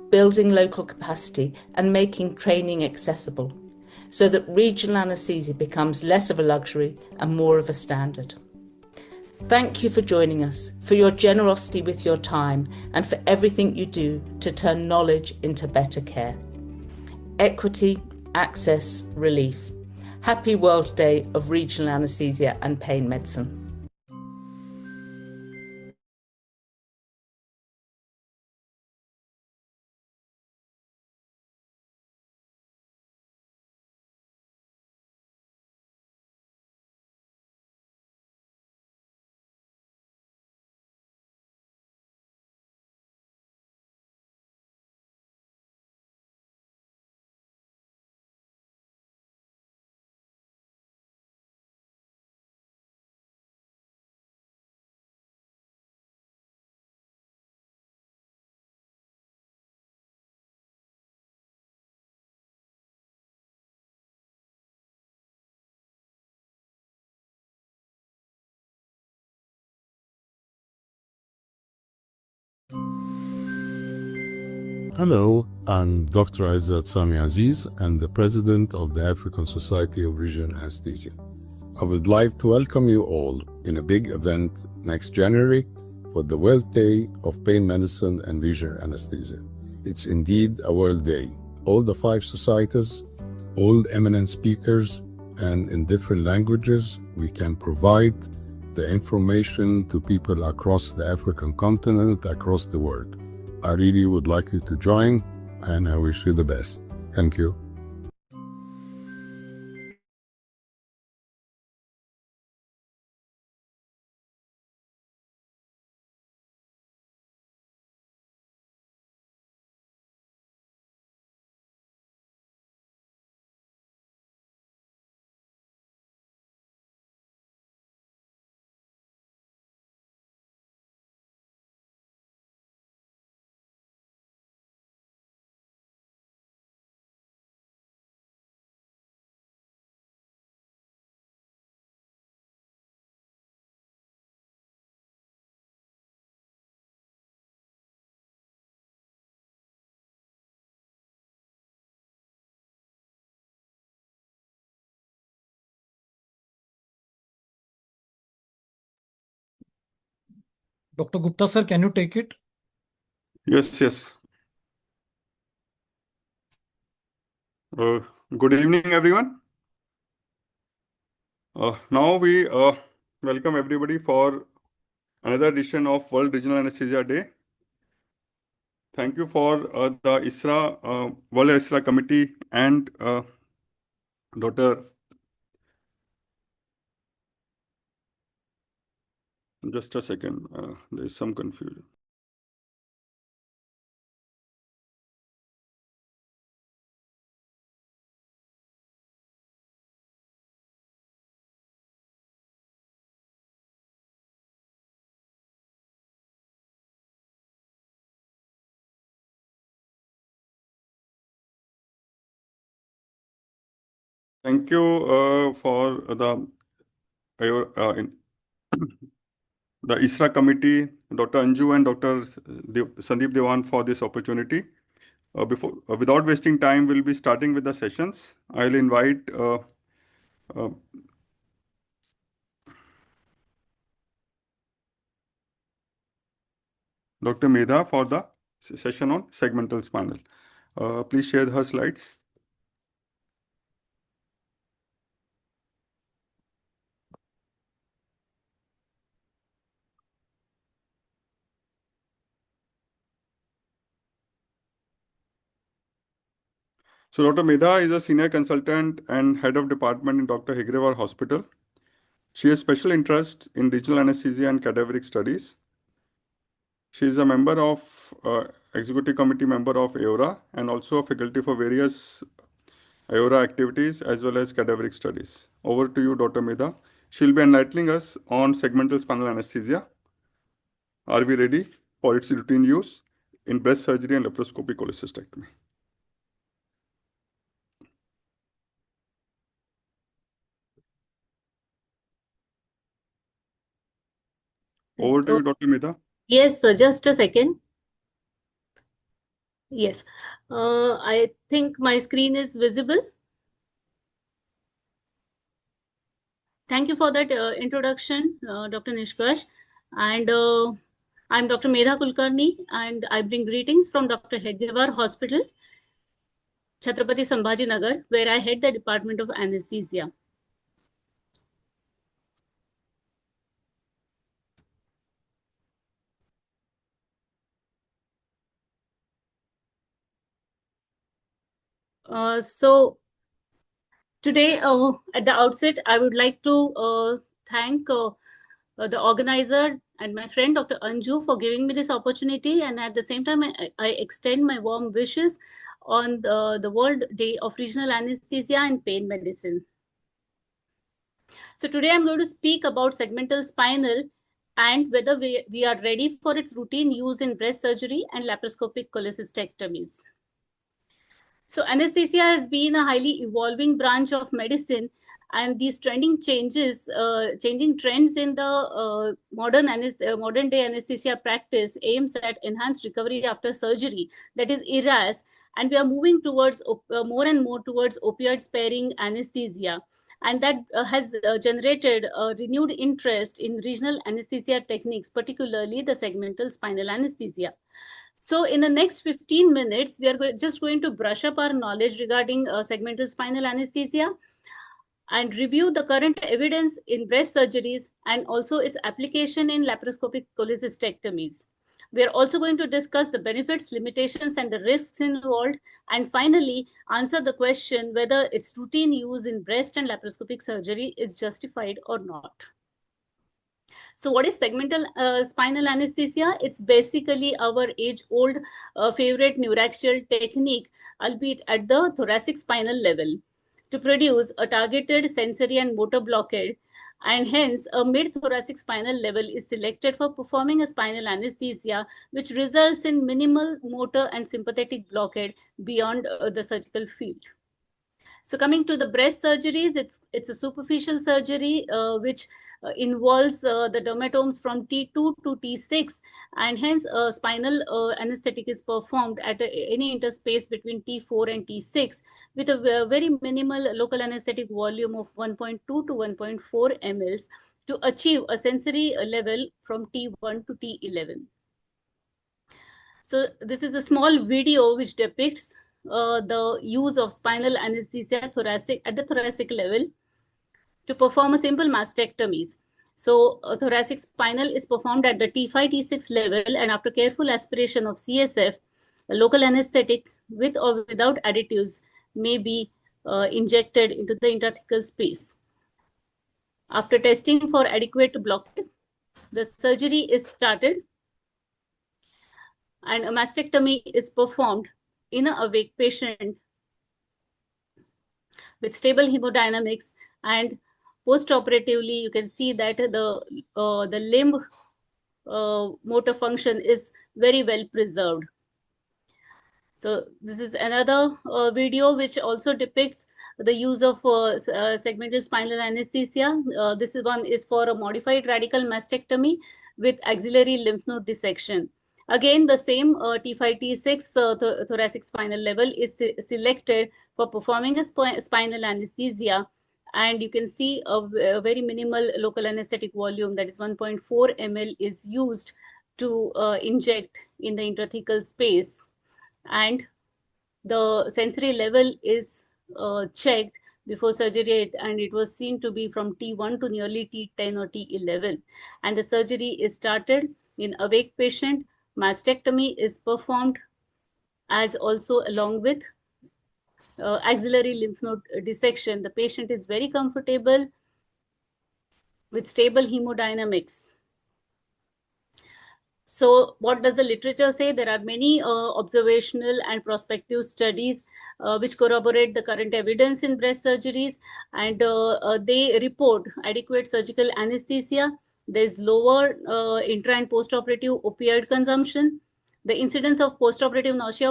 building local capacity and making training accessible, so that regional anaesthesia becomes less of a luxury and more of a standard. Thank you for joining us, for your generosity with your time, and for everything you do to turn knowledge into better care. Equity, access, relief. Happy World Day of Regional Anaesthesia and Pain Medicine. Hello, I'm Dr. Izzat Sami Aziz and the President of the African Society of Regional Anesthesia. I would like to welcome you all in a big event next January for the World Day of Pain Medicine and Regional Anesthesia. It's indeed a World Day. All the 5 societies, all eminent speakers, and in different languages, we can provide the information to people across the African continent, across the world. I really would like you to join, and I wish you the best. Thank you. Dr. Gupta sir, can you take it? Yes. Good evening, everyone. Now we welcome everybody for another edition of World Regional Anesthesia Day. Thank you for the ISRA, World ISRA Committee and Dr. Just a second, there is some confusion. Thank you for the ISRA committee, Dr. Anju and Dr. Sandeep Dewan for this opportunity. Without wasting time, we'll be starting with the sessions. I'll invite Dr. Medha for the session on segmental spinal. Please share her slides. So Dr. Medha is a senior consultant and head of department in Dr. Hegrewar Hospital. She has special interest in regional anesthesia and cadaveric studies. She is a member of executive committee member of AORA and also a faculty for various AORA activities as well as cadaveric studies. Over to you, Dr. Medha. She'll be enlightening us on segmental spinal anesthesia. Are we ready for its routine use in breast surgery and laparoscopic cholcystectomy? Over to you, Dr. Medha. Yes, sir. Just a second. Yes, I think my screen is visible. Thank you for that introduction, Dr. Nishkarsh. And I'm Dr. Medha Kulkarni, and I bring greetings from Dr. Hedgewar Hospital, Chhatrapati Sambhaji Nagar, where I head the Department of Anesthesia. So today, at the outset, I would like to thank the organizer and my friend, Dr. Anju, for giving me this opportunity. And at the same time, I extend my warm wishes on the World Day of Regional Anesthesia and Pain Medicine. So today I'm going to speak about segmental spinal and whether we are ready for its routine use in breast surgery and laparoscopic cholecystectomies. So anesthesia has been a highly evolving branch of medicine, and these changing trends in the modern day anesthesia practice aims at enhanced recovery after surgery, that is ERAS, and we are moving towards more and more towards opioid sparing anesthesia. And that has generated a renewed interest in regional anesthesia techniques, particularly the segmental spinal anesthesia. So in the next 15 minutes, we are just going to brush up our knowledge regarding segmental spinal anesthesia and review the current evidence in breast surgeries and also its application in laparoscopic cholecystectomies. We are also going to discuss the benefits, limitations, and the risks involved, and finally answer the question whether its routine use in breast and laparoscopic surgery is justified or not. So what is segmental spinal anesthesia? It's basically our age-old favorite neuraxial technique, albeit at the thoracic spinal level, to produce a targeted sensory and motor blockade, and hence a mid-thoracic spinal level is selected for performing a spinal anesthesia, which results in minimal motor and sympathetic blockade beyond the surgical field. So coming to the breast surgeries, it's a superficial surgery which involves the dermatomes from T2 to T6, and hence spinal anesthetic is performed at any interspace between T4 and T6 with a very minimal local anesthetic volume of 1.2 to 1.4 mL to achieve a sensory level from T1 to T11. So this is a small video which depicts the use of spinal anesthesia at the thoracic level to perform a simple mastectomies. So thoracic spinal is performed at the T5, T6 level, and after careful aspiration of CSF, a local anesthetic with or without additives may be injected into the intrathecal space. After testing for adequate blockade, the surgery is started and a mastectomy is performed in an awake patient with stable hemodynamics, and post-operatively you can see that the limb motor function is very well preserved. So this is another video which also depicts the use of segmental spinal anesthesia. This one is for a modified radical mastectomy with axillary lymph node dissection. Again, the same T5, T6 thoracic spinal level is selected for performing a spinal anesthesia. And you can see a very minimal local anesthetic volume, that is 1.4 ml, is used to inject in the intrathecal space. And the sensory level is checked before surgery, and it was seen to be from T1 to nearly T10 or T11. And the surgery is started in awake patient. Mastectomy is performed as also along with axillary lymph node dissection. The patient is very comfortable with stable hemodynamics. So what does the literature say? There are many observational and prospective studies which corroborate the current evidence in breast surgeries, and they report adequate surgical anesthesia. There's lower intra and postoperative opioid consumption. The incidence of postoperative nausea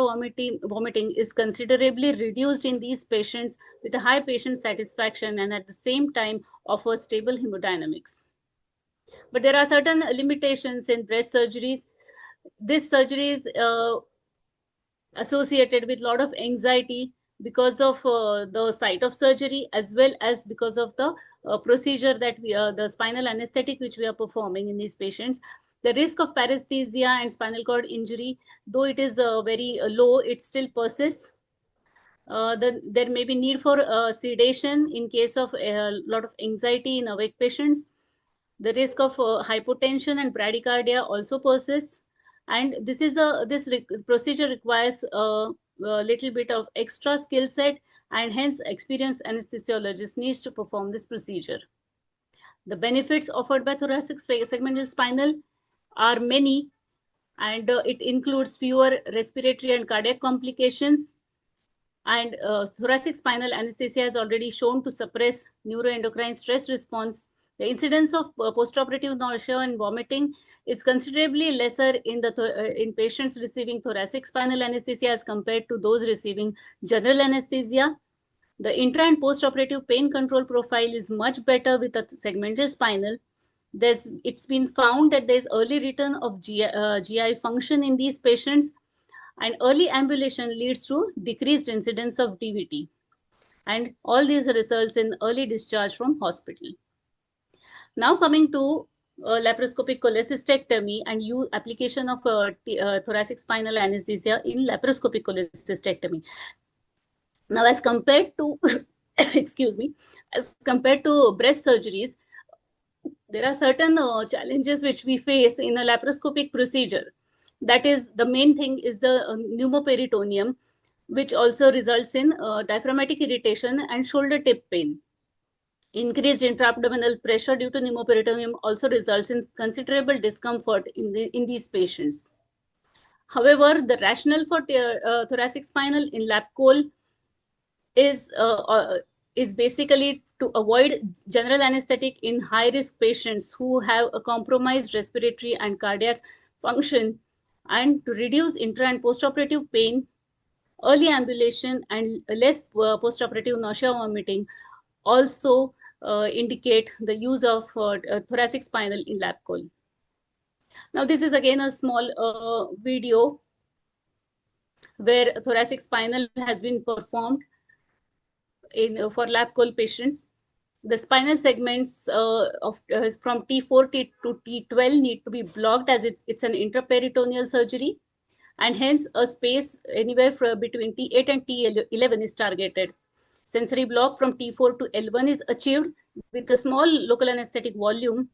vomiting is considerably reduced in these patients with a high patient satisfaction, and at the same time offers stable hemodynamics. But there are certain limitations in breast surgeries. These surgeries associated with a lot of anxiety because of the site of surgery, as well as because of the procedure that the spinal anesthetic which we are performing in these patients. The risk of paresthesia and spinal cord injury, though it is very low, it still persists. There may be need for sedation in case of a lot of anxiety in awake patients. The risk of hypotension and bradycardia also persists. And this procedure requires a little bit of extra skill set, and hence experienced anesthesiologist needs to perform this procedure. The benefits offered by thoracic segmental spinal are many, and it includes fewer respiratory and cardiac complications. And thoracic spinal anesthesia has already shown to suppress neuroendocrine stress response. The incidence of postoperative nausea and vomiting is considerably lesser in patients receiving thoracic spinal anesthesia as compared to those receiving general anesthesia. The intra and postoperative pain control profile is much better with a segmental spinal. It's been found that there's early return of GI function in these patients, and early ambulation leads to decreased incidence of DVT. And all these results in early discharge from hospital. Now coming to laparoscopic cholecystectomy and application of thoracic spinal anesthesia in laparoscopic cholecystectomy. Now, as compared to, excuse me, as compared to breast surgeries, there are certain challenges which we face in a laparoscopic procedure. That is, the main thing is the pneumoperitoneum, which also results in diaphragmatic irritation and shoulder tip pain. Increased intra-abdominal pressure due to pneumoperitoneum also results in considerable discomfort in these patients. However, the rationale for thoracic spinal in lap col is basically to avoid general anesthetic in high-risk patients who have a compromised respiratory and cardiac function, and to reduce intra and postoperative pain, early ambulation, and less postoperative nausea vomiting also indicate the use of thoracic spinal in lap col. Now, this is again a small video where thoracic spinal has been performed for lap col patients. The spinal segments from T4 to T12 need to be blocked, as it's an intraperitoneal surgery, and hence a space anywhere between T8 and T11 is targeted. Sensory block from T4 to L1 is achieved with a small local anesthetic volume,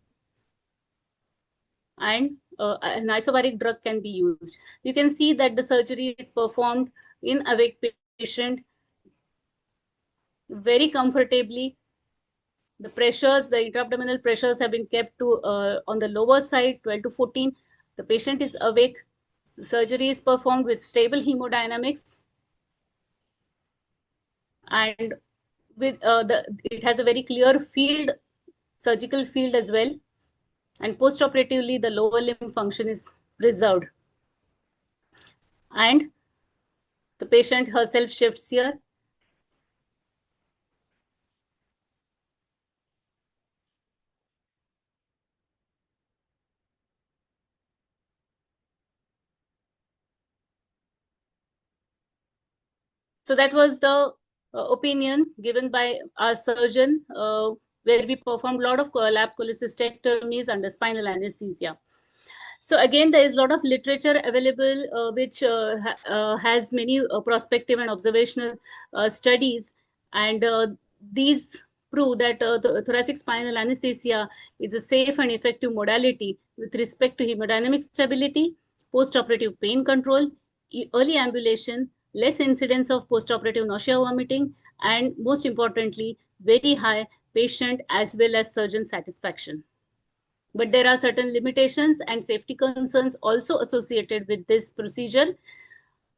and an isobaric drug can be used. You can see that the surgery is performed in awake patient very comfortably. The pressures, the intra-abdominal pressures have been kept to on the lower side, 12 to 14. The patient is awake. Surgery is performed with stable hemodynamics, and with it has a very clear field, surgical field as well. And postoperatively, the lower limb function is preserved. And the patient herself shifts here. So that was the opinion given by our surgeon, where we performed a lot of lap cholecystectomies under spinal anesthesia. So again, there is a lot of literature available which has many prospective and observational studies, and these prove that the thoracic spinal anesthesia is a safe and effective modality with respect to hemodynamic stability, postoperative pain control, early ambulation, less incidence of postoperative nausea vomiting, and most importantly, very high patient as well as surgeon satisfaction. But there are certain limitations and safety concerns also associated with this procedure.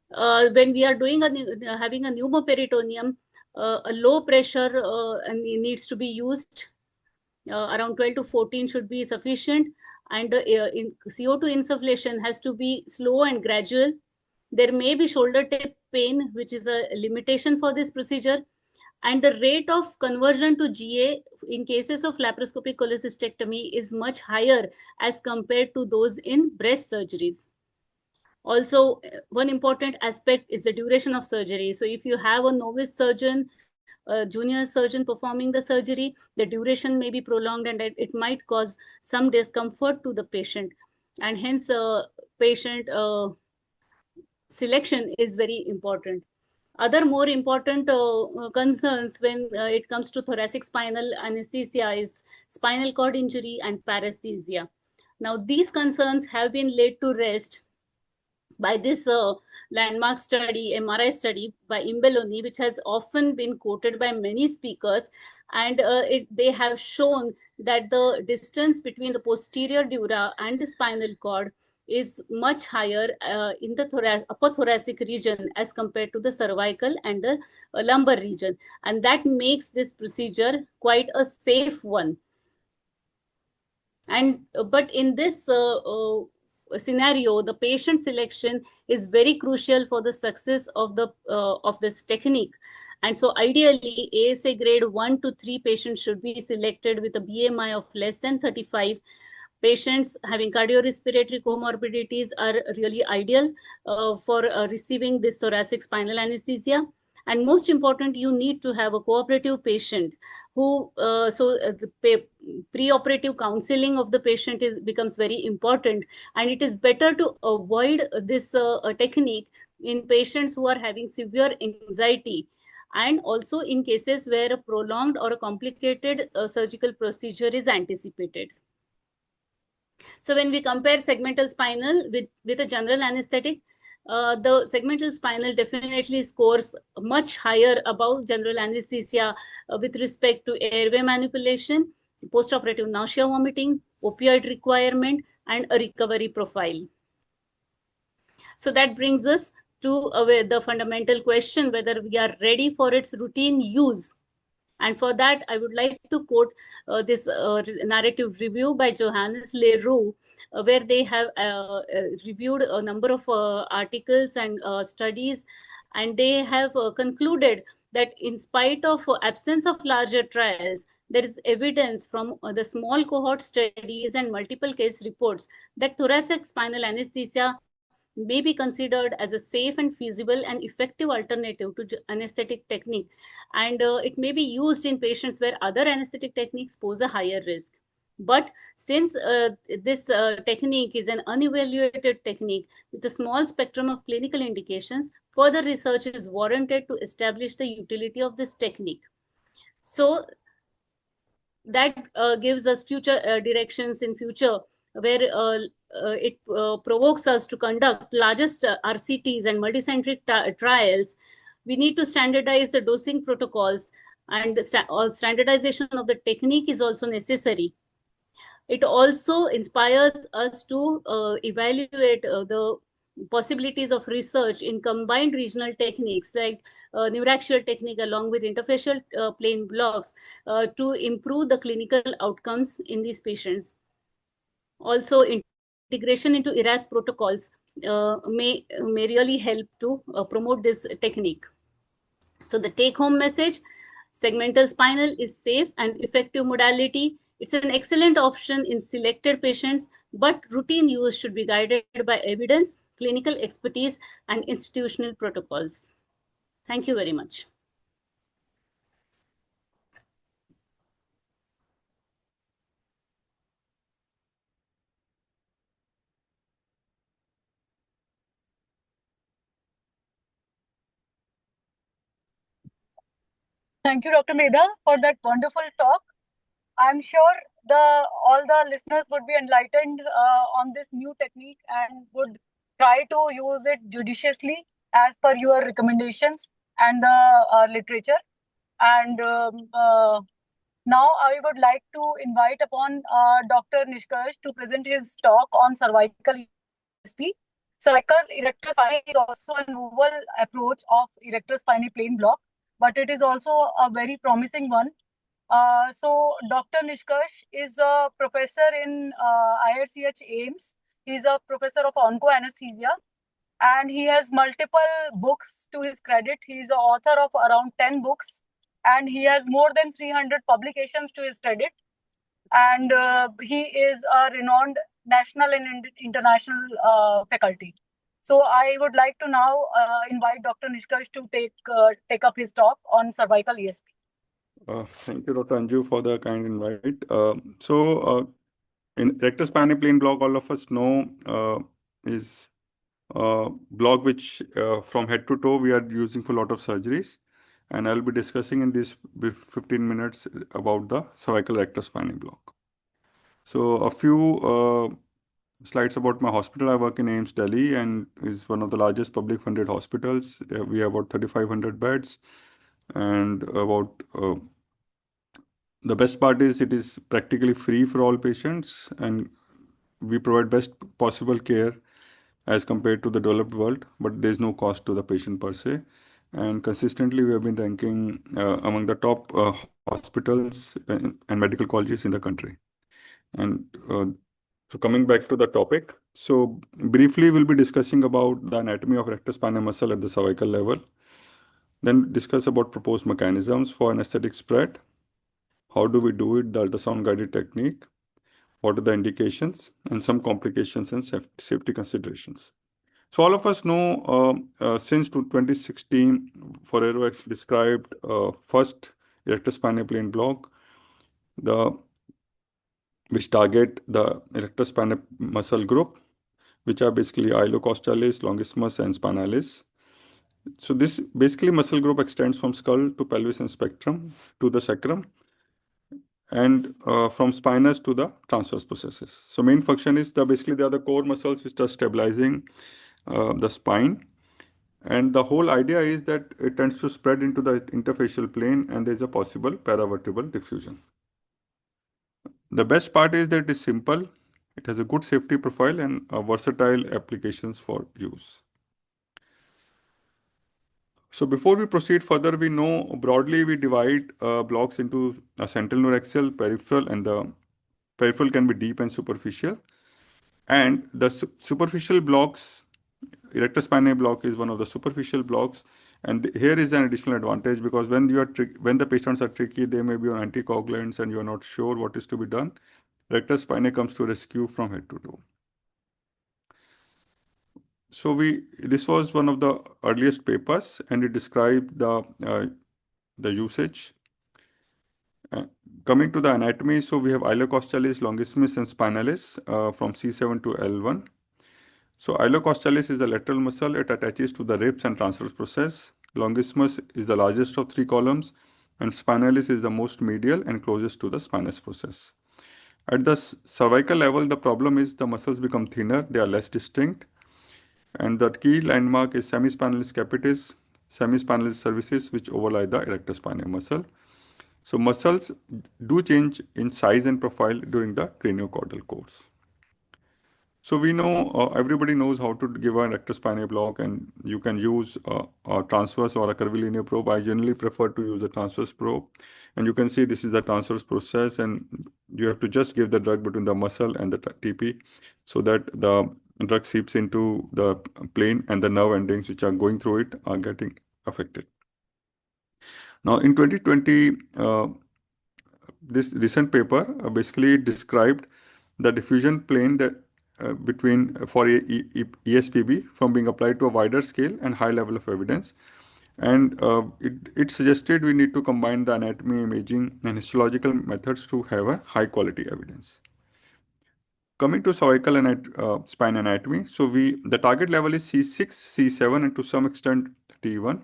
When we are doing having a pneumoperitoneum, a low pressure needs to be used. Around 12 to 14 should be sufficient, and CO2 insufflation has to be slow and gradual. There may be shoulder tip pain, which is a limitation for this procedure, and the rate of conversion to GA in cases of laparoscopic cholecystectomy is much higher as compared to those in breast surgeries. Also, one important aspect is the duration of surgery. So if you have a novice surgeon, a junior surgeon performing the surgery, the duration may be prolonged and it might cause some discomfort to the patient. And hence, patient selection is very important. Other more important concerns when it comes to thoracic spinal anesthesia is spinal cord injury and paresthesia. Now, these concerns have been laid to rest by this landmark study, MRI study by Imbeloni, which has often been quoted by many speakers. And they have shown that the distance between the posterior dura and the spinal cord is much higher in the upper thoracic region as compared to the cervical and the lumbar region. And that makes this procedure quite a safe one. And but in this scenario, the patient selection is very crucial for the success of this technique. And so ideally, ASA grade 1 to 3 patients should be selected with a BMI of less than 35. Patients having cardiorespiratory comorbidities are really ideal for receiving this thoracic spinal anesthesia. And most important, you need to have a cooperative patient who, the pre-operative counseling of the patient becomes very important. And it is better to avoid this technique in patients who are having severe anxiety, and also in cases where a prolonged or a complicated surgical procedure is anticipated. So when we compare segmental spinal with a general anesthetic, the segmental spinal definitely scores much higher above general anesthesia with respect to airway manipulation, postoperative nausea, vomiting, opioid requirement, and a recovery profile. So that brings us to the fundamental question whether we are ready for its routine use. And for that, I would like to quote this narrative review by Johannes Leroux, where they have reviewed a number of articles and studies, and they have concluded that in spite of absence of larger trials, there is evidence from the small cohort studies and multiple case reports that thoracic spinal anesthesia may be considered as a safe and feasible and effective alternative to anesthetic technique. And it may be used in patients where other anesthetic techniques pose a higher risk. But since this technique is an unevaluated technique with a small spectrum of clinical indications, further research is warranted to establish the utility of this technique. So that gives us future directions in future, where it provokes us to conduct largest RCTs and multicentric trials. We need to standardize the dosing protocols, and standardization of the technique is also necessary. It also inspires us to evaluate the possibilities of research in combined regional techniques like neuraxial technique along with interfacial plane blocks to improve the clinical outcomes in these patients. Also, integration into ERAS protocols may really help to promote this technique. So the take-home message: segmental spinal is safe and effective modality. It's an excellent option in selected patients, but routine use should be guided by evidence, clinical expertise, and institutional protocols. Thank you very much. Thank you, Dr. Medha, for that wonderful talk. I'm sure all the listeners would be enlightened on this new technique and would try to use it judiciously as per your recommendations and the literature. And now I would like to invite upon Dr. Nishkarsh to present his talk on cervical ESP. Cervical erector spine is also a novel approach of erector spinae plane block, but it is also a very promising one. So Dr. Nishkarsh is a professor in IRCH AIIMS. He's a professor of onco anesthesia, and he has multiple books to his credit. He's the author of around 10 books, and he has more than 300 publications to his credit. And he is a renowned national and international faculty. So I would like to now invite Dr. Nishkarsh to take up his talk on cervical ESP. Thank you, Dr. Anju, for the kind invite. In rectus spinae plane block, all of us know is a block which from head to toe we are using for a lot of surgeries. And I'll be discussing in this 15 minutes about the cervical rectus spinae block. So a few slides about my hospital. I work in AIIMS Delhi and is one of the largest public funded hospitals. We have about 3,500 beds and about the best part is it is practically free for all patients and we provide best possible care as compared to the developed world, but there's no cost to the patient per se. And consistently, we have been ranking among the top hospitals and medical colleges in the country. And so coming back to the topic, so briefly we'll be discussing about the anatomy of rectus spinae muscle at the cervical level. Then discuss about proposed mechanisms for anesthetic spread. How do we do it, the ultrasound guided technique, what are the indications, and some complications and safety considerations. So all of us know since 2016, Forever described first erector spinae plane block, which target the erector spinae muscle group, which are basically ilicostalis, longissimus, and spinalis. So this basically muscle group extends from skull to pelvis and spectrum to the sacrum, and from spinous to the transverse processes. So main function is basically they are the core muscles which are stabilizing the spine. And the whole idea is that it tends to spread into the interfacial plane and there's a possible paravertebral diffusion. The best part is that it is simple, it has a good safety profile and versatile applications for use. So before we proceed further, we know broadly we divide blocks into a central neuraxial, peripheral, and the peripheral can be deep and superficial. And the superficial blocks, erector spinae block is one of the superficial blocks. And here is an additional advantage because when the patients are tricky, they may be on anticoagulants and you're not sure what is to be done. Erector spinae comes to rescue from head to toe. So this was one of the earliest papers and it described the usage. Coming to the anatomy, so we have ilicostalis, longissimus, and spinalis from C7 to L1. So ilicostalis is the lateral muscle. It attaches to the ribs and transverse process. Longissimus is the largest of three columns, and spinalis is the most medial and closest to the spinous process. At the cervical level, the problem is the muscles become thinner. They are less distinct. And the key landmark is semispinalis capitis, semispinalis cervicis, which overlie the erector spinae muscle. So muscles do change in size and profile during the craniocaudal course. So we know everybody knows how to give a rectus spinae block, and you can use a transverse or a curvilinear probe. I generally prefer to use a transverse probe, and you can see this is the transverse process, and you have to just give the drug between the muscle and the TP, so that the drug seeps into the plane and the nerve endings which are going through it are getting affected. Now in 2020, this recent paper basically described the diffusion plane that between for ESPB from being applied to a wider scale and high level of evidence. And it suggested we need to combine the anatomy, imaging, and histological methods to have a high quality evidence. Coming to cervical spine anatomy, so the target level is C6, C7, and to some extent T1.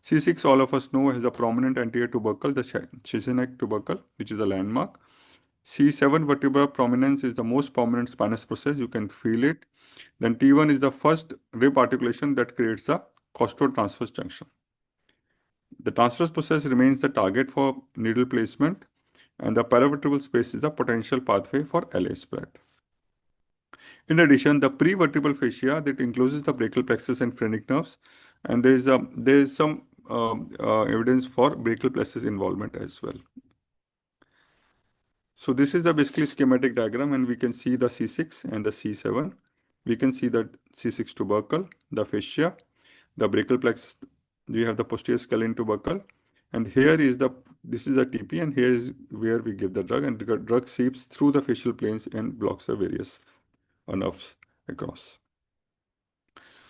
C6, all of us know, has a prominent anterior tubercle, the Chisenec tubercle, which is a landmark. C7 vertebral prominence is the most prominent spinous process. You can feel it. Then T1 is the first rib articulation that creates the costo-transverse junction. The transverse process remains the target for needle placement, and the paravertebral space is the potential pathway for LA spread. In addition, the prevertebral fascia that encloses the brachial plexus and phrenic nerves, and there is some evidence for brachial plexus involvement as well. So this is the basically schematic diagram, and we can see the C6 and the C7. We can see the C6 tubercle, the fascia, the brachial plexus. We have the posterior scalene tubercle, and this is a TP, and here is where we give the drug, and the drug seeps through the facial planes and blocks the various nerves across.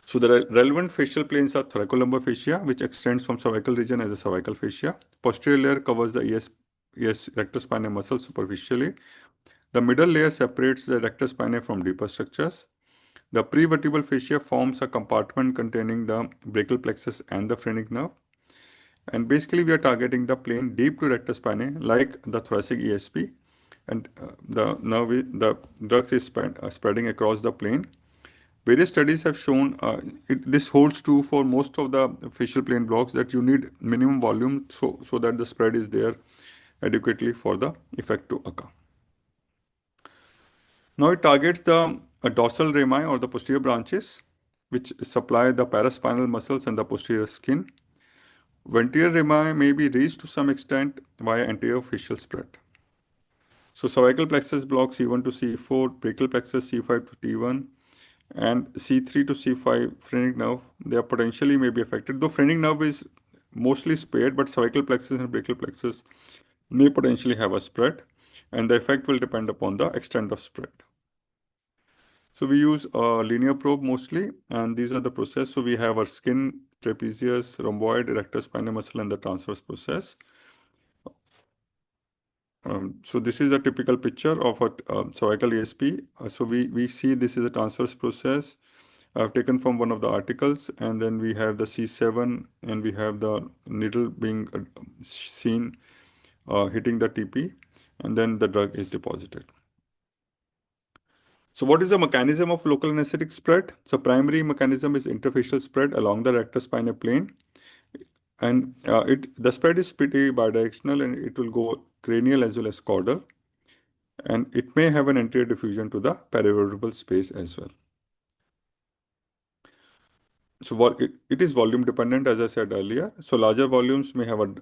So the relevant facial planes are thoracolumbar fascia, which extends from cervical region as a cervical fascia. Posterior layer covers the erector spinae muscle superficially. The middle layer separates the erector spinae from deeper structures. The prevertebral fascia forms a compartment containing the brachial plexus and the phrenic nerve. And basically, we are targeting the plane deep to erector spinae, like the thoracic ESP, and the drugs is spreading across the plane. Various studies have shown this holds true for most of the facial plane blocks, that you need minimum volume so that the spread is there adequately for the effect to occur. Now it targets the dorsal rami or the posterior branches, which supply the paraspinal muscles and the posterior skin. Ventral rami may be reached to some extent via anterior facial spread. So cervical plexus blocks C1 to C4, brachial plexus C5 to T1, and C3 to C5 phrenic nerve, they are potentially may be affected. Though phrenic nerve is mostly spared, but cervical plexus and brachial plexus may potentially have a spread, and the effect will depend upon the extent of spread. So we use a linear probe mostly, and these are the process. So we have our skin, trapezius, rhomboid, erector spinal muscle, and the transverse process. So this is a typical picture of a cervical ESP. So we see this is a transverse process. I've taken from one of the articles, and then we have the C7, and we have the needle being seen hitting the TP, and then the drug is deposited. So what is the mechanism of local anesthetic spread? So primary mechanism is interfacial spread along the rectus spinae plane. And the spread is pretty bidirectional, and it will go cranial as well as caudal. And it may have an anterior diffusion to the paravertebral space as well. So it is volume dependent, as I said earlier. So larger volumes may have a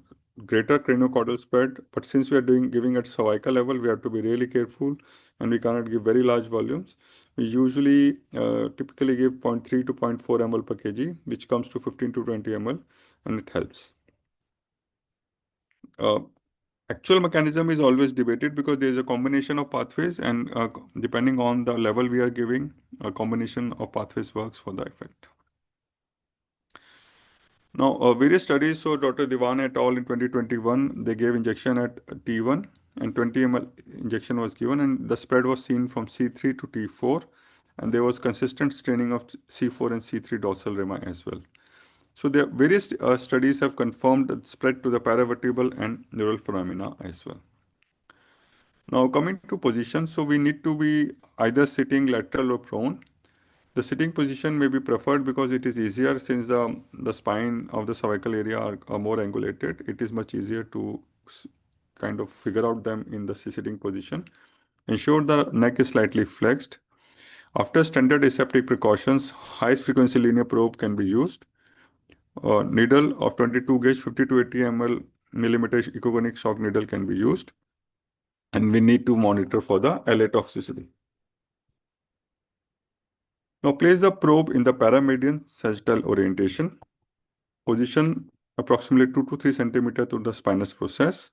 greater craniocaudal spread, but since we are giving at cervical level, we have to be really careful, and we cannot give very large volumes. We usually typically give 0.3 to 0.4 ml per kg, which comes to 15 to 20 ml, and it helps. Actual mechanism is always debated because there is a combination of pathways, and depending on the level we are giving, a combination of pathways works for the effect. Now, various studies, so Dr. Diwan et al. In 2021, they gave injection at T1, and 20 ml injection was given, and the spread was seen from C3 to T4, and there was consistent staining of C4 and C3 dorsal rami as well. So the various studies have confirmed the spread to the paravertebral and neural foramina as well. Now coming to position, so we need to be either sitting, lateral, or prone. The sitting position may be preferred because it is easier, since the spine of the cervical area are more angulated. It is much easier to kind of figure out them in the sitting position. Ensure the neck is slightly flexed. After standard aseptic precautions, highest frequency linear probe can be used. Needle of 22 gauge 50 to 80 millimeter echogonic shock needle can be used. And we need to monitor for the LA toxicity. Now place the probe in the paramedian sagittal orientation. Position approximately 2 to 3 centimeter to the spinous process.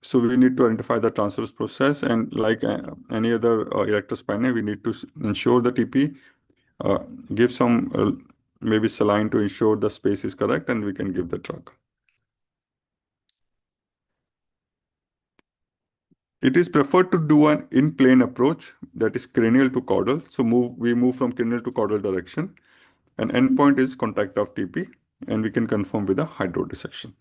So we need to identify the transverse process, and like any other erector spinae, we need to ensure the TP, give some maybe saline to ensure the space is correct, and we can give the drug. It is preferred to do an in-plane approach, that is cranial to caudal. So we move from cranial to caudal direction, and endpoint is contact of TP, and we can confirm with a hydrodissection.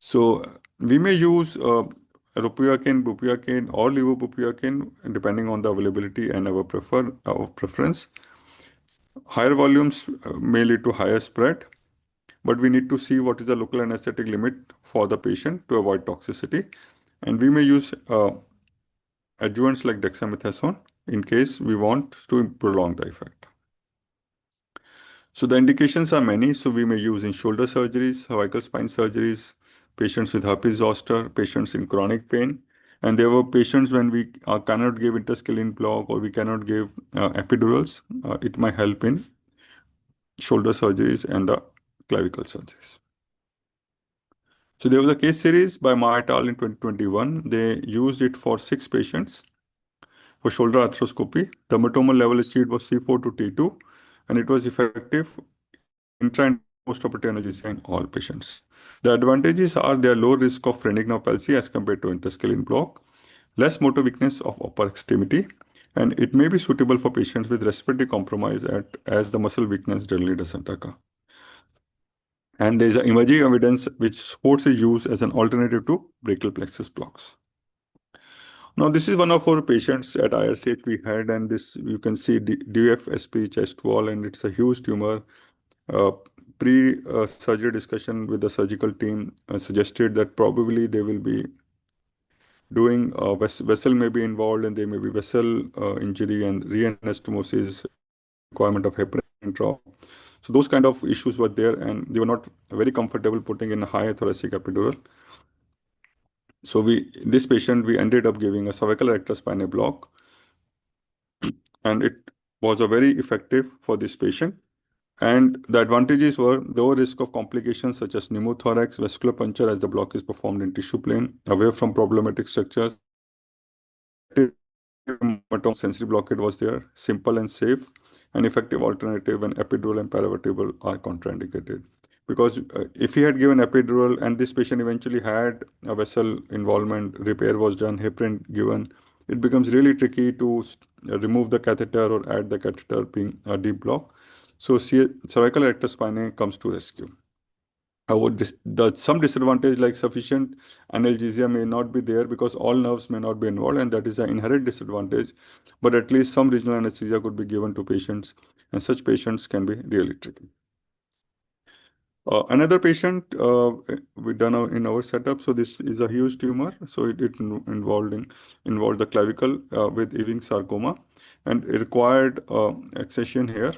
So we may use ropivacaine, bupivacaine, or levobupivacaine, depending on the availability and our preference. Higher volumes may lead to higher spread, but we need to see what is the local anesthetic limit for the patient to avoid toxicity. And we may use adjuvants like dexamethasone in case we want to prolong the effect. So the indications are many. So we may use in shoulder surgeries, cervical spine surgeries, patients with herpes zoster, patients in chronic pain. And there were patients when we cannot give interscalene block, or we cannot give epidurals. It might help in shoulder surgeries and the clavicle surgeries. So there was a case series by Ma et al. In 2021. They used it for 6 patients for shoulder arthroscopy. The dermatomal level achieved was C4 to T2. and it was effective intra and post-operative analgesia in all patients. The advantages are their low risk of phrenic nerve palsy as compared to interscalene block, less motor weakness of upper extremity, and it may be suitable for patients with respiratory compromise as the muscle weakness generally doesn't occur. And there is emerging evidence which supports its use as an alternative to brachial plexus blocks. Now, this is one of our patients at IRCH we had, and this you can see DFSP chest wall, and it's a huge tumor. Pre-surgery discussion with the surgical team suggested that probably they will be doing vessel may be involved, and there may be vessel injury and reanastomosis, requirement of heparin drop. So those kind of issues were there, and they were not very comfortable putting in a high thoracic epidural. So this patient, we ended up giving a cervical erector spinae block, and it was a very effective for this patient. And the advantages were low risk of complications such as pneumothorax, vascular puncture as the block is performed in tissue plane, away from problematic structures. Sensory blockade was there, simple and safe, an effective alternative when epidural and paravertebral are contraindicated. Because if he had given epidural and this patient eventually had a vessel involvement, repair was done, heparin given, it becomes really tricky to remove the catheter or add the catheter being a deep block. So cervical erector spinae comes to rescue. Some disadvantage like sufficient analgesia may not be there because all nerves may not be involved, and that is an inherent disadvantage. But at least some regional anesthesia could be given to patients, and such patients can be really tricky. Another patient we done in our setup. So this is a huge tumor. So it involved the clavicle with Ewing sarcoma, and it required excision here.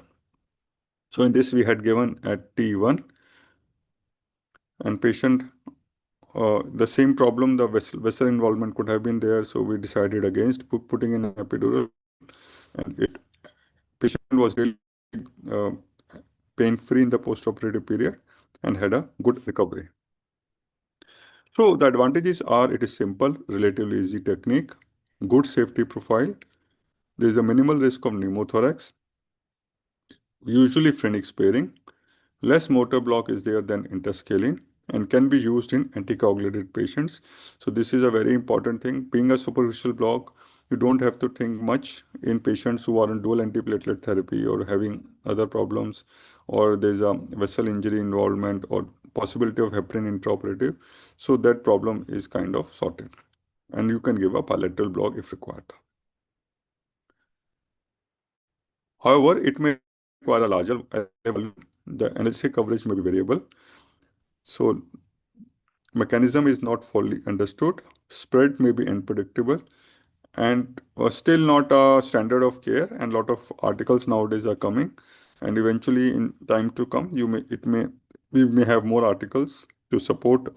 So in this we had given at T1, and patient the same problem, the vessel involvement could have been there. So we decided against putting in an epidural, and patient was really pain-free in the post-operative period and had a good recovery. So the advantages are it is simple, relatively easy technique, good safety profile. There is a minimal risk of pneumothorax, usually phrenic sparing. Less motor block is there than interscalene and can be used in anticoagulated patients. So this is a very important thing. Being a superficial block, you don't have to think much in patients who are on dual antiplatelet therapy or having other problems, or there's a vessel injury involvement or possibility of heparin intraoperative. So that problem is kind of sorted, and you can give a bilateral block if required. However, it may require a larger level. The analgesic coverage may be variable. So mechanism is not fully understood. Spread may be unpredictable, and still not a standard of care. And a lot of articles nowadays are coming, and eventually in time to come, we may have more articles to support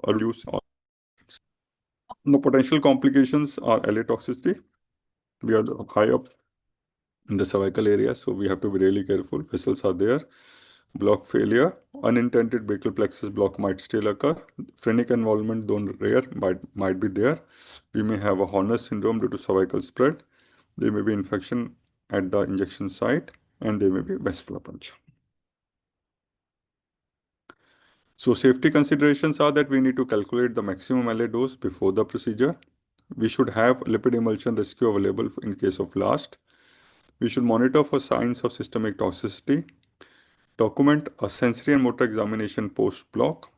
or reduce. The potential complications are LA toxicity. We are high up in the cervical area, so we have to be really careful. Vessels are there. Block failure, unintended brachial plexus block might still occur. Phrenic involvement, though rare, might be there. We may have a Horner syndrome due to cervical spread. There may be infection at the injection site, and there may be vascular puncture. So safety considerations are that we need to calculate the maximum LA dose before the procedure. We should have lipid emulsion rescue available in case of blast. We should monitor for signs of systemic toxicity. Document a sensory and motor examination post-block.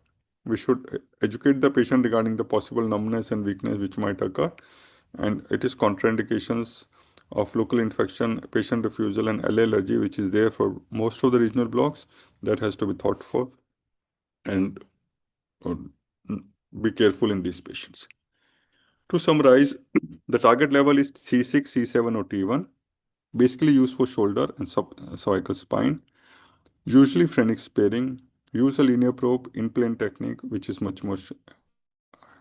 We should educate the patient regarding the possible numbness and weakness which might occur. And it is contraindications of local infection, patient refusal, and LA allergy, which is there for most of the regional blocks. That has to be thought for. And be careful in these patients. To summarize, the target level is C6, C7, or T1, basically used for shoulder and cervical spine. Usually phrenic sparing. Use a linear probe in-plane technique, which is much more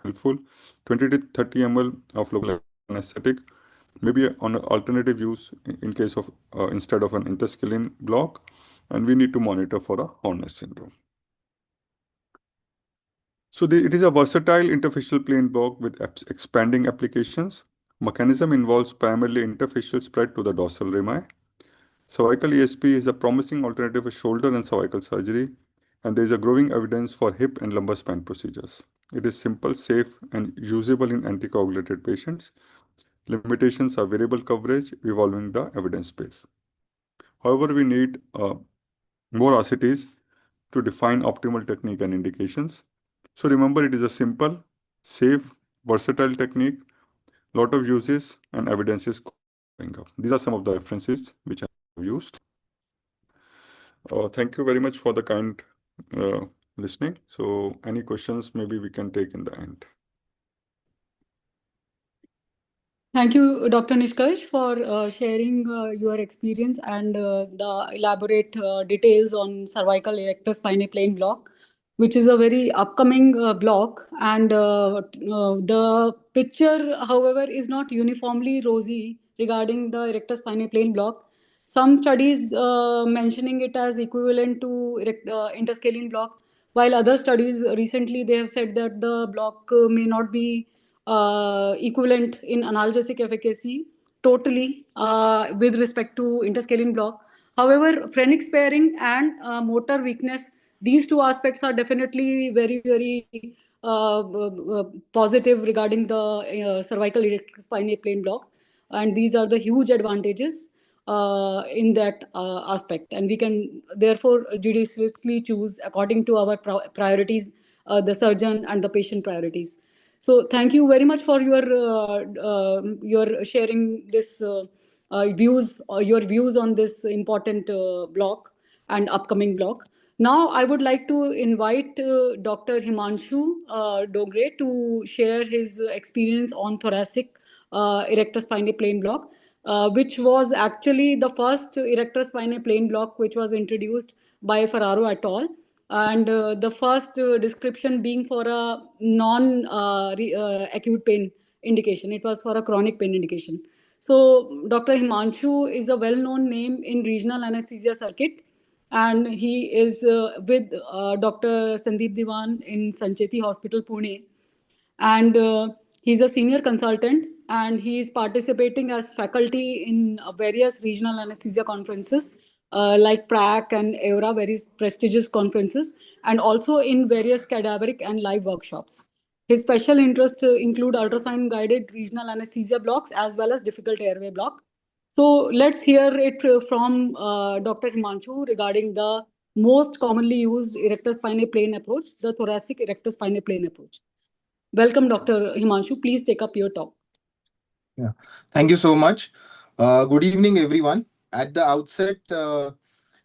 helpful. 20 to 30 ml of local anesthetic. Maybe on an alternative use in case of instead of an interscalene block. And we need to monitor for a Horner syndrome. So it is a versatile interfacial plane block with expanding applications. Mechanism involves primarily interfacial spread to the dorsal rami. Cervical ESP is a promising alternative for shoulder and cervical surgery, and there is a growing evidence for hip and lumbar spine procedures. It is simple, safe, and usable in anticoagulated patients. Limitations are variable coverage, evolving the evidence base. However, we need more RCTs to define optimal technique and indications. So remember, it is a simple, safe, versatile technique, lot of uses, and evidence is going up. These are some of the references which I have used. Thank you very much for the kind listening. So any questions maybe we can take in the end. Thank you, Dr. Nishkarsh, for sharing your experience and the elaborate details on cervical erector spinae plane block, which is a very upcoming block. And the picture, however, is not uniformly rosy regarding the erector spinae plane block. Some studies mentioning it as equivalent to interscalene block, while other studies recently they have said that the block may not be equivalent in analgesic efficacy totally with respect to interscalene block. However, phrenic sparing and motor weakness, these two aspects are definitely very, very positive regarding the cervical erector spinae plane block. And these are the huge advantages in that aspect. And we can therefore judiciously choose according to our priorities, the surgeon and the patient priorities. So thank you very much for your sharing this your views on this important block and upcoming block. Now I would like to invite Dr. Himanshu Dongre to share his experience on thoracic erector spinae plane block, which was actually the first erector spinae plane block which was introduced by Ferraro et al. And the first description being for a non-acute pain indication. It was for a chronic pain indication. So Dr. Himanshu is a well-known name in regional anesthesia circuit, and he is with Dr. Sandeep Diwan in Sancheti Hospital, Pune. And he's a senior consultant, and he is participating as faculty in various regional anesthesia conferences like PRAC and AIIMS, very prestigious conferences, and also in various cadaveric and live workshops. His special interests include ultrasound guided regional anesthesia blocks as well as difficult airway block. So let's hear it from Dr. Himanshu regarding the most commonly used erector spinae plane approach, the thoracic erector spinae plane approach. Welcome, Dr. Himanshu. Please take up your talk. Yeah, thank you so much. Good evening, everyone. At the outset,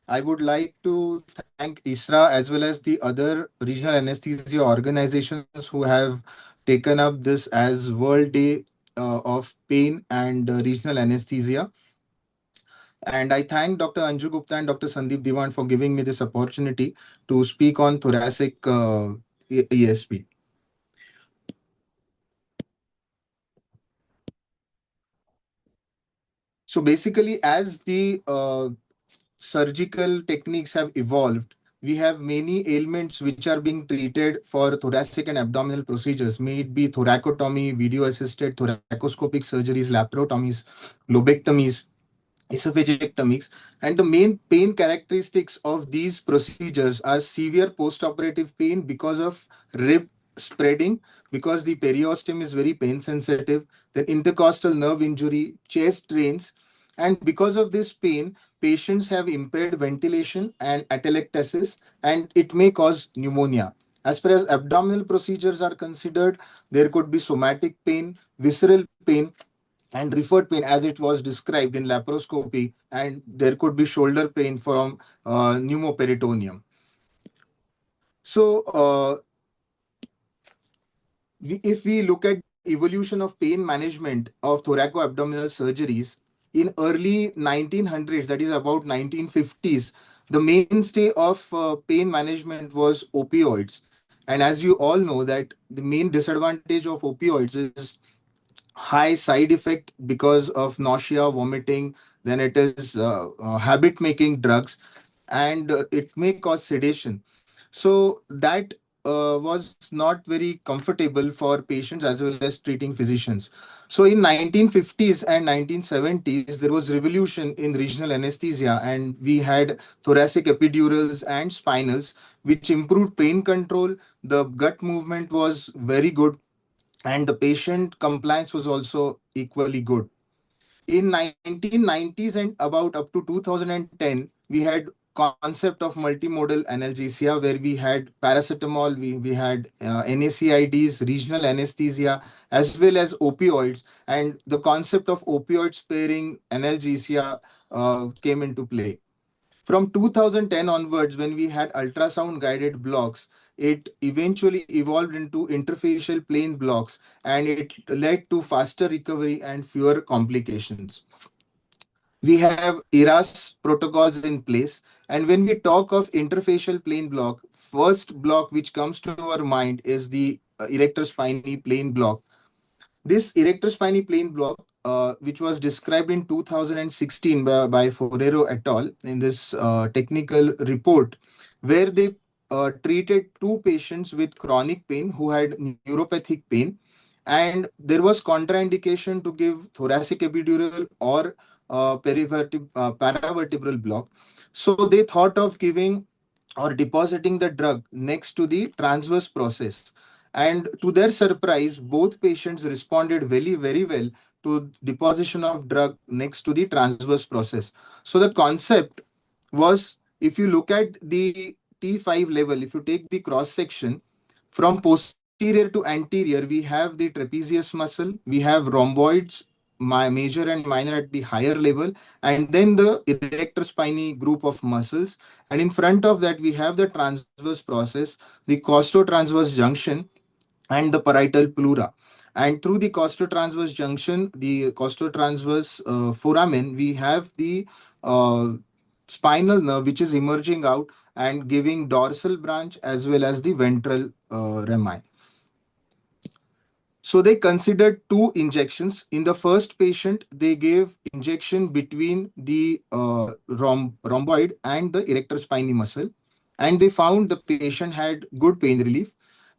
I would like to thank ISRA as well as the other regional anesthesia organizations who have taken up this as World Day of Pain and Regional Anesthesia. And I thank Dr. Anju Gupta and Dr. Sandeep Diwan for giving me this opportunity to speak on thoracic ESP. So basically, as the surgical techniques have evolved, we have many ailments which are being treated for thoracic and abdominal procedures, may it be thoracotomy, video-assisted thoracoscopic surgeries, laparotomies, lobectomies, esophagectomies. And the main pain characteristics of these procedures are severe postoperative pain because of rib spreading, because the periosteum is very pain sensitive, then intercostal nerve injury, chest drains, and because of this pain, patients have impaired ventilation and atelectasis, and it may cause pneumonia. As far as abdominal procedures are considered, there could be somatic pain, visceral pain, and referred pain as it was described in laparoscopy, and there could be shoulder pain from pneumoperitoneum. So if we look at evolution of pain management of thoracoabdominal surgeries, in early 1900s, that is about 1950s, the mainstay of pain management was opioids. And as you all know that the main disadvantage of opioids is high side effect because of nausea, vomiting, then it is habit-making drugs, and it may cause sedation. So that was not very comfortable for patients as well as treating physicians. So in 1950s and 1970s, there was revolution in regional anesthesia, and we had thoracic epidurals and spinals, which improved pain control. The gut movement was very good, and the patient compliance was also equally good. In 1990s and about up to 2010, we had concept of multimodal analgesia, where we had paracetamol, we had NaCIDs, regional anesthesia, as well as opioids, and the concept of opioid sparing analgesia came into play. From 2010 onwards, when we had ultrasound guided blocks, it eventually evolved into interfacial plane blocks, and it led to faster recovery and fewer complications. We have ERAS protocols in place. And when we talk of interfacial plane block, first block which comes to our mind is the erector spinae plane block. This erector spinae plane block, which was described in 2016 by Forero et al. In this technical report, where they treated two patients with chronic pain who had neuropathic pain, and there was contraindication to give thoracic epidural or paravertebral block. So they thought of giving or depositing the drug next to the transverse process. And to their surprise, both patients responded very, very well to deposition of drug next to the transverse process. So the concept was, if you look at the T5 level, if you take the cross section from posterior to anterior, we have the trapezius muscle, we have rhomboids, my major and minor at the higher level, and then the erector spinae group of muscles. And in front of that, we have the transverse process, the costotransverse junction, and the parietal pleura. And through the costotransverse junction, the costotransverse foramen, we have the spinal nerve, which is emerging out and giving dorsal branch as well as the ventral rami. So they considered two injections. In the first patient, they gave injection between the rhomboid and the erector spinae muscle, and they found the patient had good pain relief.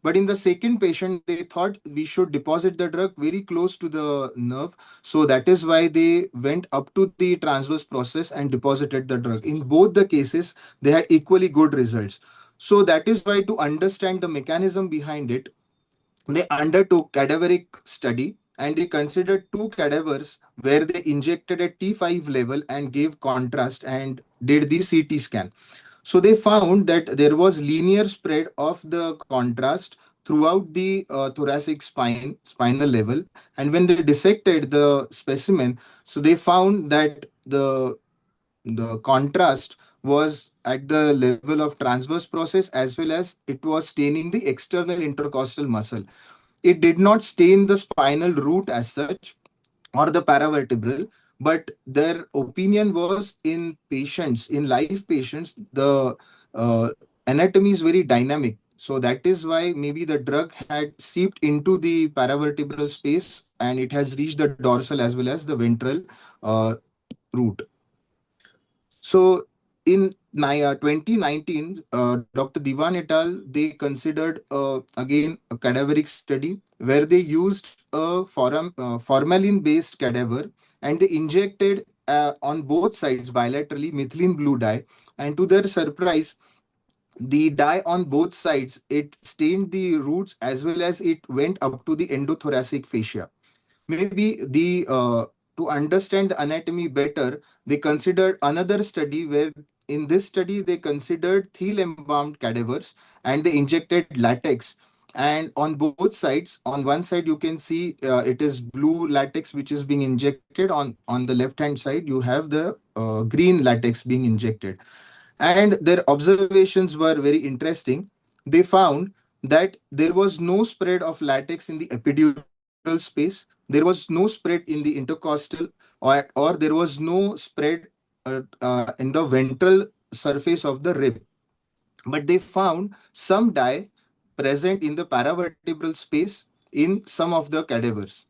But in the second patient, they thought we should deposit the drug very close to the nerve. So that is why they went up to the transverse process and deposited the drug. In both the cases, they had equally good results. So that is why, to understand the mechanism behind it, they undertook cadaveric study, and they considered two cadavers where they injected at T5 level and gave contrast and did the CT scan. So they found that there was linear spread of the contrast throughout the thoracic spinal level. And when they dissected the specimen, so they found that the contrast was at the level of transverse process, as well as it was staining the external intercostal muscle. It did not stain the spinal root as such or the paravertebral, but their opinion was, in patients, in live patients, the uh, anatomy is very dynamic. So that is why maybe the drug had seeped into the paravertebral space, and it has reached the dorsal as well as the ventral root. So in 2019, Dr. Diwan et al., they considered again a cadaveric study where they used a formalin-based cadaver, and they injected on both sides bilaterally methylene blue dye. And to their surprise, the dye on both sides, it stained the roots as well as it went up to the endothoracic fascia. Maybe to understand the anatomy better, they considered another study where, in this study, they considered thiel embalmed cadavers and they injected latex. And on both sides, on one side you can see it is blue latex which is being injected. On the left hand side you have the green latex being injected. And their observations were very interesting. They found that there was no spread of latex in the epidural space, there was no spread in the intercostal, or there was no spread in the ventral surface of the rib. But they found some dye present in the paravertebral space in some of the cadavers.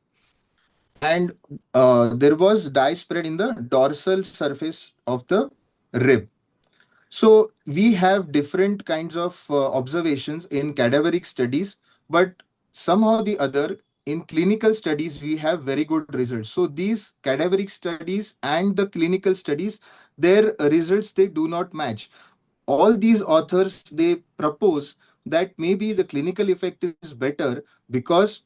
And there was dye spread in the dorsal surface of the rib. So we have different kinds of observations in cadaveric studies, but somehow the other in clinical studies we have very good results. So these cadaveric studies and the clinical studies, their results, they do not match. All these authors, they propose that maybe the clinical effect is better because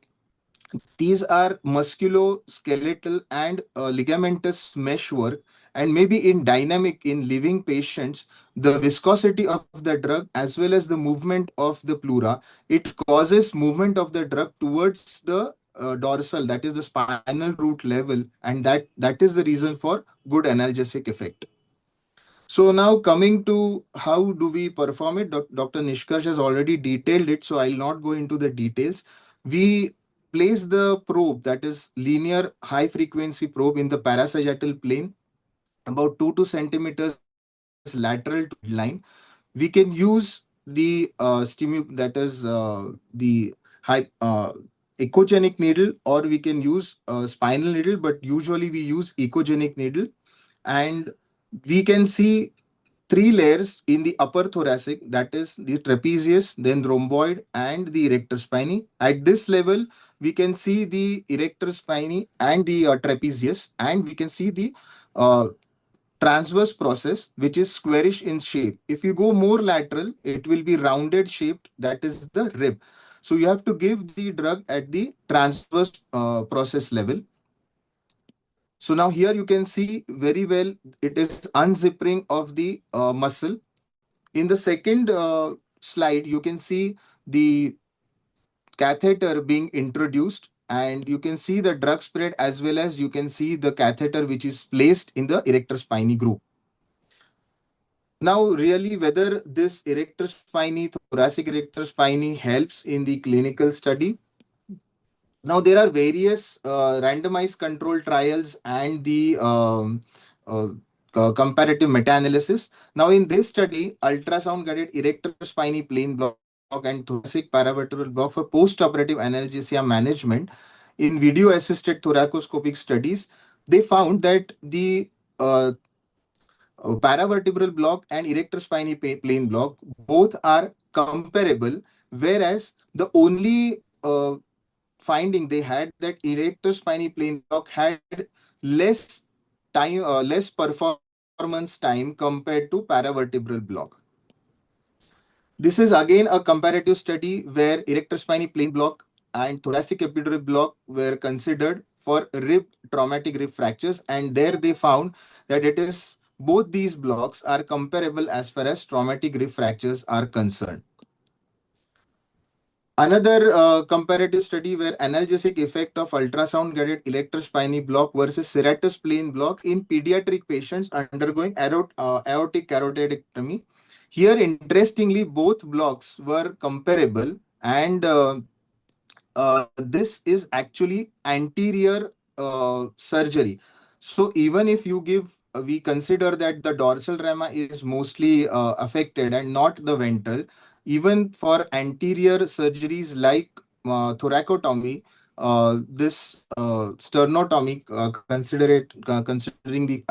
these are musculoskeletal and ligamentous meshwork, and maybe in dynamic in living patients, the viscosity of the drug as well as the movement of the pleura, it causes movement of the drug towards the dorsal, that is the spinal root level, and that is the reason for good analgesic effect. So now coming to how do we perform it, Dr. Nishkarsh has already detailed it, so I'll not go into the details. We place the probe, that is linear high frequency probe, in the parasagittal plane, about 2 to centimeters lateral to midline. We can use the that is the high echogenic needle, or we can use spinal needle, but usually we use echogenic needle, and we can see three layers in the upper thoracic, that is the trapezius, then rhomboid, and the erector spinae. At this level, we can see the erector spinae and the trapezius, and we can see the uh, transverse process, which is squarish in shape. If you go more lateral, it will be rounded shaped, that is the rib. So you have to give the drug at the transverse process level. So now here you can see very well, it is unzipping of the muscle. In the second slide, you can see the catheter being introduced, and you can see the drug spread, as well as you can see the catheter which is placed in the erector spinae group. Now, really, whether this erector spinae, thoracic erector spinae, helps in the clinical study. Now, there are various randomized control trials and the uh, comparative meta-analysis. Now, in this study, ultrasound-guided erector spinae plane block and thoracic paravertebral block for post-operative analgesia management in video-assisted thoracoscopic studies, they found that the paravertebral block and erector spinae plane block both are comparable, whereas the only finding they had that erector spinae plane block had less time, less performance time compared to paravertebral block. This is again a comparative study where erector spinae plane block and thoracic epidural block were considered for traumatic rib fractures, and there they found that it is both these blocks are comparable as far as traumatic rib fractures are concerned. Another comparative study where analgesic effect of ultrasound-guided electrospinal block versus serratus plane block in pediatric patients undergoing aortic carotidectomy. Here, interestingly, both blocks were comparable, and this is actually anterior surgery. So even if you give, we consider that the dorsal rama is mostly affected and not the ventral, even for anterior surgeries like thoracotomy, this sternotomy, considering the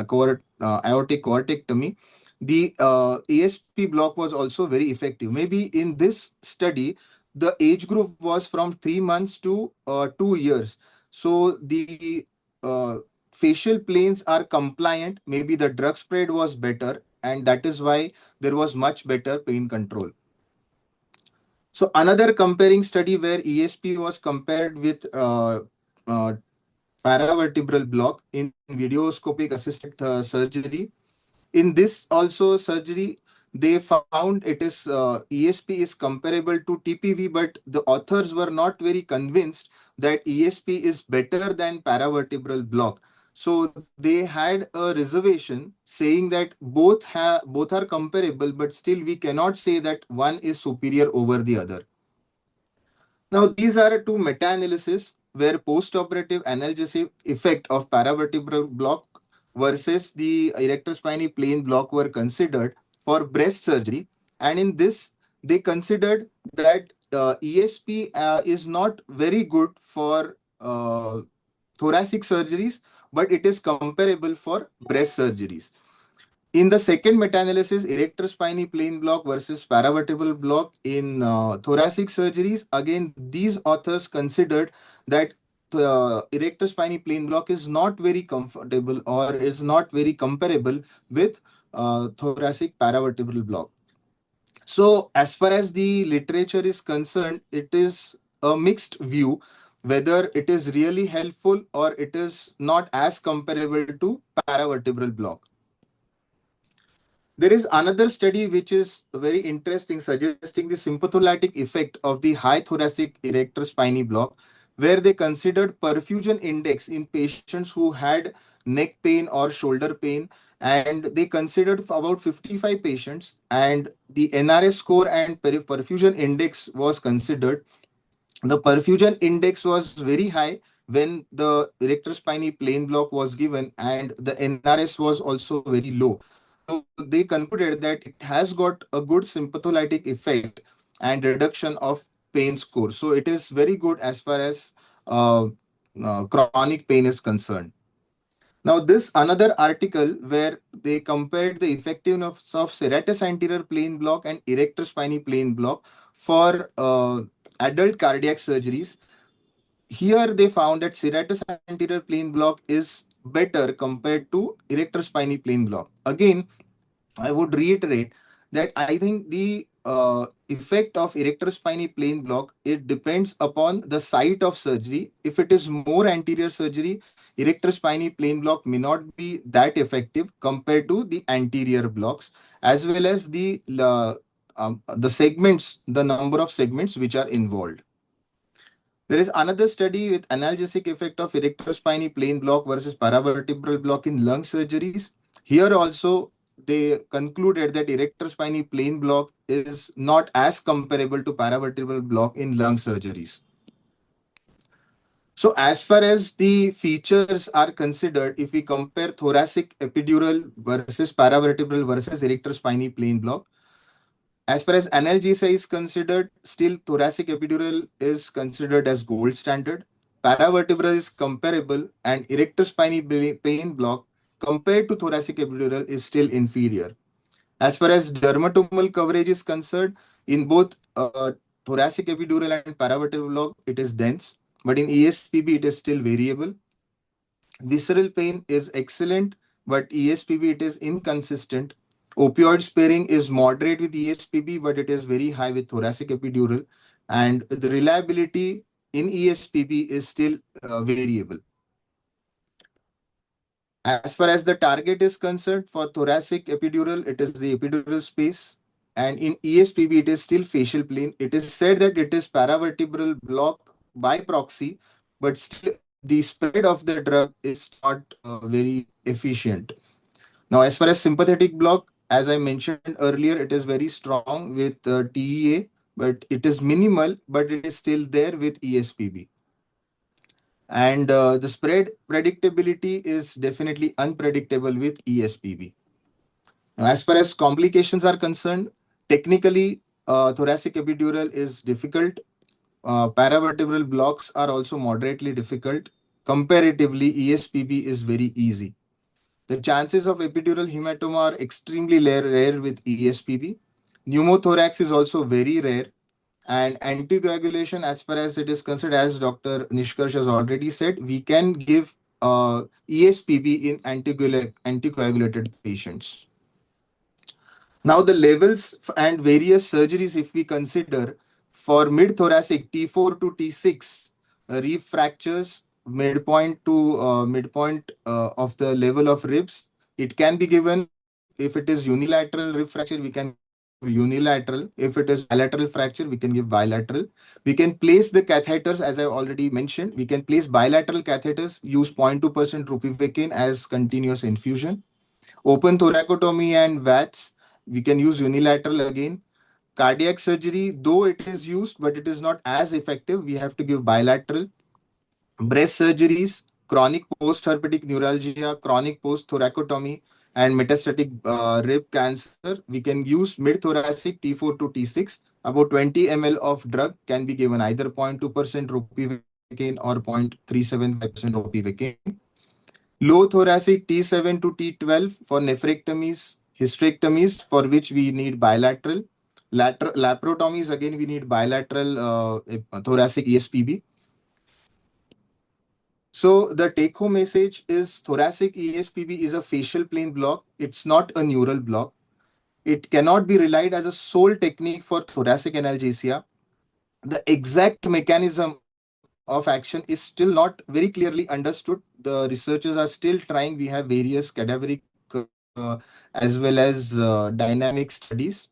aortic cortectomy, the ESP block was also very effective. Maybe in this study, the age group was from 3 months to 2 years. So the facial planes are compliant. Maybe the drug spread was better, and that is why there was much better pain control. So another comparing study where ESP was compared with uh, paravertebral block in videoscopic assisted surgery. In this also surgery, they found it is ESP is comparable to TPV, but the authors were not very convinced that ESP is better than paravertebral block. So they had a reservation saying that both are comparable, but still we cannot say that one is superior over the other. Now, these are two meta-analyses where post-operative analgesic effect of paravertebral block versus the erector spinae plane block were considered for breast surgery. And in this, they considered that ESP is not very good for thoracic surgeries, but it is comparable for breast surgeries. In the second meta-analysis, erector spinae plane block versus paravertebral block in thoracic surgeries, again, these authors considered that the erector spinae plane block is not very comfortable or is not very comparable with thoracic paravertebral block. So as far as the literature is concerned, it is a mixed view whether it is really helpful or it is not as comparable to paravertebral block. There is another study which is very interesting, suggesting the sympatholytic effect of the high thoracic erector spinae block, where they considered perfusion index in patients who had neck pain or shoulder pain, and they considered about 55 patients, and the NRS score and perfusion index was considered. The perfusion index was very high when the erector spinae plane block was given, and the NRS was also very low. So they concluded that it has got a good sympatholytic effect and reduction of pain score. So it is very good as far as chronic pain is concerned. Now, this another article where they compared the effectiveness of serratus anterior plane block and erector spinae plane block for adult cardiac surgeries. Here they found that serratus anterior plane block is better compared to erector spinae plane block. Again, I would reiterate that I think the effect of erector spinae plane block, it depends upon the site of surgery. If it is more anterior surgery, erector spinae plane block may not be that effective compared to the anterior blocks, as well as the segments, the number of segments which are involved. There is another study with analgesic effect of erector spinae plane block versus paravertebral block in lung surgeries. Here also, they concluded that erector spinae plane block is not as comparable to paravertebral block in lung surgeries. So as far as the features are considered, if we compare thoracic epidural versus paravertebral versus erector spinae plane block, as far as analgesia is considered, still thoracic epidural is considered as gold standard. Paravertebral is comparable, and erector spinae plane block compared to thoracic epidural is still inferior. As far as dermatomal coverage is concerned, in both thoracic epidural and paravertebral block, it is dense, but in ESPB, it is still variable. Visceral pain is excellent, but ESPB, it is inconsistent. Opioid sparing is moderate with ESPB, but it is very high with thoracic epidural. And the reliability in ESPB is still variable. As far as the target is concerned, for thoracic epidural, it is the epidural space. And in ESPB, it is still facial plane. It is said that it is paravertebral block by proxy, but still the spread of the drug is not very efficient. Now, as far as sympathetic block, as I mentioned earlier, it is very strong with TEA, but it is minimal, but it is still there with ESPB. And the spread predictability is definitely unpredictable with ESPB. Now, as far as complications are concerned, technically, thoracic epidural is difficult. Paravertebral blocks are also moderately difficult. Comparatively, ESPB is very easy. The chances of epidural hematoma are extremely rare with ESPB. Pneumothorax is also very rare. And anticoagulation, as far as it is concerned, as Dr. Nishkarsh has already said, we can give ESPB in anticoagulated patients. Now, the levels and various surgeries, if we consider, for mid-thoracic T4 to T6, rib fractures, midpoint to midpoint of the level of ribs, it can be given. If it is unilateral rib fracture, we can give unilateral. If it is bilateral fracture, we can give bilateral. We can place the catheters, as I already mentioned. We can place bilateral catheters, use 0.2% ropivacaine as continuous infusion. Open thoracotomy and VATS, we can use unilateral again. Cardiac surgery, though it is used, but it is not as effective. We have to give bilateral. Breast surgeries, chronic post-herpetic neuralgia, chronic post-thoracotomy, and metastatic rib cancer, we can use mid-thoracic T4 to T6. About 20 ml of drug can be given, either 0.2% ropivacaine or 0.375% ropivacaine. Low thoracic T7 to T12 for nephrectomies, Hysterectomies, for which we need bilateral. Laparotomies, again, we need bilateral thoracic ESPB. So the take-home message is thoracic ESPB is a facial plane block. It's not a neural block. It cannot be relied as a sole technique for thoracic analgesia. The exact mechanism of action is still not very clearly understood. The researchers are still trying. We have various cadaveric as well as dynamic studies.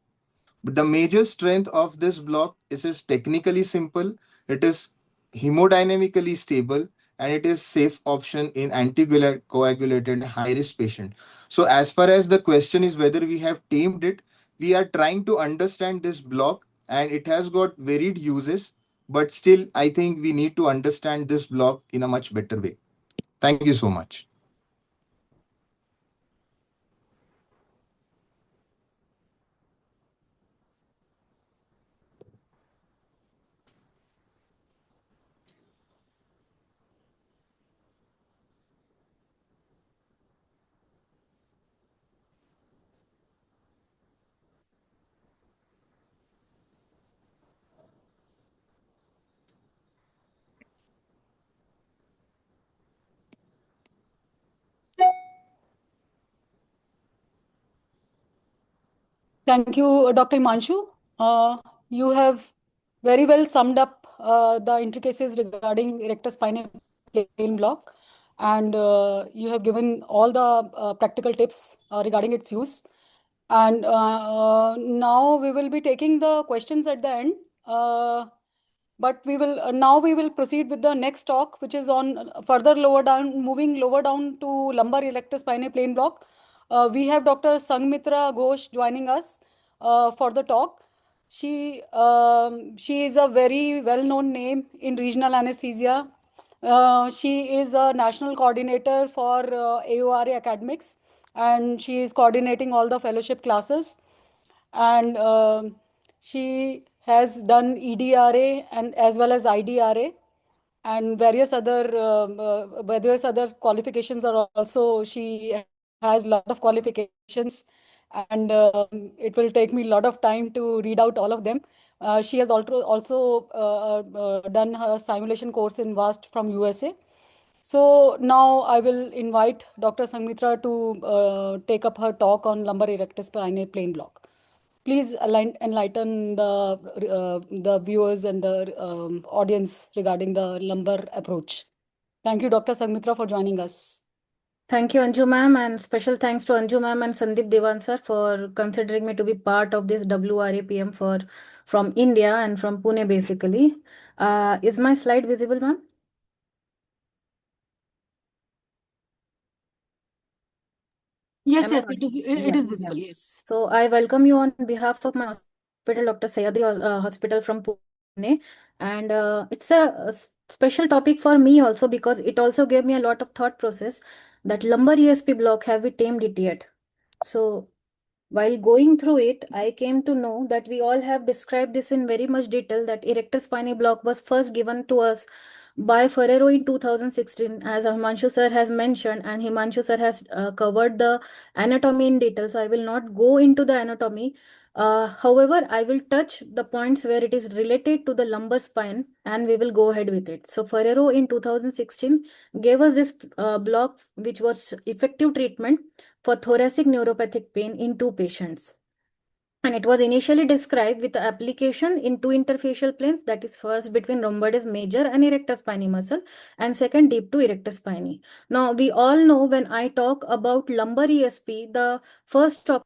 But the major strength of this block is technically simple. It is hemodynamically stable, and it is safe option in anticoagulated high-risk patient. So as far as the question is whether we have tamed it, we are trying to understand this block, and it has got varied uses, but still I think we need to understand this block in a much better way. Thank you so much. Thank you, Dr. Himanshu. You have very well summed up the intricacies regarding erector spinae plane block, and you have given all the practical tips regarding its use. And now we will be taking the questions at the end. But we will now we will proceed with the next talk, which is on further lower down, moving lower down to lumbar erector spinae plane block. We have Dr. Sanghamitra Ghosh joining us for the talk. She is a very well-known name in regional anesthesia. She is a national coordinator for AORA academics, and she is coordinating all the fellowship classes. And she has done EDRA and as well as IDRA, and various other qualifications are also. She has a lot of qualifications, and it will take me a lot of time to read out all of them. She has also done her simulation course in VAST from USA. So now I will invite Dr. Sanghamitra to take up her talk on lumbar erector spinae plane block. Please enlighten the viewers and the audience regarding the lumbar approach. Thank you, Dr. Sanghamitra, for joining us. Thank you, Anju ma'am, and special thanks to Anju ma'am and Sandeep Devan sir for considering me to be part of this WRAPM from India and from Pune basically. Is my slide visible, ma'am? Yes, Am I yes, audible? it is visible. Yes. So I welcome you on behalf of my hospital, Dr. Sayadi Hospital from Pune, and it's a special topic for me also because it also gave me a lot of thought process that lumbar ESP block, have we tamed it yet? So while going through it, I came to know that we all have described this in very much detail, that erector spinae block was first given to us by Ferrero in 2016, as Himanshu sir has mentioned, and Himanshu sir has covered the anatomy in detail, so I will not go into the anatomy. However, I will touch the points where it is related to the lumbar spine, and we will go ahead with it. So Ferrero in 2016 gave us this block, which was effective treatment for thoracic neuropathic pain in 2 patients. And it was initially described with the application in 2 interfacial planes, that is first between rhomboides major and erector spinae muscle, and second deep to erector spinae. Now, we all know when I talk about lumbar ESP, the first option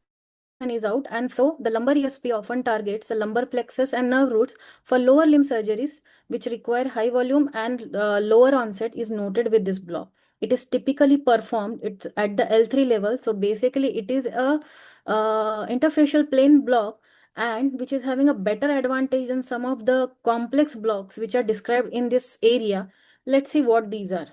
is out, and so the lumbar ESP often targets the lumbar plexus and nerve roots for lower limb surgeries, which require high volume and lower onset, is noted with this block. It is typically performed, it's at the L3 level. So basically it is a interfacial plane block, and which is having a better advantage than some of the complex blocks which are described in this area. Let's see what these are.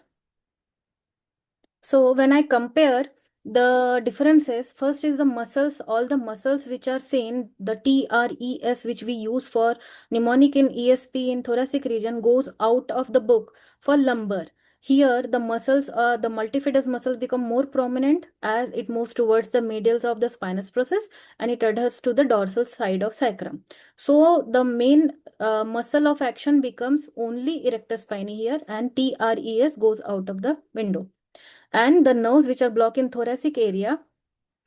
So when I compare the differences, first is the muscles, all the muscles which are seen, the TRES, which we use for mnemonic in ESP in thoracic region, goes out of the book for lumbar. Here, the muscles, the multifidus muscles become more prominent as it moves towards the medials of the spinous process and it adheres to the dorsal side of sacrum. So the main muscle of action becomes only erector spinae here, and TRES goes out of the window. And the nerves which are blocked in thoracic area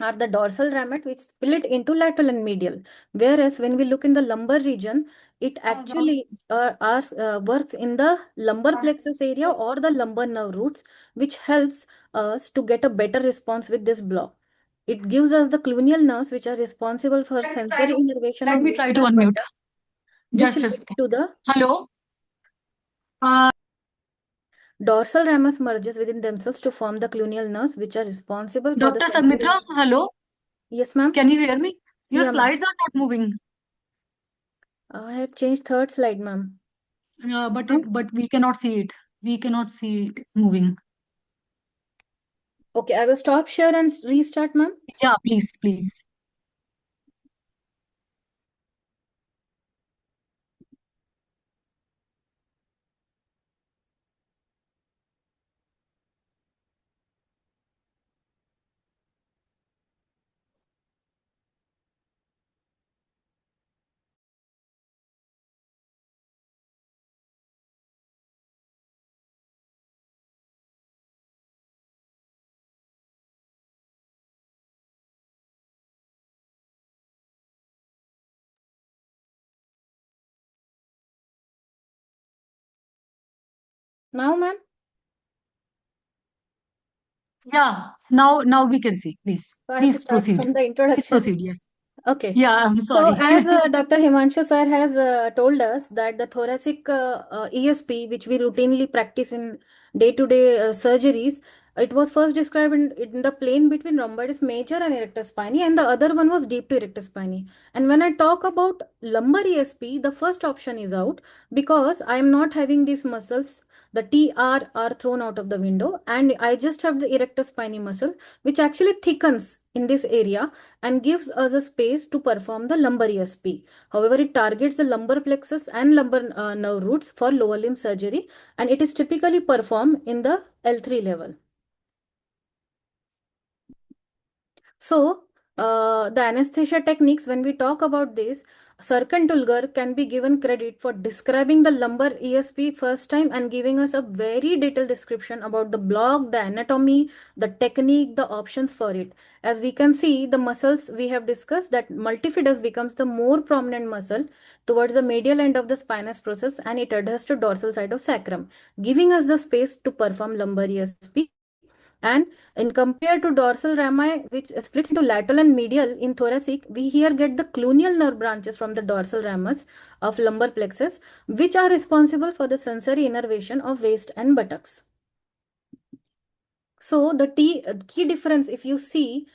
are the dorsal ramate, which split into lateral and medial. Whereas when we look in the lumbar region, it actually works in the lumbar plexus area or the lumbar nerve roots, which helps us to get a better response with this block. It gives us the cluneal nerves, which are responsible for sensory innervation. Let me try to unmute. Just Just a lead second. to the Hello. dorsal ramus merges within themselves to form the cluneal nerves, which are responsible for Dr. the Sanghamitra, hello. Yes, ma'am. Can you hear me? Your Yeah, ma'am. slides are not moving. I have changed third slide, ma'am. But we cannot see it. We cannot see it moving. Okay, I will stop share and restart, ma'am. Yeah, please, please. Now, ma'am. Yeah, now we can see. Please, So I have to please start proceed. from the Please introduction. proceed. Yes. Okay. Yeah, I'm So sorry. as Dr. Himanshu sir has told us that the thoracic ESP, which we routinely practice in day-to-day surgeries, it was first described in the plane between rhomboides major and erector spinae, and the other one was deep to erector spinae. And when I talk about lumbar ESP, the first option is out because I am not having these muscles. The TR are thrown out of the window, and I just have the erector spinae muscle, which actually thickens in this area and gives us a space to perform the lumbar ESP. However, it targets the lumbar plexus and lumbar nerve roots for lower limb surgery, and it is typically performed in the L3 level. So, the anesthesia techniques, when we talk about this, Sarkan Tulgar can be given credit for describing the lumbar ESP first time and giving us a very detailed description about the block, the anatomy, the technique, the options for it. As we can see, the muscles we have discussed, that multifidus becomes the more prominent muscle towards the medial end of the spinous process, and it adheres to dorsal side of sacrum, giving us the space to perform lumbar ESP. And in compared to dorsal rami, which splits into lateral and medial in thoracic, we here get the cluneal nerve branches from the dorsal ramus of lumbar plexus, which are responsible for the sensory innervation of waist and buttocks. So the key difference, if you see,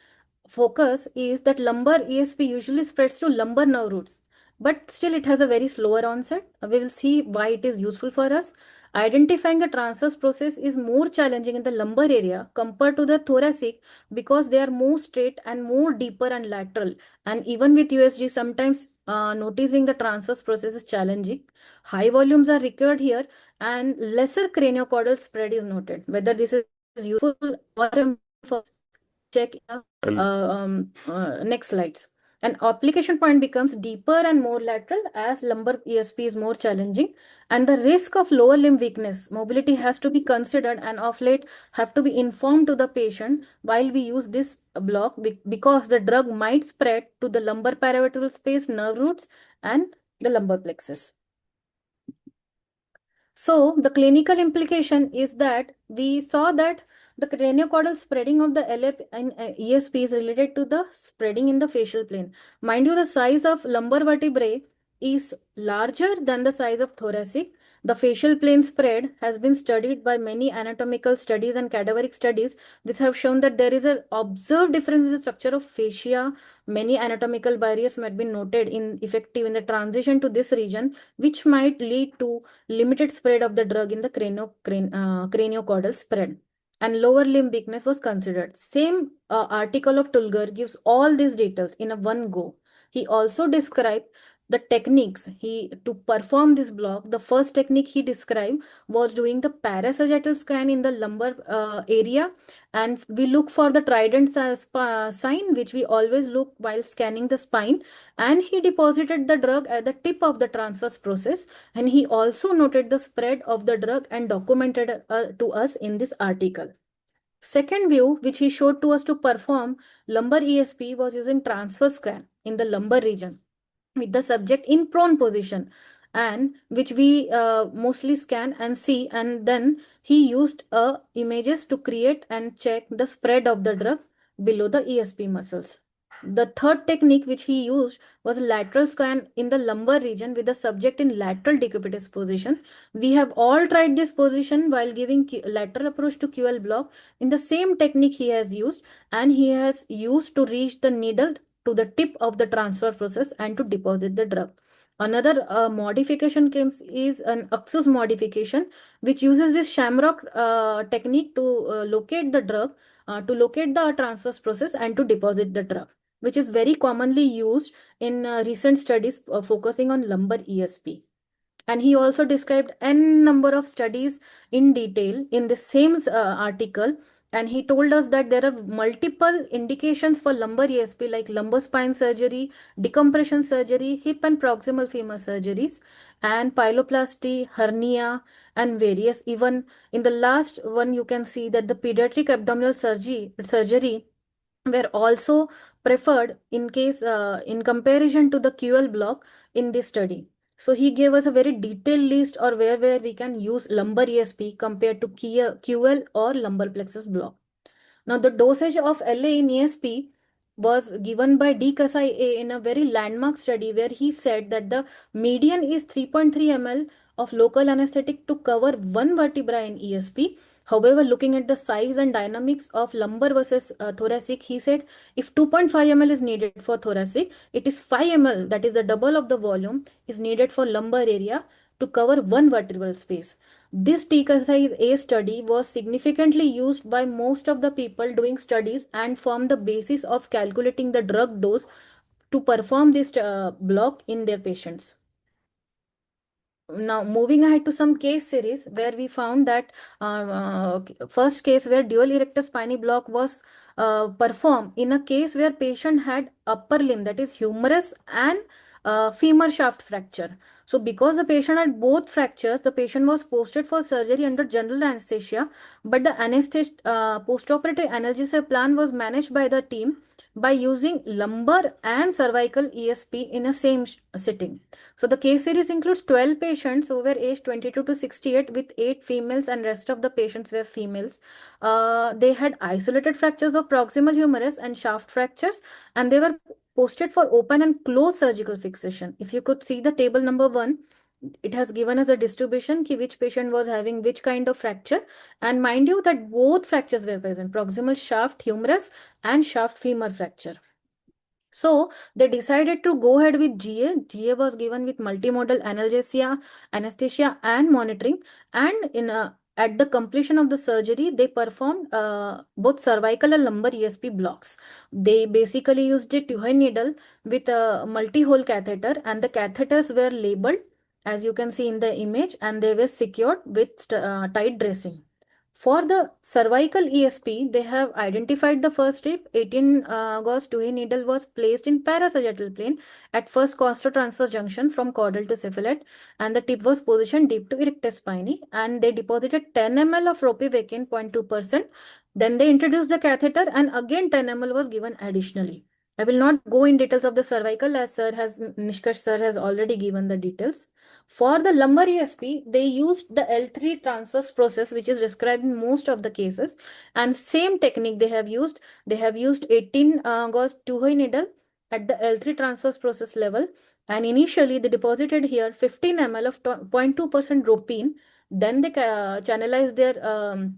focus is that lumbar ESP usually spreads to lumbar nerve roots, but still it has a very slower onset. We will see why it is useful for us. Identifying the transverse process is more challenging in the lumbar area compared to the thoracic because they are more straight and more deeper and lateral. And even with USG, sometimes noticing the transverse process is challenging. High volumes are required here and lesser craniocaudal spread is noted. Whether this is useful or check next slides. An application point becomes deeper and more lateral as lumbar ESP is more challenging, and the risk of lower limb weakness, mobility has to be considered, and of late have to be informed to the patient while we use this block because the drug might spread to the lumbar paravertebral space, nerve roots, and the lumbar plexus. So the clinical implication is that we saw that the craniocaudal spreading of the LF and ESP is related to the spreading in the facial plane. Mind you, the size of lumbar vertebrae is larger than the size of thoracic. The facial plane spread has been studied by many anatomical studies and cadaveric studies, which have shown that there is an observed difference in the structure of fascia. Many anatomical barriers might be noted in effective in the transition to this region, which might lead to limited spread of the drug in the craniocaudal spread, and lower limb weakness was considered. Same article of Tulgar gives all these details in a one go. He also described the techniques to perform this block, the first technique he described was doing the parasagittal scan in the lumbar area, and we look for the trident sign, which we always look while scanning the spine, and he deposited the drug at the tip of the transverse process, and he also noted the spread of the drug and documented to us in this article. Second view, which he showed to us to perform lumbar ESP, was using transverse scan in the lumbar region with the subject in prone position, and which we mostly scan and see, and then he used images to create and check the spread of the drug below the ESP muscles. The third technique which he used was lateral scan in the lumbar region with the subject in lateral decupitous position. We have all tried this position while giving lateral approach to QL block. In the same technique he has used, and he has used to reach the needle to the tip of the transfer process and to deposit the drug. Another modification is an Axus modification, which uses this shamrock technique to locate the drug, to locate the transverse process and to deposit the drug, which is very commonly used in recent studies focusing on lumbar ESP. And he also described n number of studies in detail in the same article. And he told us that there are multiple indications for lumbar ESP, like lumbar spine surgery, decompression surgery, hip and proximal femur surgeries, and pyeloplasty, hernia, and various. Even in the last one, you can see that the pediatric abdominal surgery were also preferred in case in comparison to the QL block in this study. So he gave us a very detailed list or where we can use lumbar ESP compared to QL or lumbar plexus block. Now the dosage of LA in ESP was given by D. Kasai A in a very landmark study where he said that the median is 3.3 ml of local anesthetic to cover one vertebra in ESP. However, looking at the size and dynamics of lumbar versus thoracic, he said if 2.5 ml is needed for thoracic, it is 5 ml, that is the double of the volume, is needed for lumbar area to cover one vertebral space. This TKSI A study was significantly used by most of the people doing studies and formed the basis of calculating the drug dose to perform this block in their patients. Now, moving ahead to some case series where we found that first case where dual erector spinae block was performed in a case where patient had upper limb, that is humerus and femur shaft fracture. So because the patient had both fractures, the patient was posted for surgery under general anesthesia, but the postoperative analgesia plan was managed by the team by using lumbar and cervical ESP in a same sitting. So the case series includes 12 patients over age 22 to 68 with 8 females, and rest of the patients were females. They had isolated fractures of proximal humerus and shaft fractures, and they were posted for open and closed surgical fixation. If you could see the table number 1, it has given us a distribution which patient was having which kind of fracture, and mind you that both fractures were present, proximal shaft humerus and shaft femur fracture. So they decided to go ahead with GA. GA was given with multimodal analgesia, anesthesia and monitoring, and at the completion of the surgery, they performed both cervical and lumbar ESP blocks. They basically used a Tuhai needle with a multi-hole catheter, and the catheters were labeled as you can see in the image, and they were secured with tight dressing. For the cervical ESP, they have identified the first strip. 18 gauge Tuhai needle was placed in parasagittal plane at first costotransverse junction from caudal to cephalate, and the tip was positioned deep to erector spinae, and they deposited 10 ml of ropivacaine 0.2%. Then they introduced the catheter, and again 10 ml was given additionally. I will not go in details of the cervical as Nishkarsh sir has already given the details. For the lumbar ESP, they used the L3 transverse process, which is described in most of the cases, and same technique they have used. They have used 18 gauge Tuhai needle at the L3 transverse process level, and initially they deposited here 15 ml of 0.2% ropine. Then they channelized their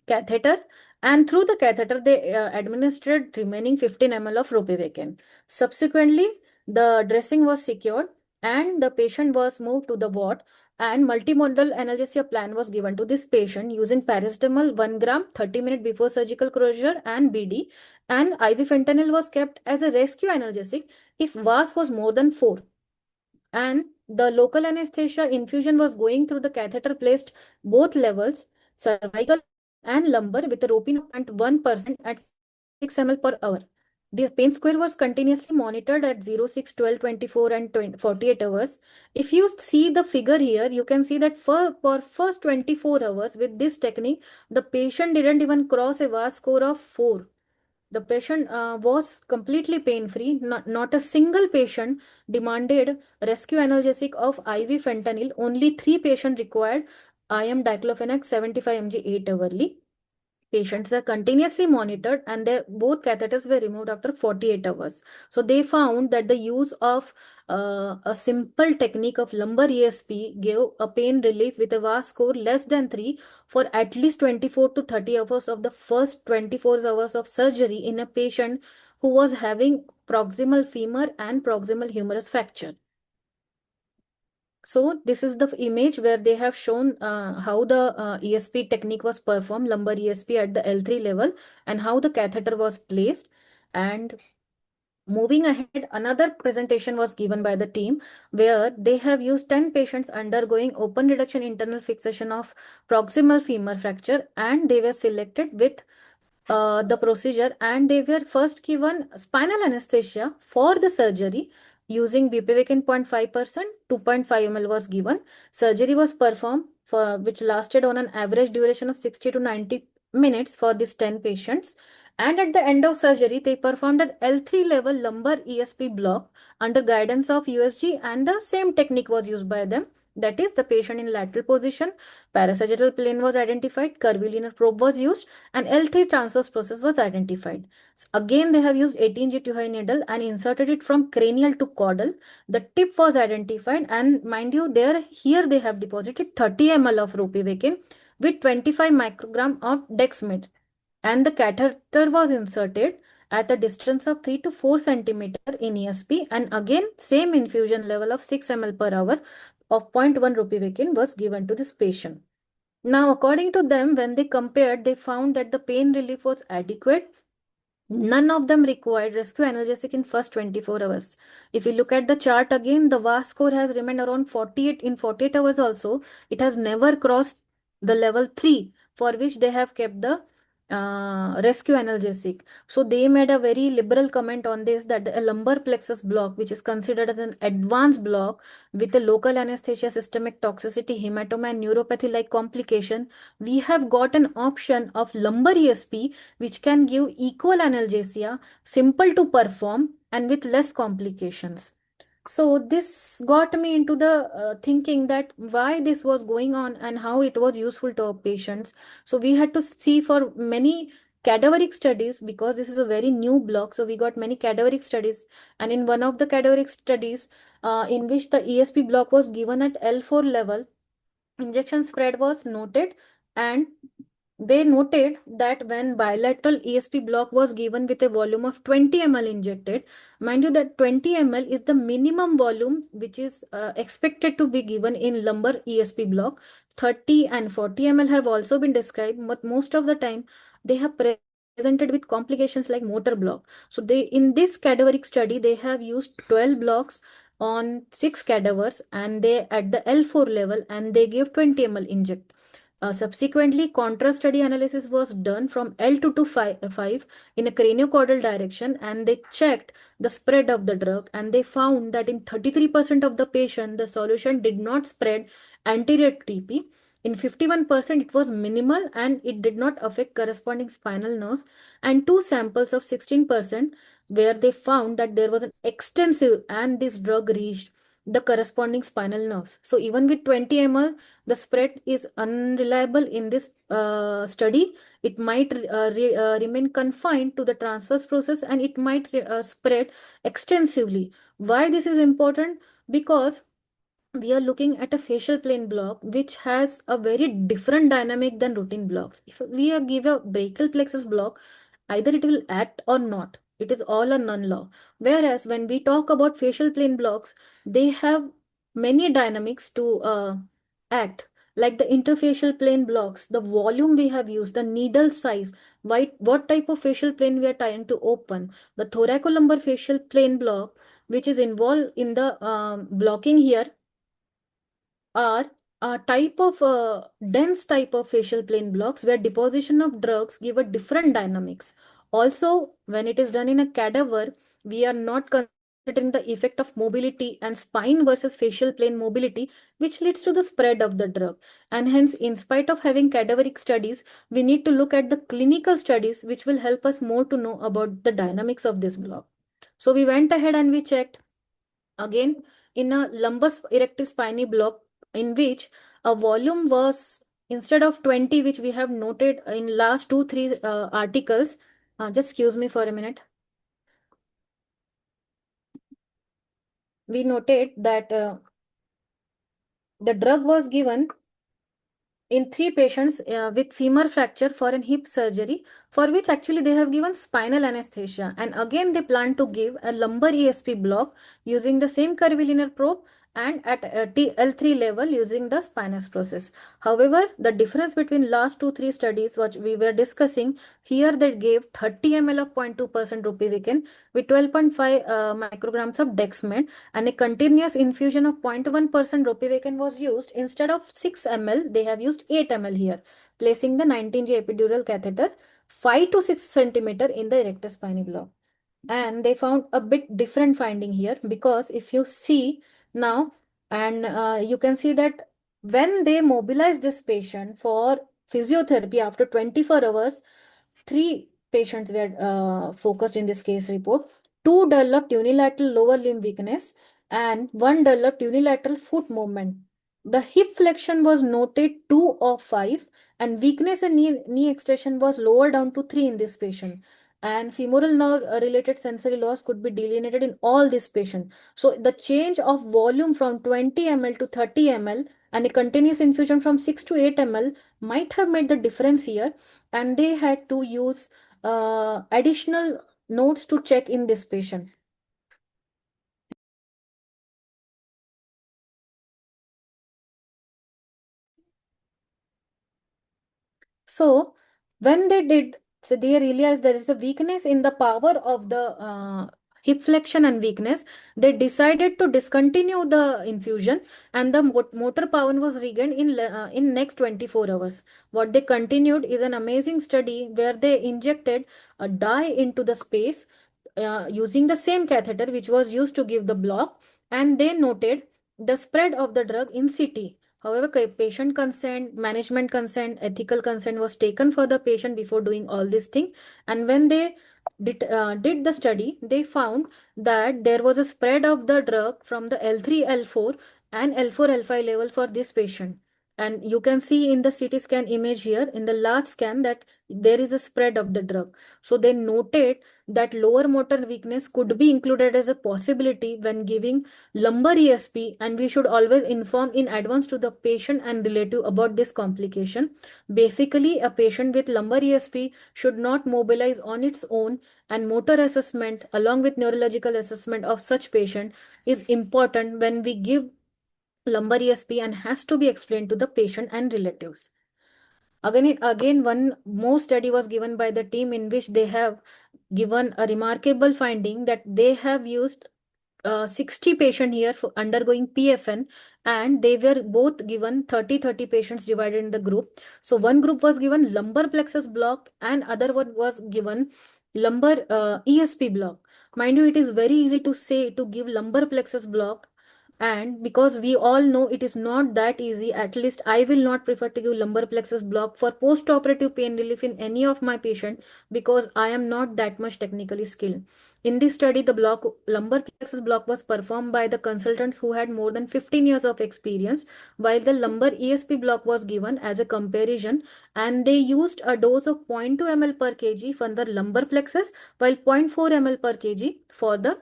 catheter, and through the catheter they administered remaining 15 ml of ropivacaine. Subsequently, the dressing was secured and the patient was moved to the ward, and multimodal analgesia plan was given to this patient using paracetamol 1 gram 30 minutes before surgical closure and BD, and IV fentanyl was kept as a rescue analgesic if VAS was more than 4. and the local anesthesia infusion was going through the catheter placed both levels, cervical and lumbar, with a roping of 0.1% at 6 ml per hour. The pain square was continuously monitored at 0, 6, 12, 24 and 48 hours. If you see the figure here, you can see that for first 24 hours with this technique, the patient didn't even cross a VAS score of 4. The patient was completely pain-free. Not a single patient demanded rescue analgesic of IV fentanyl. Only 3 patients required IM diclofenac 75 mg 8 hourly. Patients were continuously monitored and both catheters were removed after 48 hours. So they found that the use of a simple technique of lumbar ESP gave a pain relief with a VAS score less than 3 for at least 24 to 30 hours of the first 24 hours of surgery in a patient who was having proximal femur and proximal humerus fracture. So this is the image where they have shown how the ESP technique was performed, lumbar ESP at the L3 level, and how the catheter was placed. And moving ahead, another presentation was given by the team where they have used 10 patients undergoing open reduction internal fixation of proximal femur fracture, and they were selected with the procedure, and they were first given spinal anesthesia for the surgery using bupivacaine 0.5%, 2.5 ml was given. Surgery was performed for which lasted on an average duration of 60 to 90 minutes for these 10 patients. And at the end of surgery, they performed an L3 level lumbar ESP block under guidance of USG, and the same technique was used by them. That is, the patient in lateral position, parasagittal plane was identified, curvilinear probe was used, and L3 transverse process was identified. So again, they have used 18G Tuhay needle and inserted it from cranial to caudal. The tip was identified, and mind you, here they have deposited 30 ml of ropivacaine with 25 microgram of dexmed, and the catheter was inserted at a distance of 3 to 4 centimeter in ESP, and again same infusion level of 6 ml per hour of 0.1 ropivacaine was given to this patient. Now, according to them, when they compared, they found that the pain relief was adequate. None of them required rescue analgesic in first 24 hours. If you look at the chart again, the VAS score has remained around 48 in 48 hours also. It has never crossed the level 3 for which they have kept the rescue analgesic. So they made a very liberal comment on this, that a lumbar plexus block, which is considered as an advanced block with a local anesthesia, systemic toxicity, hematoma and neuropathy like complication, we have got an option of lumbar ESP which can give equal analgesia, simple to perform and with less complications. So this got me into the thinking that why this was going on and how it was useful to our patients. So we had to see for many cadaveric studies, because this is a very new block. So we got many cadaveric studies, and in one of the cadaveric studies in which the ESP block was given at L4 level, injection spread was noted, and they noted that when bilateral ESP block was given with a volume of 20 ml injected, mind you that 20 ml is the minimum volume which is expected to be given in lumbar ESP block. 30 and 40 ml have also been described, but most of the time they have presented with complications like motor block. So they, in this cadaveric study, they have used 12 blocks on 6 cadavers, and they at the L4 level, and they gave 20 ml inject. Subsequently, contrast study analysis was done from L2 to 5 in a craniocaudal direction, and they checked the spread of the drug, and they found that in 33% of the patient, the solution did not spread anterior to TP. In 51%, it was minimal and it did not affect corresponding spinal nerves, and 2 samples of 16% where they found that there was an extensive and this drug reached the corresponding spinal nerves. So even with 20 ml, the spread is unreliable in this study. It might remain confined to the transverse process, and it might spread extensively. Why this is important? Because we are looking at a facial plane block which has a very different dynamic than routine blocks. If we give a brachial plexus block, either it will act or not. It is all or none law. Whereas when we talk about facial plane blocks, they have many dynamics to act. Like the interfacial plane blocks, the volume we have used, the needle size, what type of facial plane we are trying to open. The thoracolumbar facial plane block, which is involved in the blocking here are a type of dense type of facial plane blocks where deposition of drugs give a different dynamics. Also, when it is done in a cadaver, we are not considering the effect of mobility and spine versus facial plane mobility, which leads to the spread of the drug. And hence, in spite of having cadaveric studies, we need to look at the clinical studies, which will help us more to know about the dynamics of this block. So we went ahead and we checked again in a lumbar erector spinae block, in which a volume was, instead of 20, which we have noted in last 2-3 articles, just excuse me for a minute. We noted that the drug was given in 3 patients with femur fracture for an hip surgery, for which actually they have given spinal anesthesia. And again, they plan to give a lumbar ESP block using the same curvilinear probe and at L3 level using the spinous process. However, the difference between last 2-3 studies which we were discussing, here they gave 30 ml of 0.2% ropivacaine with 12.5 micrograms of dexmed, and a continuous infusion of 0.1% ropivacaine was used. Instead of 6 ml, they have used 8 ml here, placing the 19G epidural catheter 5 to 6 centimeter in the erector spinae block. And they found a bit different finding here, because if you see now, and you can see that when they mobilize this patient for physiotherapy after 24 hours, 3 patients were focused in this case report. 2 developed unilateral lower limb weakness and 1 developed unilateral foot movement. The hip flexion was noted 2 of 5, and weakness and knee extension was lower down to 3 in this patient. And femoral nerve related sensory loss could be delineated in all these patients. So the change of volume from 20 ml to 30 ml and a continuous infusion from 6 to 8 ml might have made the difference here, and they had to use additional notes to check in this patient. So when they did, so they realized there is a weakness in the power of the hip flexion and weakness. They decided to discontinue the infusion, and the motor power was regained in next 24 hours. What they continued is an amazing study where they injected a dye into the space using the same catheter which was used to give the block, and they noted the spread of the drug in CT. However, patient consent, management consent, ethical consent was taken for the patient before doing all this thing. And when they did the study, they found that there was a spread of the drug from the L3, L4 and L4, L5 level for this patient. And you can see in the CT scan image here, in the large scan, that there is a spread of the drug. So they noted that lower motor weakness could be included as a possibility when giving lumbar ESP, and we should always inform in advance to the patient and relative about this complication. Basically, a patient with lumbar ESP should not mobilize on its own, and motor assessment along with neurological assessment of such patient is important when we give lumbar ESP, and has to be explained to the patient and relatives. Again, one more study was given by the team in which they have given a remarkable finding that they have used 60 patients here for undergoing PFN, and they were both given 30 patients divided in the group. So one group was given lumbar plexus block and other one was given lumbar ESP block. Mind you, it is very easy to say to give lumbar plexus block, and because we all know it is not that easy, at least I will not prefer to give lumbar plexus block for post-operative pain relief in any of my patients, because I am not that much technically skilled. In this study, the lumbar plexus block was performed by the consultants who had more than 15 years of experience, while the lumbar ESP block was given as a comparison, and they used a dose of 0.2 ml per kg for the lumbar plexus, while 0.4 ml per kg for the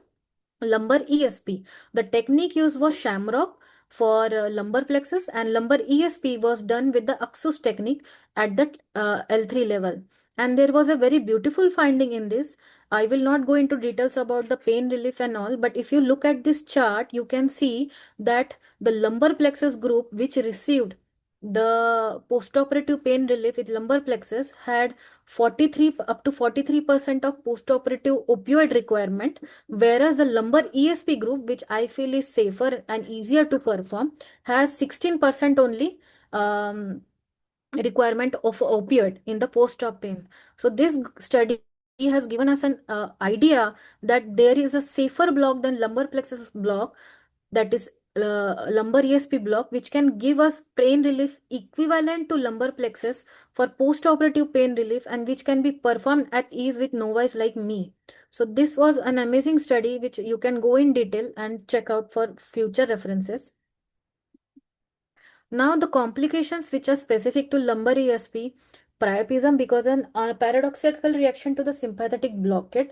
lumbar ESP. The technique used was shamrock for lumbar plexus, and lumbar ESP was done with the Axus technique at the L3 level. And there was a very beautiful finding in this. I will not go into details about the pain relief and all, but if you look at this chart, you can see that the lumbar plexus group which received the postoperative pain relief with lumbar plexus had 43 up to 43% of postoperative opioid requirement, whereas the lumbar ESP group, which I feel is safer and easier to perform, has 16% only requirement of opioid in the post-op pain. So this study has given us an idea that there is a safer block than lumbar plexus block, that is lumbar ESP block, which can give us pain relief equivalent to lumbar plexus for post-operative pain relief, and which can be performed at ease with novice like me. So this was an amazing study which you can go in detail and check out for future references. Now the complications which are specific to lumbar ESP, priapism because an paradoxical reaction to the sympathetic blockade,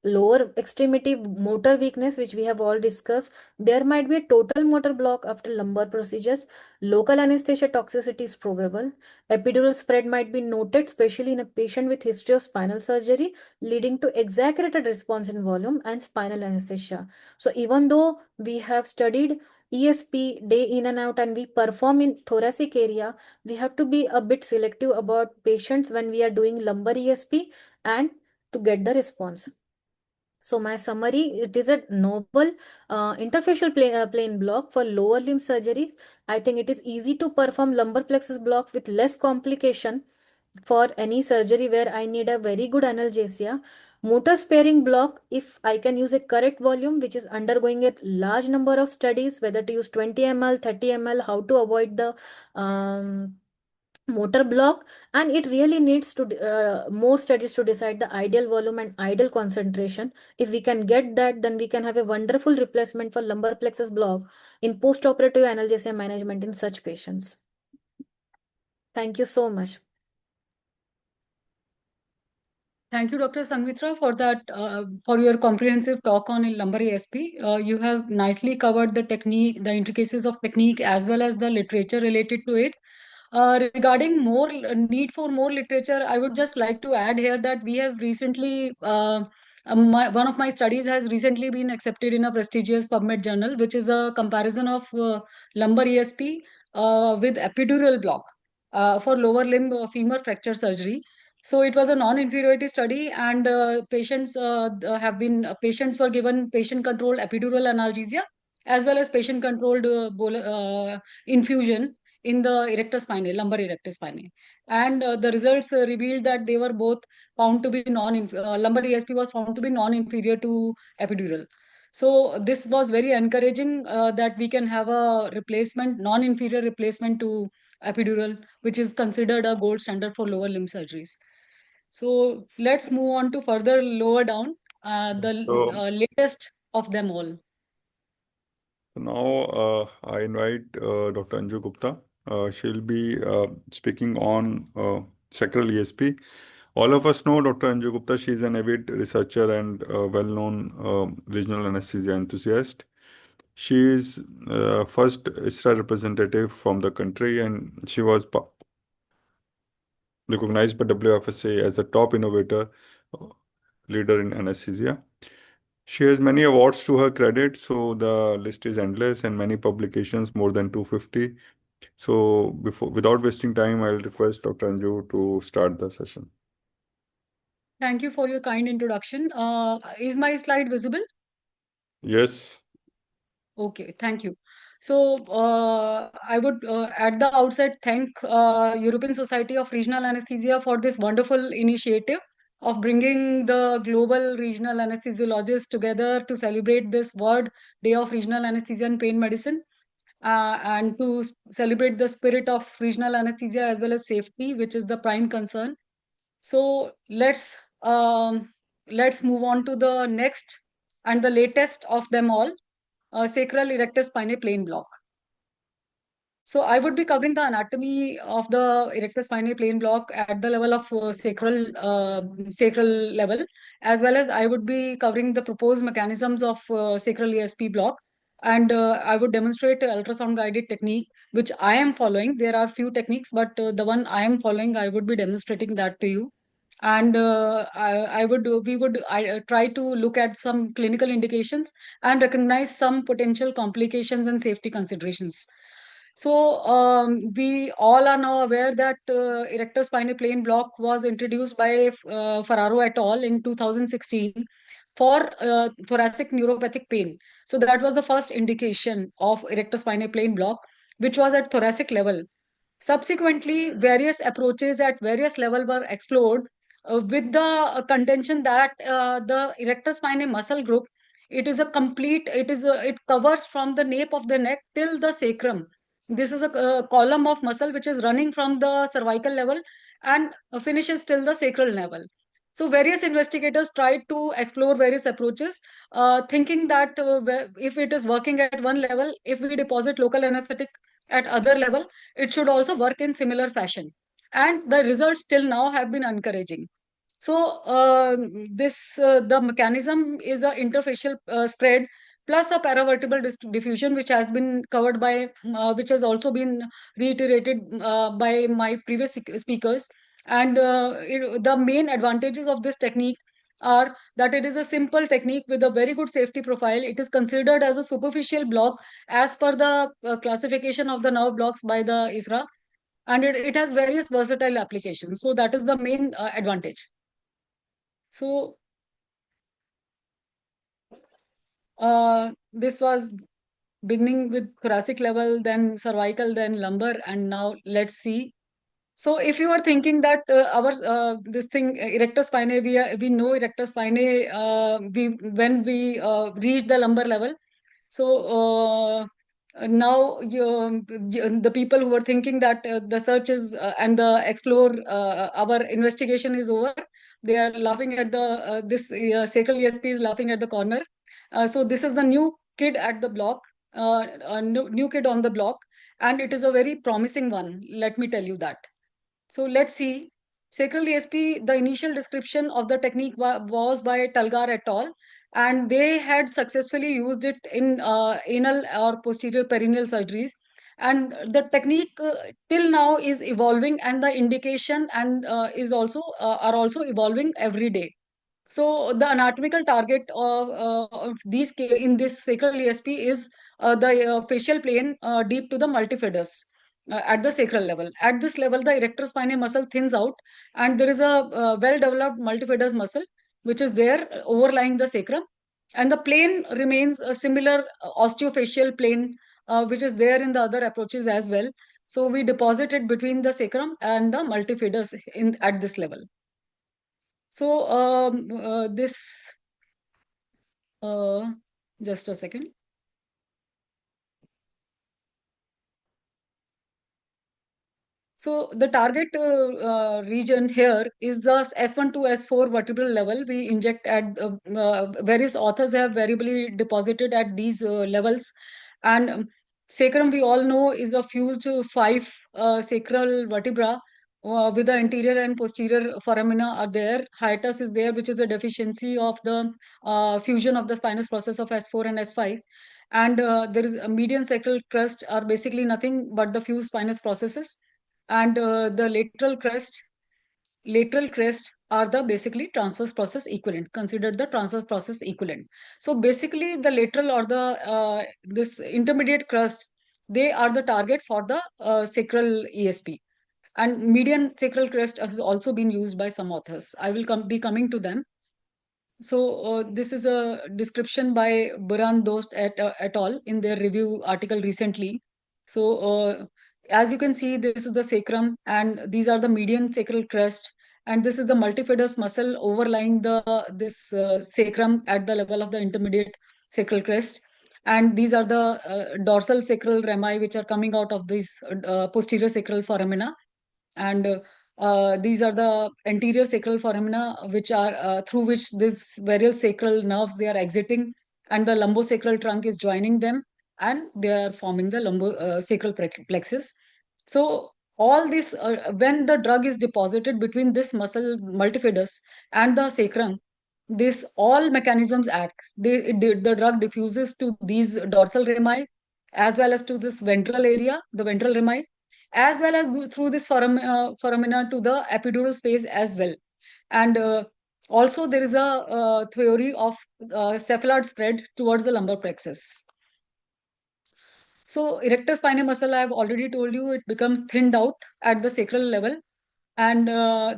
lower extremity motor weakness, which we have all discussed. There might be a total motor block after lumbar procedures. Local anesthesia toxicity is probable. Epidural spread might be noted, especially in a patient with history of spinal surgery, leading to exaggerated response in volume and spinal anesthesia. So even though we have studied ESP day in and out and we perform in thoracic area, we have to be a bit selective about patients when we are doing lumbar ESP and to get the response. So my summary, it is a novel interfacial plane block for lower limb surgery. I think it is easy to perform lumbar plexus block with less complication for any surgery where I need a very good analgesia. Motor sparing block, if I can use a correct volume, which is undergoing a large number of studies, whether to use 20 ml, 30 ml, how to avoid the motor block, and it really needs to more studies to decide the ideal volume and ideal concentration. If we can get that, then we can have a wonderful replacement for lumbar plexus block in post-operative analgesia management in such patients. Thank you so much. Thank you, Dr. Sanghamitra, for that, for your comprehensive talk on lumbar ESP. You have nicely covered the technique, the intricacies of technique, as well as the literature related to it. Regarding more need for more literature, I would just like to add here that we have recently, one of my studies has recently been accepted in a prestigious PubMed journal, which is a comparison of lumbar ESP with epidural block for lower limb femur fracture surgery. So it was a non-inferiority study, and patients patients were given patient-controlled epidural analgesia as well as patient-controlled infusion in the erector spinae, lumbar erector spinae. And the results revealed that they were both found to be lumbar ESP was found to be non-inferior to epidural. So this was very encouraging that we can have a replacement, non-inferior replacement to epidural, which is considered a gold standard for lower limb surgeries. So let's move on to further lower down, the latest of them all. Now I invite Dr. Anju Gupta. She'll be speaking on Sacral ESP. All of us know Dr. Anju Gupta. She is an avid researcher and well-known regional anesthesia enthusiast. She is first ISRA representative from the country, and she was recognized by WFSA as a top innovator leader in anesthesia. She has many awards to her credit, so the list is endless, and many publications, more than 250. So without wasting time, I'll request Dr. Anju to start the session. Thank you for your kind introduction. Is my slide visible? Yes. Okay, thank you. So I would at the outset thank European Society of Regional Anesthesia for this wonderful initiative of bringing the global regional anesthesiologists together to celebrate this World Day of Regional Anesthesia and Pain Medicine, and to celebrate the spirit of regional anesthesia as well as safety, which is the prime concern. So let's move on to the next and the latest of them all, sacral erector spinae plane block. So I would be covering the anatomy of the erector spinae plane block at the level of sacral level, as well as I would be covering the proposed mechanisms of sacral ESP block. And I would demonstrate ultrasound guided technique, which I am following. There are few techniques, but the one I am following, I would be demonstrating that to you. And we would try to look at some clinical indications and recognize some potential complications and safety considerations. So we all are now aware that erector spinae plane block was introduced by Ferraro et al. In 2016 for thoracic neuropathic pain. So that was the first indication of erector spinae plane block, which was at thoracic level. Subsequently, various approaches at various levels were explored with the contention that the erector spinae muscle group, it covers from the nape of the neck till the sacrum. This is a column of muscle which is running from the cervical level and finishes till the sacral level. So various investigators tried to explore various approaches, thinking that if it is working at one level, if we deposit local anesthetic at other level, it should also work in similar fashion. And the results till now have been encouraging. So the mechanism is a interfacial spread plus a paravertebral diffusion, which has been covered by, which has also been reiterated by my previous speakers. And the main advantages of this technique are that it is a simple technique with a very good safety profile. It is considered as a superficial block as per the classification of the nerve blocks by the ISRA, and it has various versatile applications. So that is the main advantage. So this was beginning with thoracic level, then cervical, then lumbar, and now let's see. So if you are thinking that our this thing erector spinae, we know erector spinae when we reach the lumbar level. So now the people who are thinking that the search is and the explore our investigation is over, they are laughing at the this Sacral ESP is laughing at the corner. So this is the new kid at the block, new kid on the block, and it is a very promising one. Let me tell you that. So let's see. Sacral ESP, the initial description of the technique was by Talgar et al. And they had successfully used it in anal or posterior perineal surgeries. And the technique till now is evolving, and the indication and are also evolving every day. So the anatomical target of these in this sacral ESP is the facial plane deep to the multifidus at the sacral level. At this level, the erector spinae muscle thins out, and there is a well-developed multifidus muscle which is there overlying the sacrum, and the plane remains a similar osteofacial plane which is there in the other approaches as well. So we deposit it between the sacrum and the multifidus at this level. So just a second. So the target region here is the S1 to S4 vertebral level. We inject at various authors have variably deposited at these levels, and sacrum we all know is a fused 5 sacral vertebra with the anterior and posterior foramina are there. Hiatus is there, which is a deficiency of the fusion of the spinous process of S4 and S5. And there is a median sacral crest are basically nothing but the fused spinous processes, and the lateral crest are the basically transverse process equivalent, considered the transverse process equivalent. So basically the lateral or the this intermediate crest, they are the target for the sacral ESP, and median sacral crest has also been used by some authors. I will be coming to them. So this is a description by Buran Dost et al. In their review article recently. So as you can see, this is the sacrum, and these are the median sacral crest, and this is the multifidus muscle overlying this sacrum at the level of the intermediate sacral crest. And these are the dorsal sacral rami, which are coming out of these posterior sacral foramina. And these are the anterior sacral foramina, which are through which these various sacral nerves they are exiting, and the lumbosacral trunk is joining them, and they are forming the sacral plexus. So all this, when the drug is deposited between this muscle multifidus and the sacrum, this all mechanisms act. The drug diffuses to these dorsal rami, as well as to this ventral area, the ventral rami, as well as through this foramina to the epidural space as well. And also there is a theory of cephalad spread towards the lumbar plexus. So erector spinae muscle, I have already told you, it becomes thinned out at the sacral level. And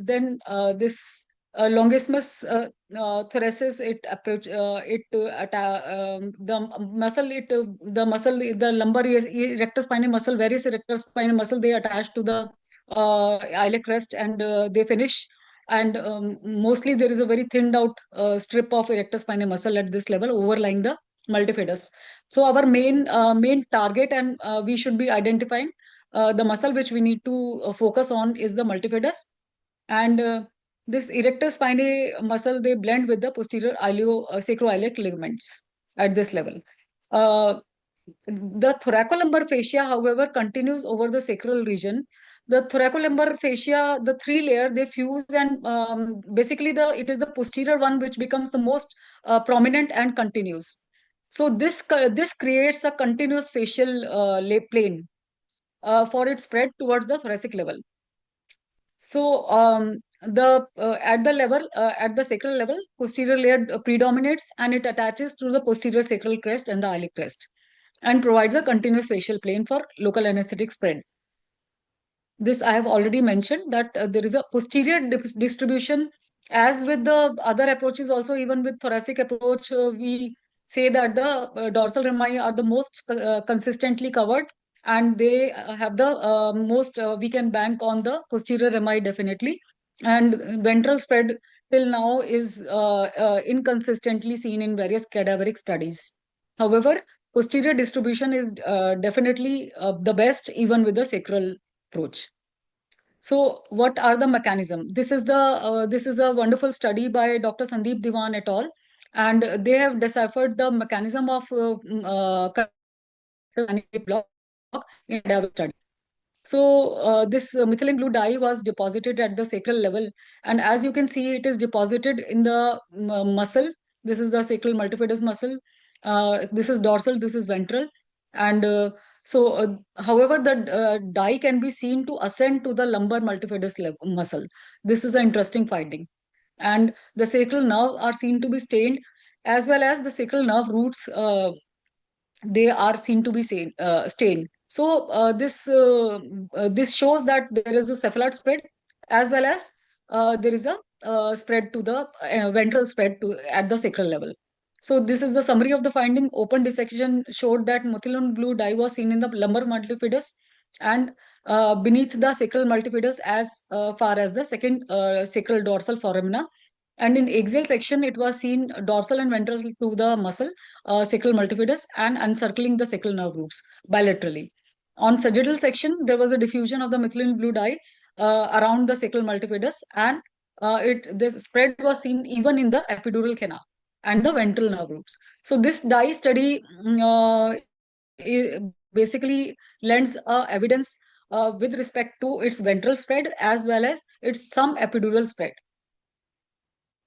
then this longissimus thoracis, it approach the lumbar erector spinae muscle, various erector spinae muscle, they attach to the iliac crest, and they finish. And mostly there is a very thinned out strip of erector spinae muscle at this level overlying the multifidus. So our main target, and we should be identifying the muscle which we need to focus on is the multifidus. And this erector spinae muscle, they blend with the posterior sacroiliac ligaments at this level. The thoracolumbar fascia, however, continues over the sacral region. The thoracolumbar fascia, the three layer, they fuse, and basically it is the posterior one which becomes the most prominent and continues. So this creates a continuous facial plane for its spread towards the thoracic level. So at the sacral level, posterior layer predominates, and it attaches through the posterior sacral crest and the iliac crest, and provides a continuous facial plane for local anesthetic spread. This I have already mentioned, that there is a posterior distribution, as with the other approaches also. Even with thoracic approach, we say that the dorsal rami are the most consistently covered, and they have the most, we can bank on the posterior rami definitely. And ventral spread till now is inconsistently seen in various cadaveric studies. However, posterior distribution is definitely the best, even with the sacral approach. So what are the mechanism? This is a wonderful study by Dr. Sandeep Diwan et al. And they have deciphered the mechanism of block in cadaver study. So this methylene blue dye was deposited at the sacral level, and as you can see, it is deposited in the muscle. This is the sacral multifidus muscle. This is dorsal, this is ventral. And however, the dye can be seen to ascend to the lumbar multifidus muscle. This is an interesting finding. And the sacral nerve are seen to be stained, as well as the sacral nerve roots, they are seen to be stained. So this shows that there is a cephalad spread, as well as there is a spread to the ventral spread at the sacral level. So this is the summary of the finding. Open dissection showed that methylene blue dye was seen in the lumbar multifidus and beneath the sacral multifidus as far as the second sacral dorsal foramina. And in axial section, it was seen dorsal and ventral to the muscle, sacral multifidus, and encircling the sacral nerve roots bilaterally. On sagittal section, there was a diffusion of the methylene blue dye around the sacral multifidus, and this spread was seen even in the epidural canal and the ventral nerve roots. So this dye study basically lends evidence with respect to its ventral spread as well as its some epidural spread.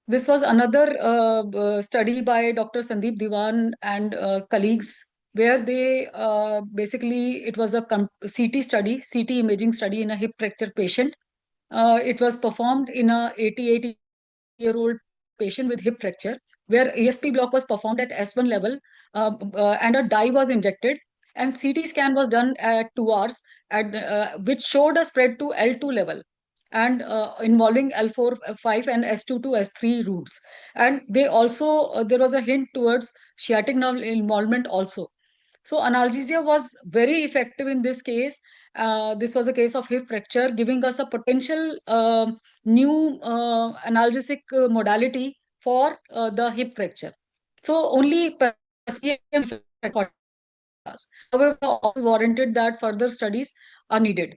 This was another study by Dr. Sandeep Diwan and colleagues, where they basically, it was a CT study, CT imaging study in a hip fracture patient. It was performed in a 88-year-old patient with hip fracture, where ESP block was performed at S1 level and a dye was injected, and CT scan was done at 2 hours, which showed a spread to L2 level and involving L4, F5 and S2 to S3 roots. And they also, there was a hint towards sciatic nerve involvement also. So analgesia was very effective in this case. This was a case of hip fracture, giving us a potential new analgesic modality for the hip fracture. So only however, also warranted that further studies are needed.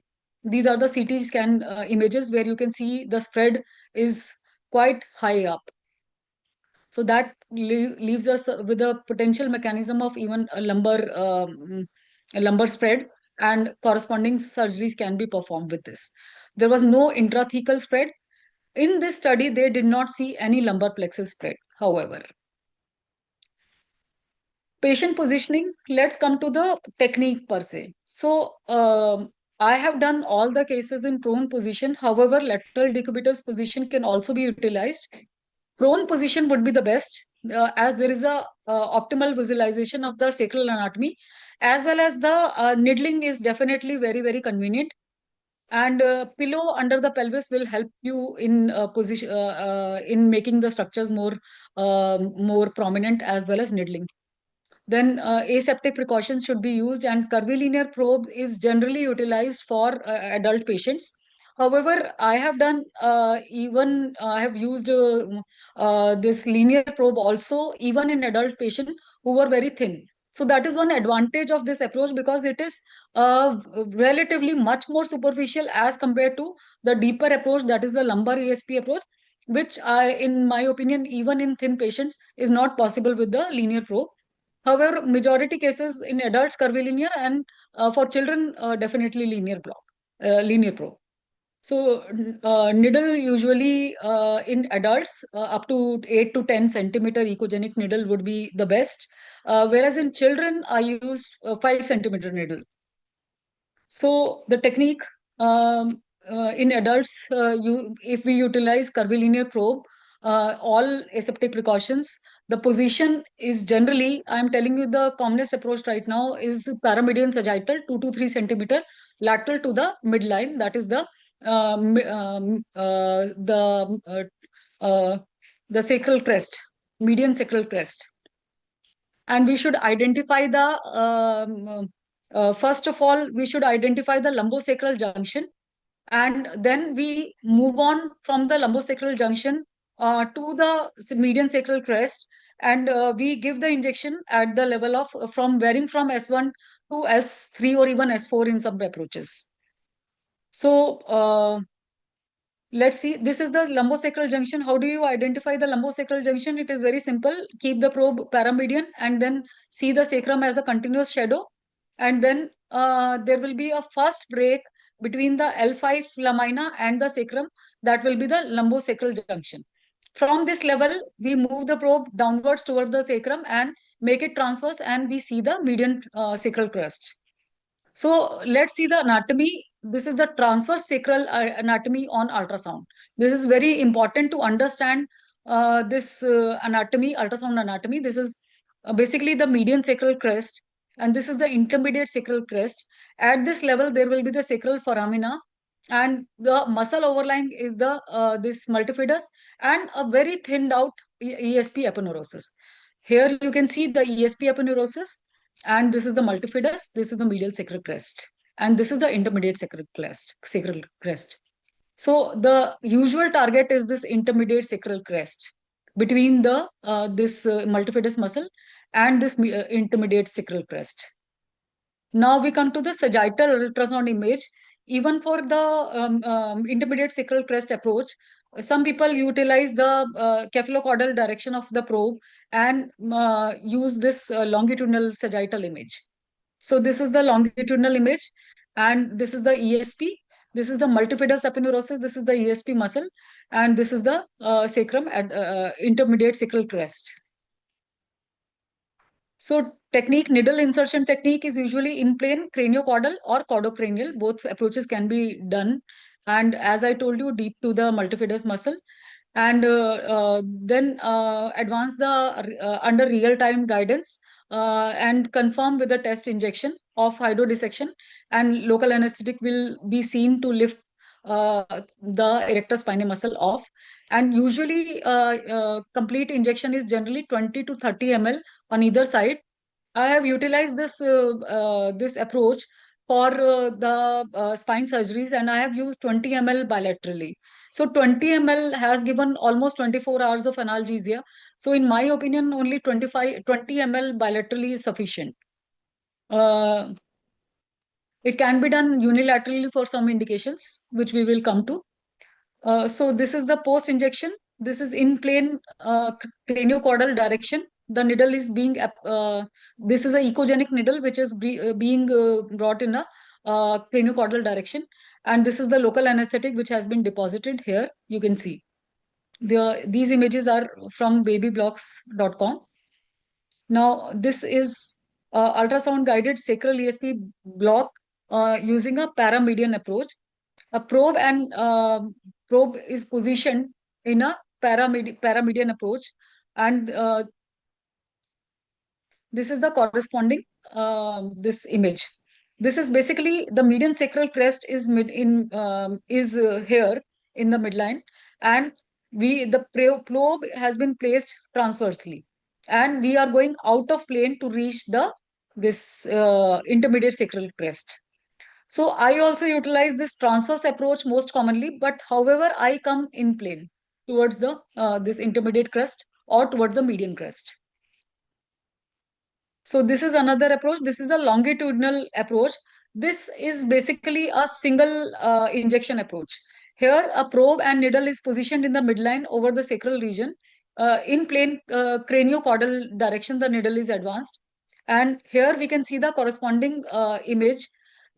These are the CT scan images where you can see the spread is quite high up. So that leaves us with a potential mechanism of even a lumbar spread, and corresponding surgeries can be performed with this. There was no intrathecal spread. In this study, they did not see any lumbar plexus spread, however. Patient positioning, let's come to the technique per se. So I have done all the cases in prone position. However, lateral decubitus position can also be utilized. Prone position would be the best, as there is a optimal visualization of the sacral anatomy, as well as the needling is definitely very, very convenient. And pillow under the pelvis will help you in position in making the structures more prominent, as well as needling. Then aseptic precautions should be used, and curvilinear probe is generally utilized for adult patients. However, I have done I have used this linear probe also even in adult patients who were very thin. So that is one advantage of this approach, because it is relatively much more superficial as compared to the deeper approach, that is the lumbar ESP approach, which in my opinion, even in thin patients, is not possible with the linear probe. However, majority cases in adults curvilinear, and for children definitely linear probe. So needle usually in adults up to 8 to 10 centimeter ecogenic needle would be the best, whereas in children I use 5 centimeter needle. So the technique in adults, if we utilize curvilinear probe, all aseptic precautions, the position is generally, I'm telling you, the commonest approach right now is paramedian sagittal, 2 to 3 centimeter lateral to the midline. That is the sacral crest, median sacral crest. And we should identify first of all, we should identify the lumbosacral junction, and then we move on from the lumbosacral junction to the median sacral crest, and we give the injection at the level of varying from S1 to S3 or even S4 in some approaches. So let's see, this is the lumbosacral junction. How do you identify the lumbosacral junction? It is very simple. Keep the probe paramedian and then see the sacrum as a continuous shadow. And then there will be a first break between the L5 lamina and the sacrum. That will be the lumbosacral junction. From this level, we move the probe downwards toward the sacrum and make it transverse, and we see the median sacral crest. So let's see the anatomy. This is the transverse sacral anatomy on ultrasound. This is very important to understand this anatomy, ultrasound anatomy. This is basically the median sacral crest, and this is the intermediate sacral crest. At this level, there will be the sacral foramina, and the muscle overlying is the this multifidus and a very thinned out ESP aponeurosis. Here you can see the ESP aponeurosis, and this is the multifidus, this is the medial sacral crest, and this is the intermediate sacral crest. So the usual target is this intermediate sacral crest between the this multifidus muscle and this intermediate sacral crest. Now we come to the sagittal ultrasound image. Even for the intermediate sacral crest approach, some people utilize the cephalocaudal direction of the probe and use this longitudinal sagittal image. So this is the longitudinal image, and this is the ESP. This is the multifidus aponeurosis. This is the ESP muscle, and this is the sacrum at intermediate sacral crest. So technique, needle insertion technique is usually in plane, craniocaudal or caudocranial. Both approaches can be done. And as I told you, deep to the multifidus muscle. And then advance the under real-time guidance and confirm with the test injection of hydrodissection. And local anesthetic will be seen to lift the erector spinae muscle off. And usually complete injection is generally 20 to 30 ml on either side. I have utilized this approach for the spine surgeries, and I have used 20 ml bilaterally. So 20 ml has given almost 24 hours of analgesia. So in my opinion, only 20 ml bilaterally is sufficient. It can be done unilaterally for some indications, which we will come to. So this is the post-injection. This is in plane craniocaudal direction. The needle is being, this is a ecogenic needle, which is being brought in a craniocaudal direction. And this is the local anesthetic, which has been deposited here. You can see. These images are from babyblocks.com. Now, this is ultrasound guided sacral ESP block using a paramedian approach. A probe and probe is positioned in a paramedian approach, and this is the corresponding this image. This is basically the median sacral crest is here in the midline, and the probe has been placed transversely, and we are going out of plane to reach this intermediate sacral crest. So I also utilize this transverse approach most commonly, but however, I come in plane towards the this intermediate crest or towards the median crest. So this is another approach. This is a longitudinal approach. This is basically a single injection approach. Here, a probe and needle is positioned in the midline over the sacral region. In plane craniocaudal direction, the needle is advanced. And here we can see the corresponding image.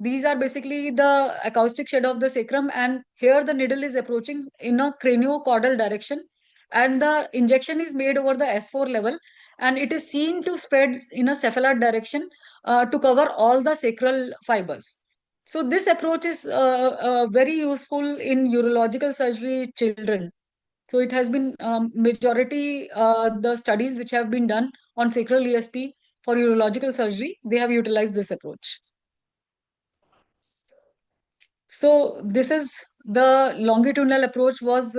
These are basically the acoustic shed of the sacrum, and here the needle is approaching in a craniocaudal direction, and the injection is made over the S4 level, and it is seen to spread in a cephalad direction to cover all the sacral fibers. So this approach is very useful in urological surgery children. So it has been majority the studies which have been done on sacral ESP for urological surgery, they have utilized this approach. So this is the longitudinal approach was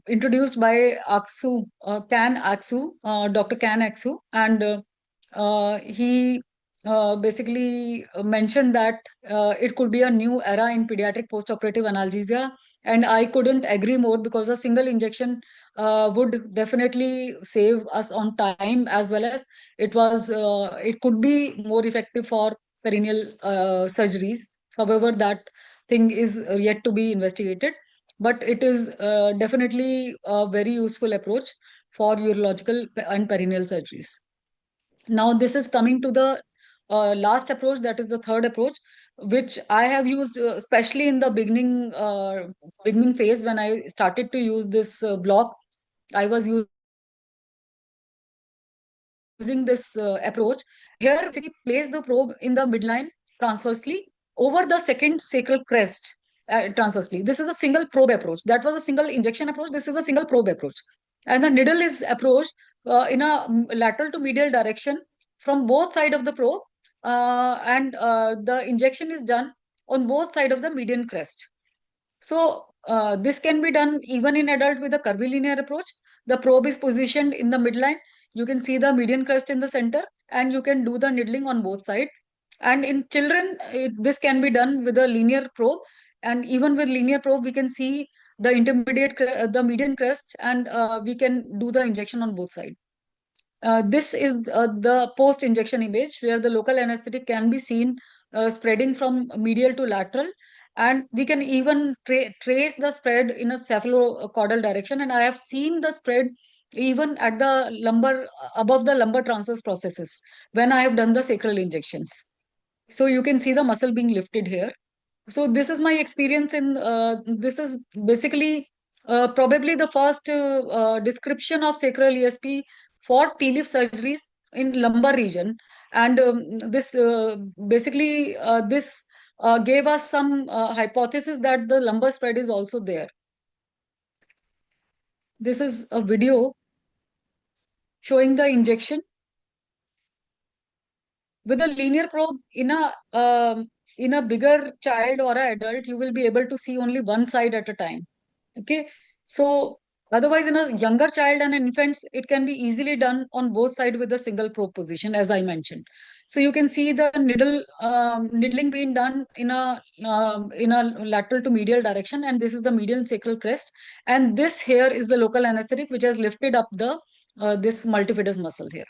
introduced by Aksu, Dr. Kan Aksu, and he basically mentioned that it could be a new era in pediatric postoperative analgesia, and I couldn't agree more, because a single injection would definitely save us on time, as well as it could be more effective for perineal surgeries. However, that thing is yet to be investigated, but it is definitely a very useful approach for urological and perineal surgeries. Now this is coming to the last approach, that is the third approach, which I have used especially in the beginning phase. When I started to use this block, I was using this approach. Here, basically place the probe in the midline transversely over the second sacral crest transversely. This is a single probe approach. That was a single injection approach. This is a single probe approach. And the needle is approached in a lateral to medial direction from both sides of the probe, and the injection is done on both sides of the median crest. So this can be done even in adult with a curvilinear approach. The probe is positioned in the midline. You can see the median crest in the center, and you can do the needling on both sides. And in children, this can be done with a linear probe. And even with linear probe, we can see the median crest, and we can do the injection on both sides. This is the post-injection image, where the local anesthetic can be seen spreading from medial to lateral, and we can even trace the spread in a cephalocaudal direction. And I have seen the spread even at the lumbar, above the lumbar transverse processes, when I have done the sacral injections. So you can see the muscle being lifted here. So this is my experience in, this is basically probably the first description of sacral ESP for T-leaf surgeries in lumbar region. And this basically this gave us some hypothesis that the lumbar spread is also there. This is a video showing the injection. With a linear probe in a bigger child or an adult, you will be able to see only one side at a time. Okay, so otherwise in a younger child and infants, it can be easily done on both sides with a single probe position, as I mentioned. So you can see the needling being done in a lateral to medial direction, and this is the medial sacral crest, and this here is the local anesthetic which has lifted up the this multifidus muscle here.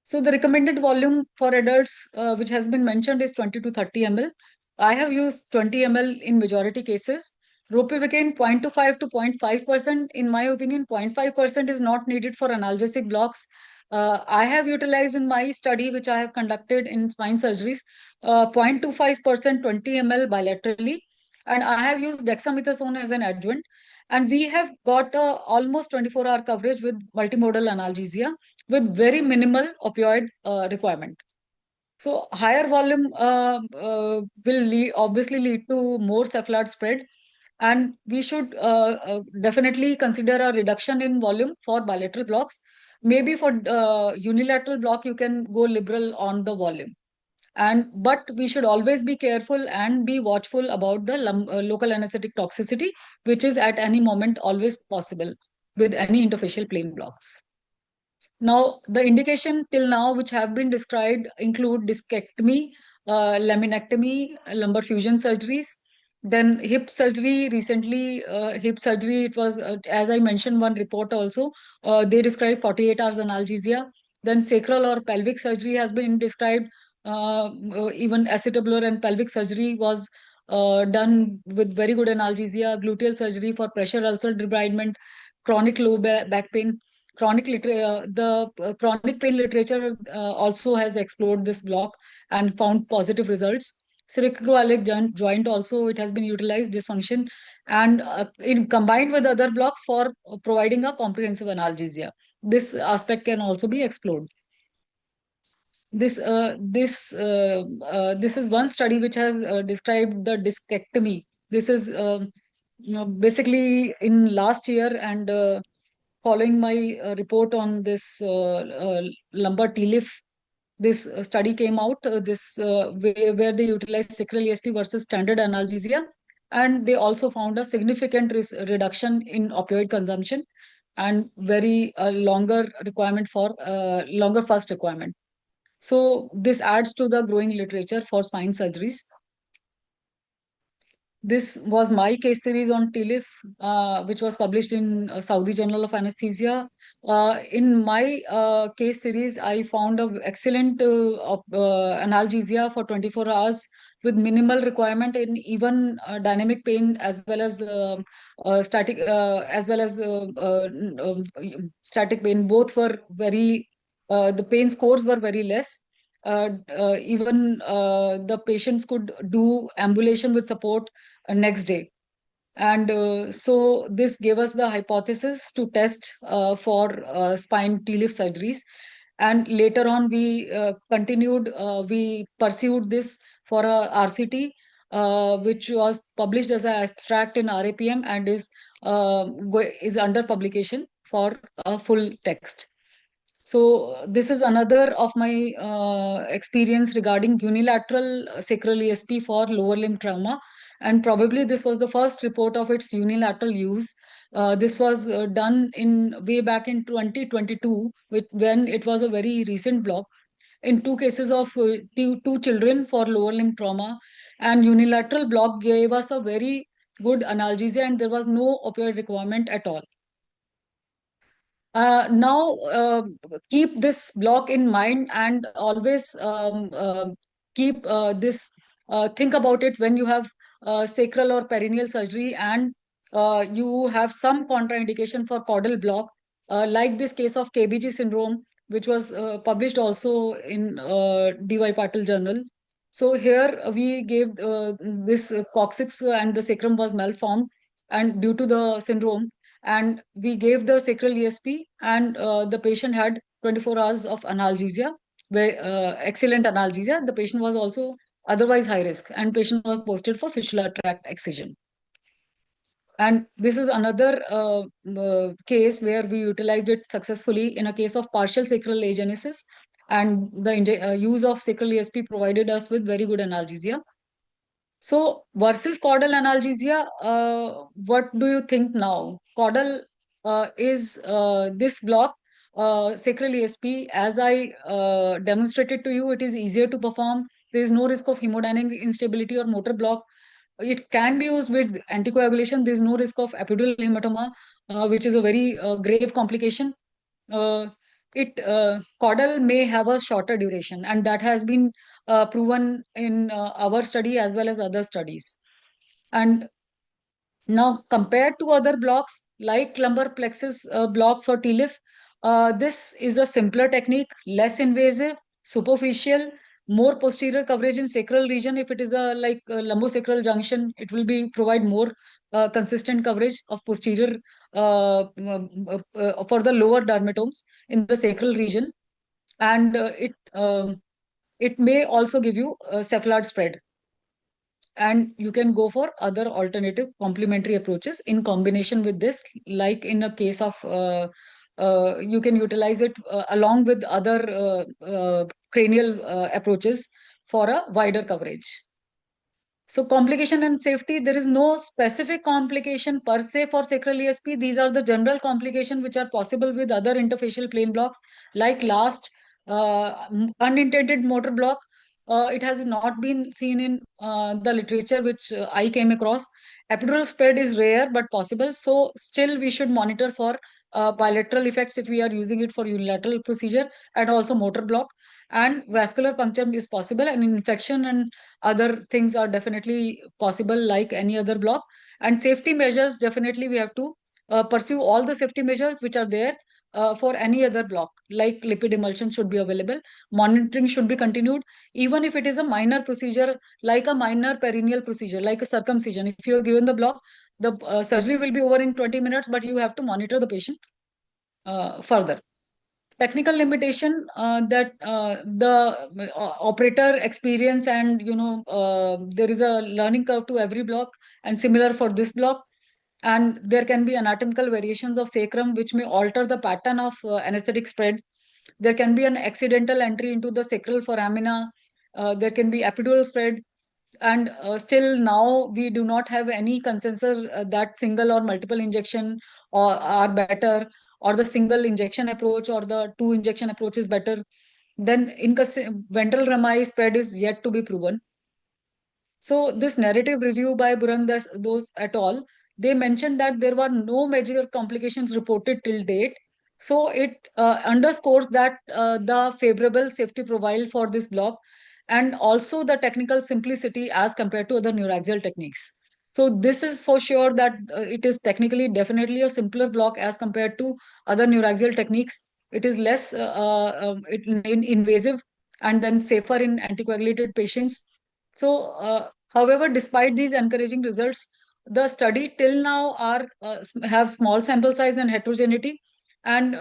So the recommended volume for adults, which has been mentioned, is 20 to 30 ml. I have used 20 ml in majority cases. Ropivacaine 0.25 to 0.5%. In my opinion, 0.5% is not needed for analgesic blocks. I have utilized in my study, which I have conducted in spine surgeries, 0.25%, 20 ml bilaterally. And I have used dexamethasone as an adjuvant. And we have got almost 24-hour coverage with multimodal analgesia, with very minimal opioid requirement. So higher volume will obviously lead to more cephalad spread, and we should definitely consider a reduction in volume for bilateral blocks. Maybe for unilateral block, you can go liberal on the volume. But we should always be careful and be watchful about the local anesthetic toxicity, which is at any moment always possible with any interfacial plane blocks. Now, the indication till now which have been described include discectomy, laminectomy, lumbar fusion surgeries, then hip surgery. Recently, hip surgery, it was, as I mentioned, one report also, they described 48 hours analgesia. Then sacral or pelvic surgery has been described. Even acetabular and pelvic surgery was done with very good analgesia. Gluteal surgery for pressure ulcer debridement, chronic low back pain. Chronic pain literature also has explored this block and found positive results. Cervical joint also, it has been utilized dysfunction, and combined with other blocks for providing a comprehensive analgesia. This aspect can also be explored. This is one study which has described the discectomy. This is basically in last year, and following my report on this lumbar TLIF, this study came out, where they utilized Sacral ESP versus standard analgesia, and they also found a significant reduction in opioid consumption and very longer requirement for longer fast requirement. So this adds to the growing literature for spine surgeries. This was my case series on TLIF, which was published in Saudi Journal of Anesthesia. In my case series, I found an excellent analgesia for 24 hours with minimal requirement in even dynamic pain as well as static static pain. Both were very, the pain scores were very less. Even the patients could do ambulation with support next day. And so this gave us the hypothesis to test for spine TLIF surgeries. And later on, we we pursued this for a RCT, which was published as an abstract in RAPM and is under publication for a full text. So this is another of my experience regarding unilateral sacral ESP for lower limb trauma. And probably this was the first report of its unilateral use. This was done in way back in 2022, when it was a very recent block, in two cases of two children for lower limb trauma. And unilateral block gave us a very good analgesia, and there was no opioid requirement at all. Now, keep this block in mind, and always keep this, think about it when you have sacral or perineal surgery and you have some contraindication for caudal block, like this case of KBG syndrome, which was published also in DY Patil journal. So here we gave this coccyx and the sacrum was malformed, and due to the syndrome, and we gave the sacral ESP, and the patient had 24 hours of analgesia, excellent analgesia. The patient was also otherwise high risk, and patient was posted for fistula tract excision. And this is another case where we utilized it successfully in a case of partial sacral agenesis, and the use of sacral ESP provided us with very good analgesia. So versus caudal analgesia, what do you think now? Caudal is this block, sacral ESP, as I demonstrated to you, it is easier to perform. There is no risk of hemodynamic instability or motor block. It can be used with anticoagulation. There is no risk of epidural hematoma, which is a very grave complication. Caudal may have a shorter duration, and that has been proven in our study as well as other studies. And now, compared to other blocks like lumbar plexus block for TLIF, this is a simpler technique, less invasive, superficial, more posterior coverage in sacral region. If it is a lumbosacral junction, it will provide more consistent coverage of posterior for the lower dermatomes in the sacral region, and it may also give you cephalad spread. And you can go for other alternative complementary approaches in combination with this, like in a case of you can utilize it along with other cranial approaches for a wider coverage. So complication and safety, there is no specific complication per se for sacral ESP. These are the general complications which are possible with other interfacial plane blocks, like last unintended motor block. It has not been seen in the literature which I came across. Epidural spread is rare but possible. So still we should monitor for bilateral effects if we are using it for unilateral procedure, and also motor block. And vascular puncture is possible, and infection and other things are definitely possible like any other block. And safety measures, definitely we have to pursue all the safety measures which are there for any other block, like lipid emulsion should be available. Monitoring should be continued, even if it is a minor procedure, like a minor perineal procedure, like a circumcision. If you are given the block, the surgery will be over in 20 minutes, but you have to monitor the patient further. Technical limitation, that the operator experience, and there is a learning curve to every block, and similar for this block. And there can be anatomical variations of sacrum which may alter the pattern of anesthetic spread. There can be an accidental entry into the sacral foramina. There can be epidural spread. And still now we do not have any consensus that single or multiple injection are better, or the single injection approach or the 2 injection approach is better. Then ventral rami spread is yet to be proven. So this narrative review by those et al., they mentioned that there were no major complications reported till date. So it underscores that the favorable safety profile for this block, and also the technical simplicity as compared to other neuraxial techniques. So this is for sure that it is technically definitely a simpler block as compared to other neuraxial techniques. It is less invasive, and then safer in anticoagulated patients. So, however, despite these encouraging results, the study till now have small sample size and heterogeneity, and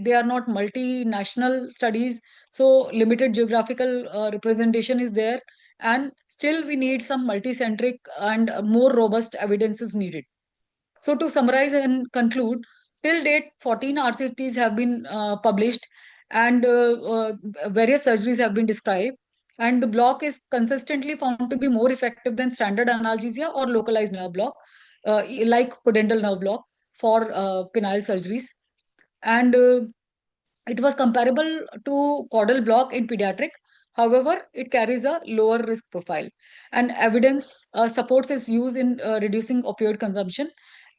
they are not multinational studies. So limited geographical representation is there, and still we need some multicentric and more robust evidence is needed. So to summarize and conclude, till date, 14 RCTs have been published, and various surgeries have been described. And the block is consistently found to be more effective than standard analgesia or localized nerve block, like pudendal nerve block for penile surgeries. And it was comparable to caudal block in pediatric. However, it carries a lower risk profile, and evidence supports its use in reducing opioid consumption.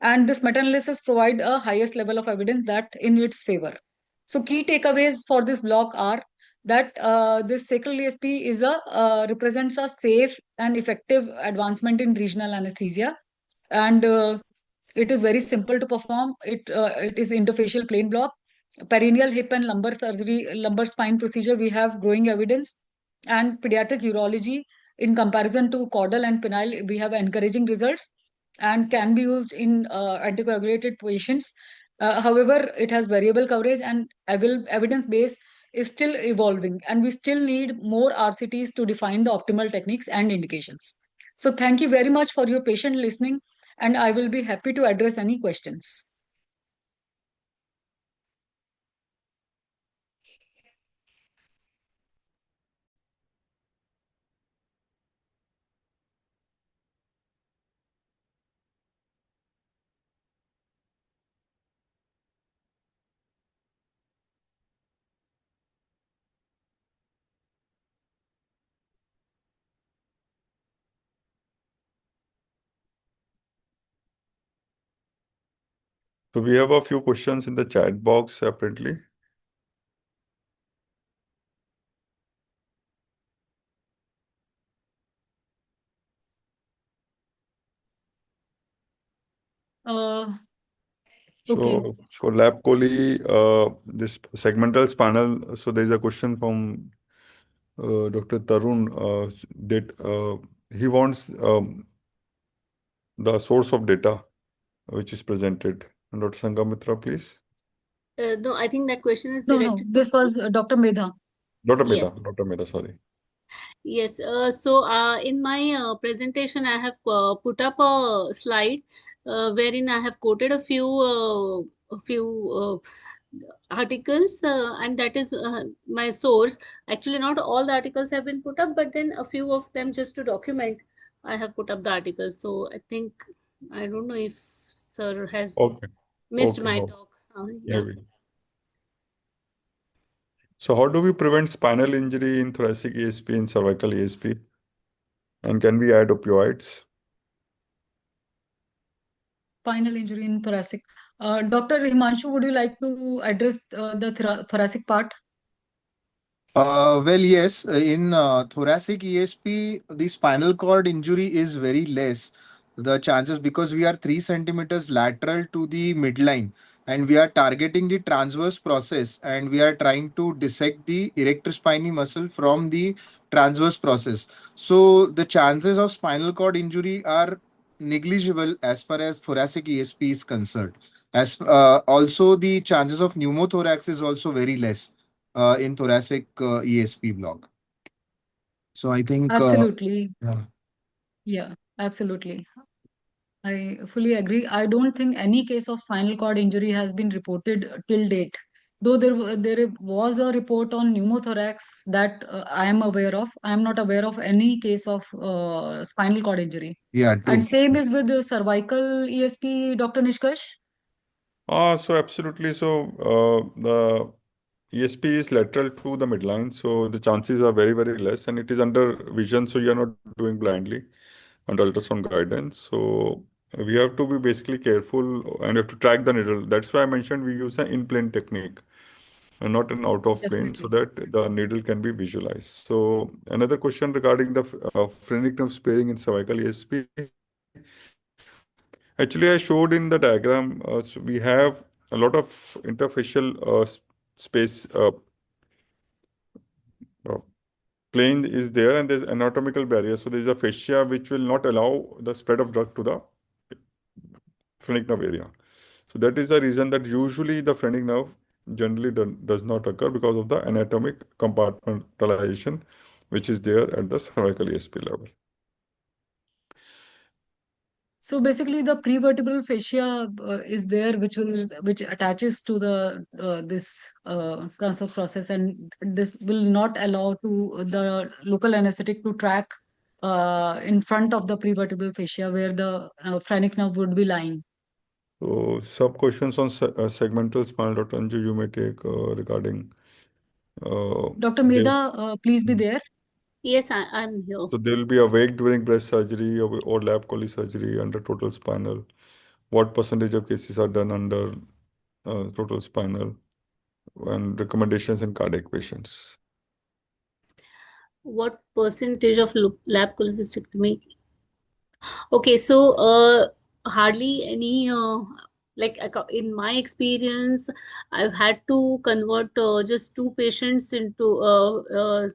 And this meta-analysis provide a highest level of evidence that in its favor. So key takeaways for this block are that this sacral ESP represents a safe and effective advancement in regional anesthesia, and it is very simple to perform. It is interfacial plane block. Perineal hip and lumbar spine procedure, we have growing evidence. And pediatric urology, in comparison to caudal and penile, we have encouraging results and can be used in anticoagulated patients. However, it has variable coverage, and evidence base is still evolving, and we still need more RCTs to define the optimal techniques and indications. So thank you very much for your patient listening, and I will be happy to address any questions. So we have a few questions in the chat box separately. Okay. So for lab coli, this segmental spinal. So there's a question from Dr. Tarun that he wants the source of data which is presented. And Dr. Sanghamitra, please. No, I think that question is No, directed. this was Dr. Medha. Dr. Yes. Medha. Dr. Medha, sorry. Yes. So in my presentation, I have put up a slide wherein I have quoted a few articles, and that is my source. Actually, not all the articles have been put up, but then a few of them, just to document, I have put up the articles. So I think, I don't know if sir has Okay. missed Okay. my No, talk. Yeah. maybe. So how do we prevent spinal injury in thoracic ESP and cervical ESP? And can we add opioids? Spinal injury in thoracic. Dr. Himanshu, would you like to address the thoracic part? Well, yes, in thoracic ESP, the spinal cord injury is very less. The chances, because we are 3 centimeters lateral to the midline and we are targeting the transverse process and we are trying to dissect the erector spinae muscle from the transverse process. So the chances of spinal cord injury are negligible as far as thoracic ESP is concerned. As also the chances of pneumothorax is also very less in thoracic ESP block. So I think, Absolutely. yeah. Yeah, absolutely. I fully agree. I don't think any case of spinal cord injury has been reported till date. Though there was a report on pneumothorax that I am aware of. I am not aware of any case of spinal cord injury. Yeah, true. And same is with the cervical ESP, Dr. Nishkarsh. So absolutely. So the ESP is lateral to the midline, so the chances are very, very less, and it is under vision, so you are not doing blindly under ultrasound guidance. So we have to be basically careful and have to track the needle. That's why I mentioned we use an in-plane technique and not an out-of-plane, so Definitely. that the needle can be visualized. So another question regarding the phrenic nerve sparing in cervical ESP. Actually, I showed in the diagram, so we have a lot of interfacial space uh, plane is there, and there's anatomical barrier. So there's a fascia which will not allow the spread of drug to the phrenic nerve area. So that is the reason that usually the phrenic nerve generally does not occur because of the anatomic compartmentalization which is there at the cervical ESP level. So basically, the prevertebral fascia is there, which attaches to the this transfer process, and this will not allow to the local anesthetic to track in front of the prevertebral fascia where the phrenic nerve would be lying. So sub questions on segmental spinal, Dr. Anju, you may take regarding. Dr. There, Medha, please be there. Yes, I'm here. so there will be awake during breast surgery or lap chole surgery under total spinal. What percentage of cases are done under total spinal, and recommendations in cardiac patients? What percentage of lap cholcystectomy? Okay, so hardly any, like in my experience, I've had to convert just 2 patients into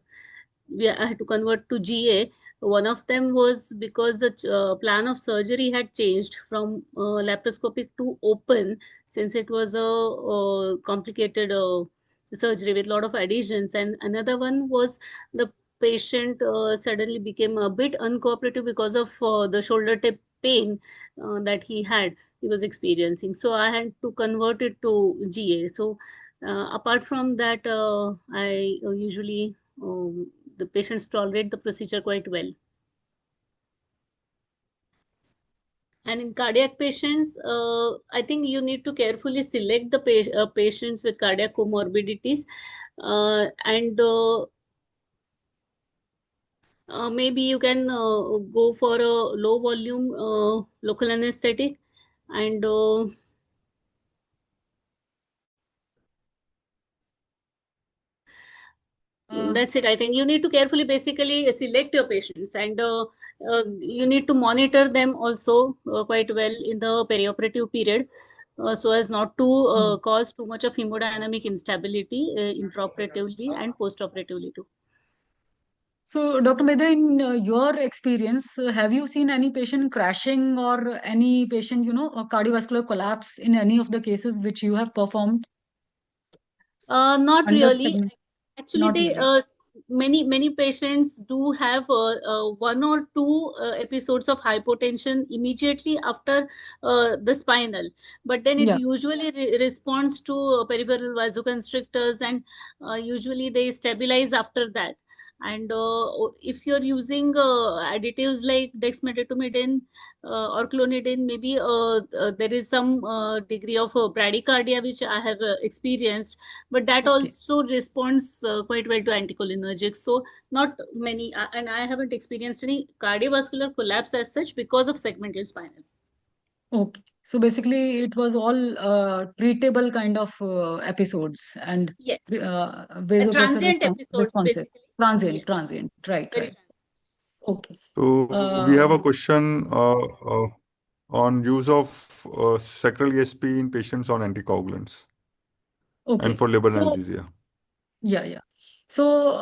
I had to convert to GA. One of them was because the plan of surgery had changed from laparoscopic to open, since it was a complicated surgery with a lot of adhesions. And another one was the patient suddenly became a bit uncooperative because of the shoulder tip pain that he was experiencing. So I had to convert it to GA. So apart from that, I usually the patients tolerate the procedure quite well. And in cardiac patients, I think you need to carefully select the patients with cardiac comorbidities, and maybe you can go for a low volume local anesthetic, and that's it. I think you need to carefully basically select your patients, and you need to monitor them also quite well in the perioperative period, so as not to cause too much of hemodynamic instability intraoperatively and postoperatively too. So, Dr. Medha, in your experience, have you seen any patient crashing or any patient, a cardiovascular collapse in any of the cases which you have performed? Not Under really. segment? Actually, Not they really. many patients do have one or two episodes of hypotension immediately after the spinal, but then it Yeah. usually responds to peripheral vasoconstrictors, and usually they stabilize after that. And if you're using additives like dexmedetomidine or clonidine, maybe there is some degree of bradycardia which I have experienced, but that Okay. also responds quite well to anticholinergics. So not many, and I haven't experienced any cardiovascular collapse as such because of segmental spinal. Okay. So basically, it was all treatable kind of episodes and Yes, vasopressor transient episodes responsive. basically. Transient, Yes, transient. Right, very right. transient. Okay. So we have a question on use of sacral ESP in patients on anticoagulants and Okay. for labor So, analgesia. yeah. So,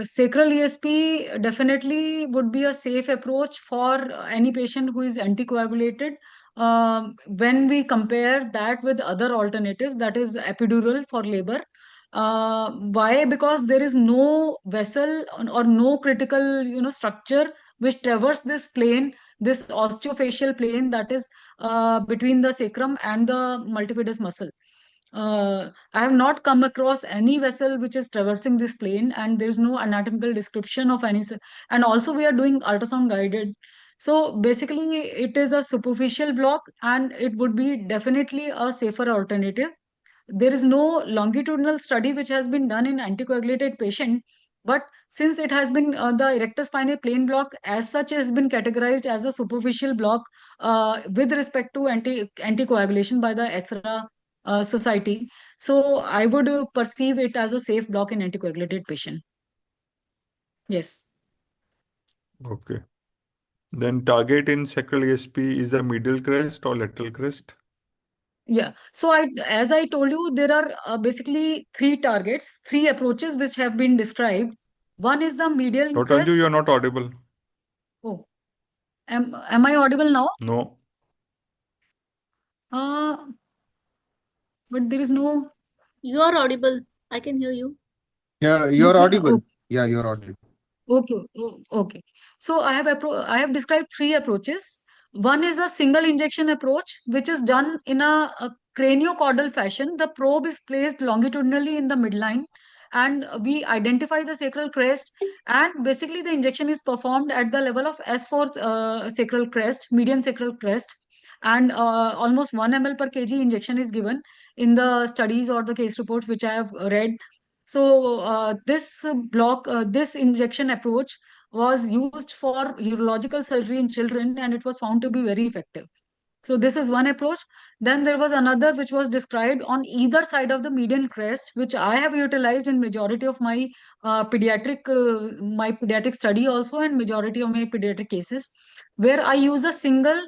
sacral ESP definitely would be a safe approach for any patient who is anticoagulated. When we compare that with other alternatives, that is epidural for labor. Why? Because there is no vessel or no critical, structure which traverse this plane, this osteofacial plane that is between the sacrum and the multifidus muscle. I have not come across any vessel which is traversing this plane, and there is no anatomical description of any. And also, we are doing ultrasound guided. So basically, it is a superficial block, and it would be definitely a safer alternative. There is no longitudinal study which has been done in anticoagulated patient, but since it has been the erector spinae plane block as such has been categorized as a superficial block with respect to anticoagulation by the ESRA society. So I would perceive it as a safe block in anticoagulated patient. Yes. Okay. Then target in sacral ESP is the medial crest or lateral crest? Yeah. So as I told you, there are basically three targets, three approaches which have been described. One is the medial Dr. Anju, you crest. are not audible. Oh, am I audible now? No. Uh, but there is no. You are audible. I can hear you. Yeah, You you're can. audible. Yeah, you're audible. Okay, okay. So I have described three approaches. One is a single injection approach, which is done in a craniocaudal fashion. The probe is placed longitudinally in the midline, and we identify the sacral crest. And basically, the injection is performed at the level of S4 sacral crest, median sacral crest, and almost 1 ml per kg injection is given in the studies or the case reports which I have read. So this injection approach was used for urological surgery in children, and it was found to be very effective. So this is one approach. Then there was another which was described on either side of the median crest, which I have utilized in majority of my pediatric study also, and majority of my pediatric cases, where I use a single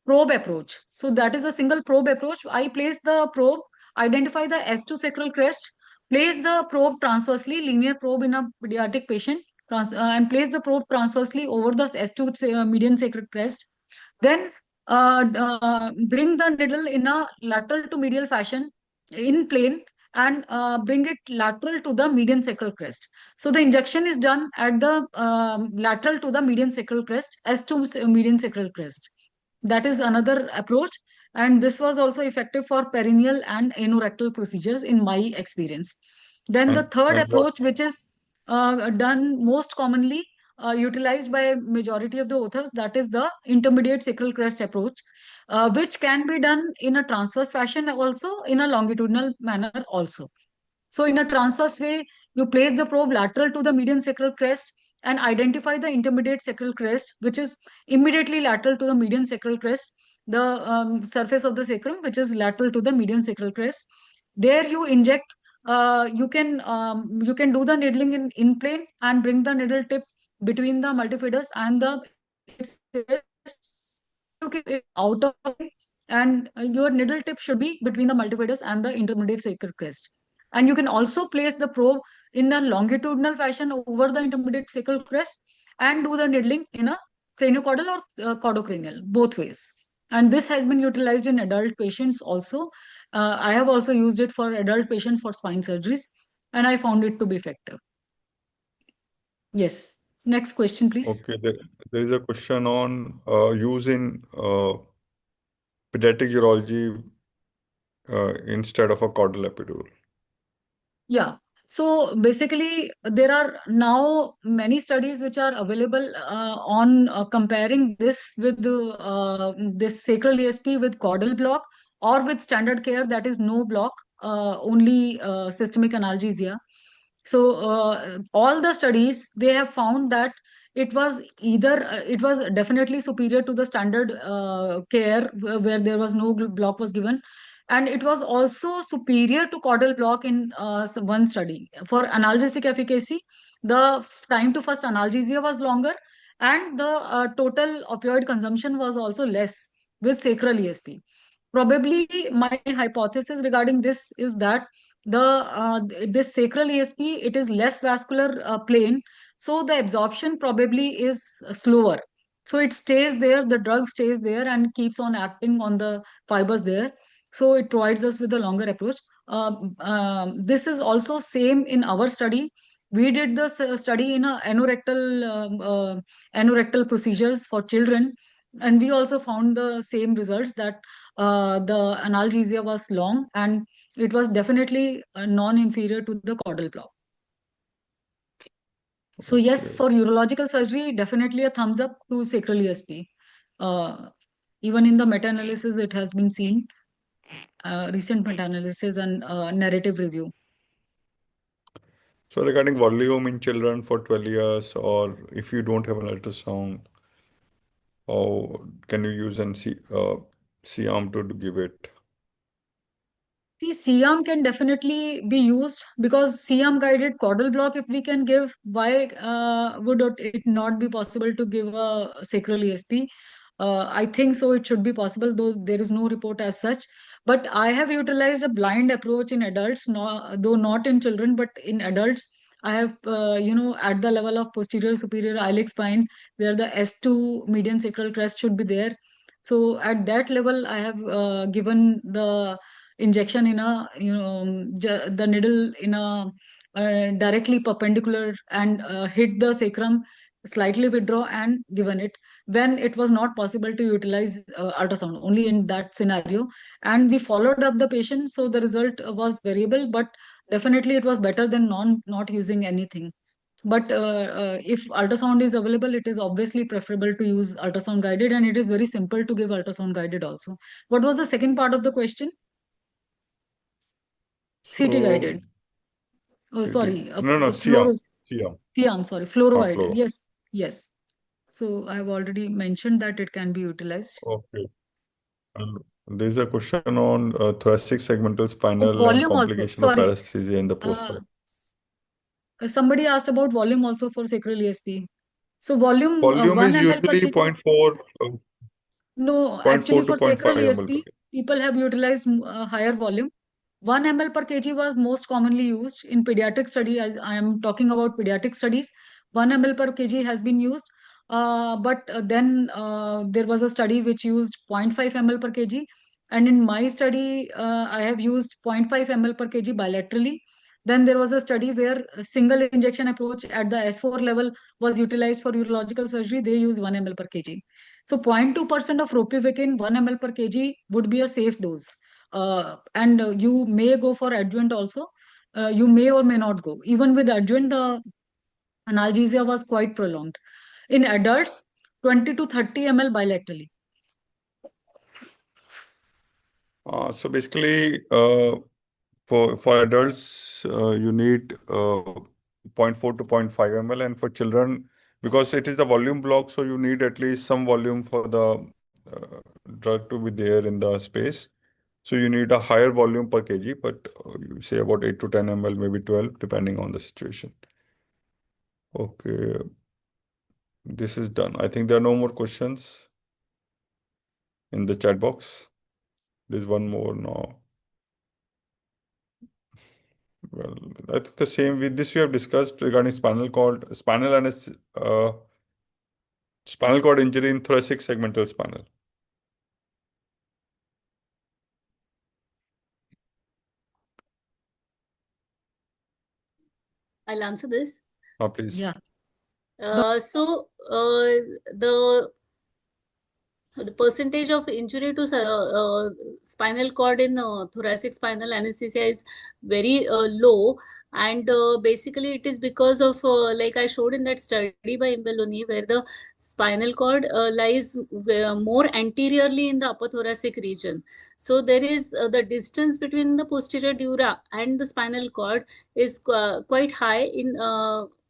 probe approach. So that is a single probe approach. I place the probe, identify the S2 sacral crest, place the probe transversely, linear probe in a pediatric patient, and place the probe transversely over the S2 median sacral crest. Then bring the needle in a lateral to medial fashion in plane, and bring it lateral to the median sacral crest. So the injection is done at the lateral to the median sacral crest as to median sacral crest. That is another approach. And this was also effective for perineal and anorectal procedures in my experience. Then the third And what? approach, which is done most commonly, utilized by majority of the authors, that is the intermediate sacral crest approach, which can be done in a transverse fashion, also in a longitudinal manner also. So in a transverse way, you place the probe lateral to the median sacral crest and identify the intermediate sacral crest, which is immediately lateral to the median sacral crest, the surface of the sacrum, which is lateral to the median sacral crest. There you inject, you can do the needling in plane and bring the needle tip between the multifidus and the took it out of it, and your needle tip should be between the multifidus and the intermediate sacral crest. And you can also place the probe in a longitudinal fashion over the intermediate sacral crest and do the needling in a craniocaudal or caudocranial, both ways. And this has been utilized in adult patients also. I have also used it for adult patients for spine surgeries, and I found it to be effective. Yes. Next question, please. Okay, there is a question on use in pediatric urology instead of a caudal epidural. Yeah. So basically, there are now many studies which are available on comparing this with this sacral ESP with caudal block or with standard care, that is no block, only systemic analgesia. So all the studies, they have found that it was either it was definitely superior to the standard care where there was no block was given, and it was also superior to caudal block in one study. For analgesic efficacy, the time to first analgesia was longer, and the total opioid consumption was also less with sacral ESP. Probably my hypothesis regarding this is that this sacral ESP, it is less vascular plane, so the absorption probably is slower. So it stays there, the drug stays there and keeps on acting on the fibers there. So it provides us with a longer approach. This is also same in our study. We did the study in a anorectal procedures for children, and we also found the same results, that the analgesia was long and it was definitely non-inferior to the caudal block. So yes, Okay. for urological surgery, definitely a thumbs up to sacral ESP. Even in the meta-analysis, it has been seen, recent meta-analysis and narrative review. So regarding volume in children for 12 years, or if you don't have an ultrasound, or can you use an C-arm to give it? See, C-arm can definitely be used, because C-arm guided caudal block, if we can give, why would it not be possible to give a sacral ESP? I think so, it should be possible, though there is no report as such. But I have utilized a blind approach in adults, though not in children, but in adults. I have, at the level of posterior superior iliac spine, where the S2 median sacral crest should be there. So at that level, I have given the injection in a the needle in a directly perpendicular, and hit the sacrum, slightly withdraw and given it, when it was not possible to utilize ultrasound, only in that scenario. And we followed up the patient, so the result was variable, but definitely it was better than not using anything. But if ultrasound is available, it is obviously preferable to use ultrasound guided, and it is very simple to give ultrasound guided also. What was the second part of the question? CT So, guided. Oh, CT. sorry, No, fluoro. C-arm. C-arm. Yeah, I'm sorry, fluoro guided. Fluoro. Yes, yes. So I have already mentioned that it can be utilized. Okay. And there's a question on thoracic segmental Oh, spinal and volume also. complication of Sorry. paresthesia in the Uh, post-op. somebody asked about volume also for sacral ESP. So volume Volume 1 is ml per usually kg. 0.4, No, 0.4 actually to for 0.5 sacral ml per ESP, kg. people have utilized higher volume. 1 ml per kg was most commonly used in pediatric study. As I am talking about pediatric studies, 1 ml per kg has been used. But then there was a study which used 0.5 ml per kg. And in my study, I have used 0.5 ml per kg bilaterally. Then there was a study where a single injection approach at the S4 level was utilized for urological surgery. They use 1 ml per kg. So 0.2% of ropivacaine 1 ml per kg would be a safe dose. And you may go for adjuvant also. You may or may not go. Even with adjuvant, the analgesia was quite prolonged. In adults, 20 to 30 ml bilaterally. So basically, for adults, you need 0.4 to 0.5 ml, and for children, because it is a volume block, so you need at least some volume for the drug to be there in the space. So you need a higher volume per kg, but you say about 8 to 10 ml, maybe 12, depending on the situation. Okay, this is done. I think there are no more questions in the chat box. There's one more now. Well, I think the same with this we have discussed regarding spinal cord injury in thoracic segmental spinal. I'll answer this. Please. Yeah. The percentage of injury to spinal cord in thoracic spinal anesthesia is very low, and basically it is because of like I showed in that study by Imbeloni, where the spinal cord lies more anteriorly in the upper thoracic region. So there is the distance between the posterior dura and the spinal cord is quite high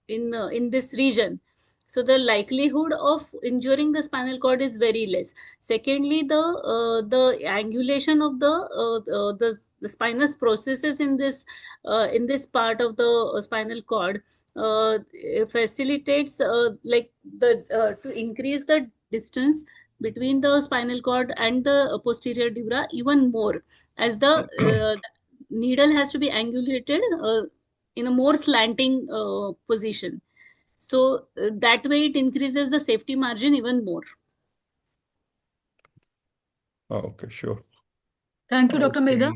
in this region. So the likelihood of injuring the spinal cord is very less. Secondly, the angulation of the spinous processes in this part of the spinal cord facilitates to increase the distance between the spinal cord and the posterior dura even more, as the needle has to be angulated in a more slanting position. So that way it increases the safety margin even more. Okay, sure. Thank you, Dr. Medha.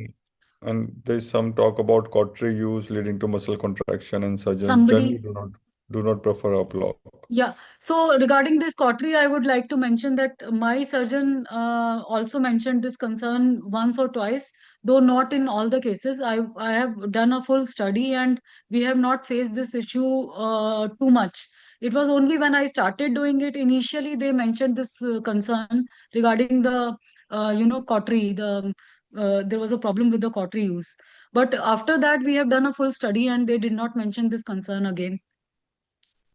And there's some talk about cautery use leading to muscle contraction, and surgeons Somebody- generally do not prefer a block. Yeah. So regarding this cautery, I would like to mention that my surgeon also mentioned this concern once or twice, though not in all the cases. I have done a full study and we have not faced this issue too much. It was only when I started doing it, initially they mentioned this concern regarding the cautery. There was a problem with the cautery use. But after that, we have done a full study and they did not mention this concern again.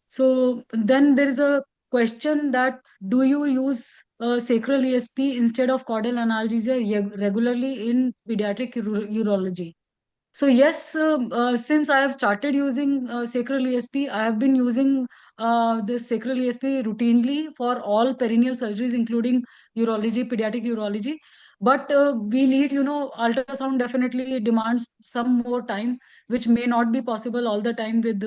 So then there is a question that, do you use sacral ESP instead of caudal analgesia regularly in pediatric urology? So yes, since I have started using sacral ESP, I have been using this sacral ESP routinely for all perineal surgeries, including urology, pediatric urology. But we need, ultrasound definitely demands some more time, which may not be possible all the time with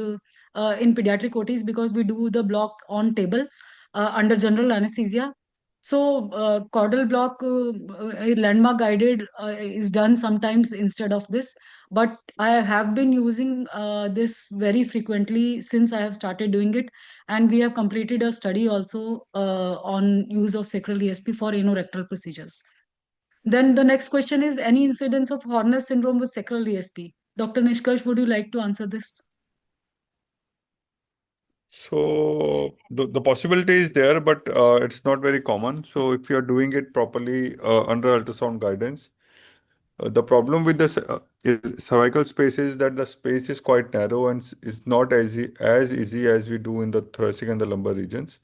in pediatric OTs, because we do the block on table under general anesthesia. So caudal block, landmark guided, is done sometimes instead of this. But I have been using this very frequently since I have started doing it. And we have completed a study also on use of sacral ESP for anorectal procedures. Then the next question is, any incidence of Horner syndrome with sacral ESP? Dr. Nishkarsh, would you like to answer this? So the possibility is there, but it's not very common. So if you are doing it properly under ultrasound guidance, the problem with the cervical space is that the space is quite narrow and is not as easy as we do in the thoracic and the lumbar regions.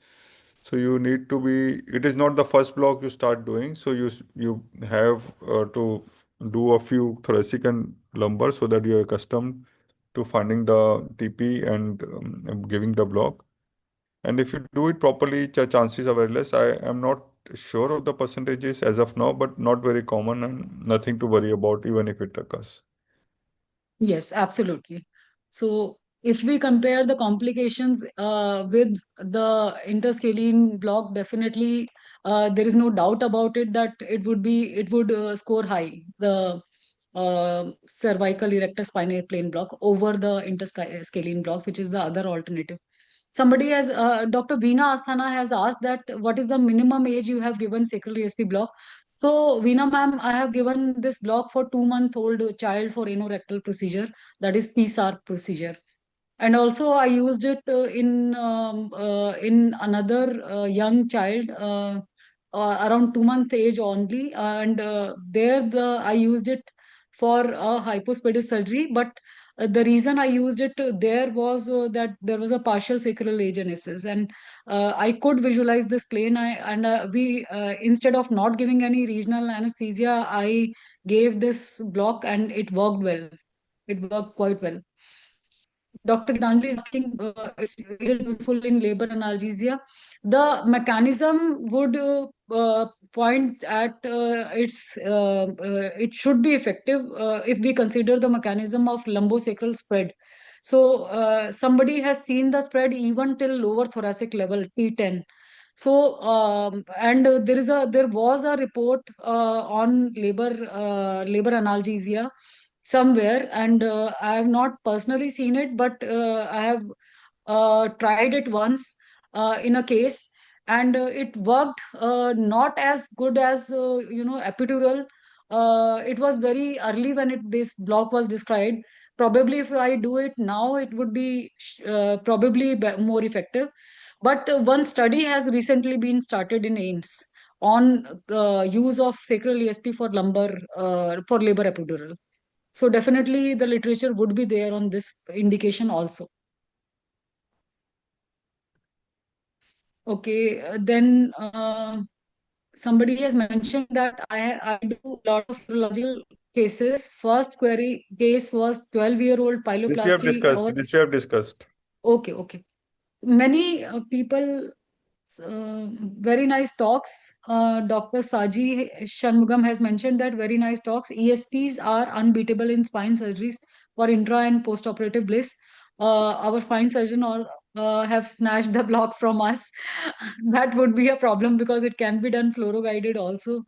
So you need to be, it is not the first block you start doing. So you have to do a few thoracic and lumbar so that you're accustomed to finding the TP and giving the block. And if you do it properly, chances are very less. I am not sure of the percentages as of now, but not very common and nothing to worry about, even if it occurs. Yes, absolutely. So if we compare the complications with the interscalene block, definitely there is no doubt about it that it would score high, the cervical erector spinae plane block over the interscalene block, which is the other alternative. Somebody has, Dr. Veena Asthana has asked that what is the minimum age you have given sacral ESP block? So, Veena ma'am, I have given this block for 2-month-old child for anorectal procedure, that is PSAR procedure. And also I used it in another young child around 2-month age only, and I used it for a hypospadias surgery. But the reason I used it there was that there was a partial sacral agenesis, and I could visualize this plane. We instead of not giving any regional anesthesia, I gave this block and it worked well. It worked quite well. Dr. Gitanjali is asking, is it useful in labor analgesia? The mechanism would point at it should be effective if we consider the mechanism of lumbosacral spread. So somebody has seen the spread even till lower thoracic level, T10. So and there was a report on labor analgesia somewhere, and I have not personally seen it, but I have tried it once in a case, and it worked not as good as epidural. It was very early when this block was described. Probably if I do it now, it would be probably more effective. But one study has recently been started in AIIMS on use of sacral ESP for lumbar for labor epidural. So definitely the literature would be there on this indication also. Okay, then somebody has mentioned that I do a lot of urological cases. First query case was 12-year-old pyeloplasty. This we have discussed. Okay, okay. Many people, very nice talks. Dr. Saji Shanmugam has mentioned that very nice talks. ESPs are unbeatable in spine surgeries for intra and post-operative bliss. Our spine surgeon all have snatched the block from us. That would be a problem because it can be done fluoro-guided also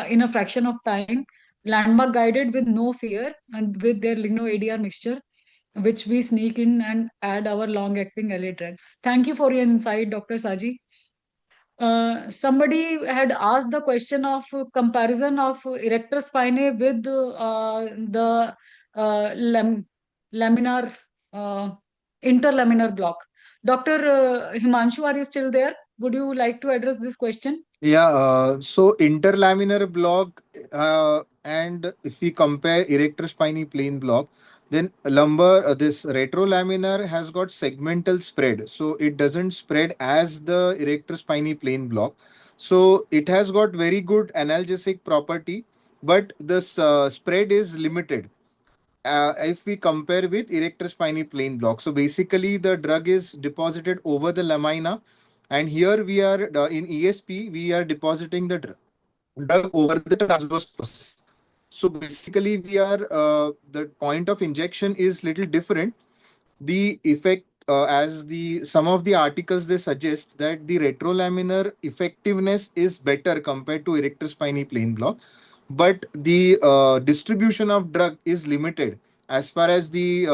in a fraction of time. Landmark guided with no fear and with their ligno-ADR mixture, which we sneak in and add our long-acting LA drugs. Thank you for your insight, Dr. Saji. Somebody had asked the question of comparison of erector spinae with the laminar interlaminar block. Dr. Himanshu, are you still there? Would you like to address this question? Yeah, so interlaminar block, and if we compare erector spiny plane block, then lumbar, this retrolaminar has got segmental spread. So it doesn't spread as the erector spiny plane block. So it has got very good analgesic property, but this spread is limited if we compare with erector spiny plane block. So basically the drug is deposited over the lamina, and here we are in ESP, we are depositing the drug over the transverse process. So basically we are the point of injection is little different. The effect, as the some of the articles, they suggest that the retrolaminar effectiveness is better compared to erector spiny plane block, but the distribution of drug is limited as far as the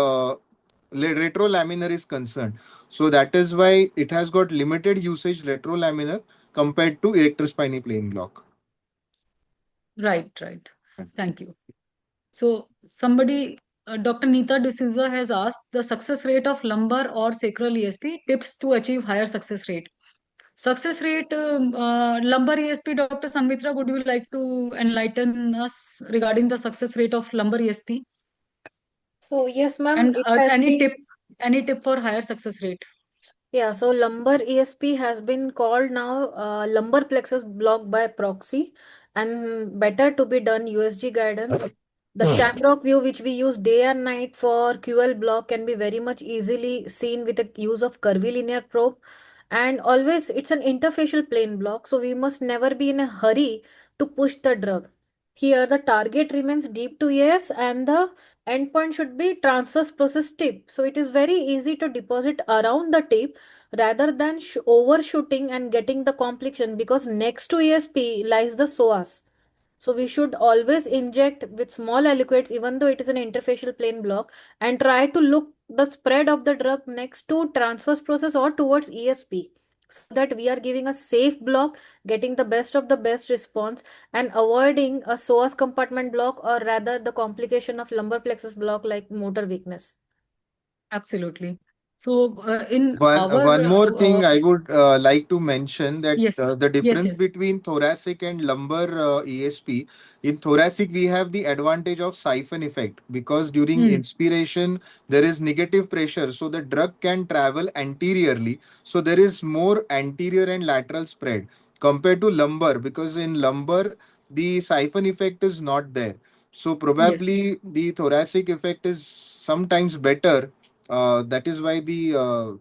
retrolaminar is concerned. So that is why it has got limited usage retrolaminar compared to erector spiny plane block. Right, right. Thank you. So somebody, Dr. Neeta D'Souza has asked the success rate of lumbar or sacral ESP, tips to achieve higher success rate. Success rate, lumbar ESP, Dr. Sanghamitra, would you like to enlighten us regarding the success rate of lumbar ESP? So yes, ma'am, And it has been... any tip for higher success rate? Yeah, so lumbar ESP has been called now lumbar plexus block by proxy, and better to be done USG guidance. The shamrock view which we use day and night for QL block can be very much easily seen with the use of curvilinear probe. And always it's an interfacial plane block, so we must never be in a hurry to push the drug. Here the target remains deep to ES and the endpoint should be transverse process tip. So it is very easy to deposit around the tip rather than overshooting and getting the complication, because next to ESP lies the psoas. So we should always inject with small aliquots even though it is an interfacial plane block, and try to look the spread of the drug next to transverse process or towards ESP, so that we are giving a safe block, getting the best of the best response, and avoiding a psoas compartment block, or rather the complication of lumbar plexus block like motor weakness. Absolutely. So in one more thing I would like to mention, that yes, the difference yes. between thoracic and lumbar ESP. In thoracic, we have the advantage of siphon effect, because during inspiration there is negative pressure, so the drug can travel anteriorly. So there is more anterior and lateral spread compared to lumbar, because in lumbar the siphon effect is not there. So probably the thoracic effect is sometimes better. That is why uh,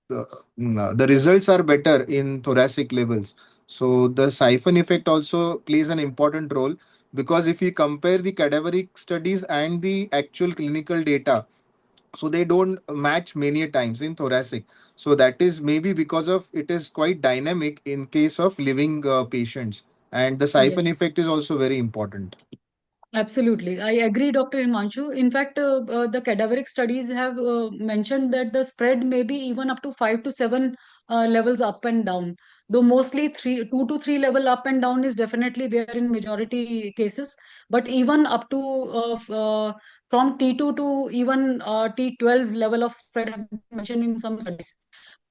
the results are better in thoracic levels. So the siphon effect also plays an important role, because if you compare the cadaveric studies and the actual clinical data, so they don't match many times in thoracic. So that is maybe because of it is quite dynamic in case of living patients, and the siphon effect is also very important. Absolutely. I agree, Dr. Himanshu. In fact, the cadaveric studies have mentioned that the spread may be even up to 5 to 7 levels up and down. Though mostly 2 to 3 level up and down is definitely there in majority cases, but even up to from T2 to even T12 level of spread has been mentioned in some studies.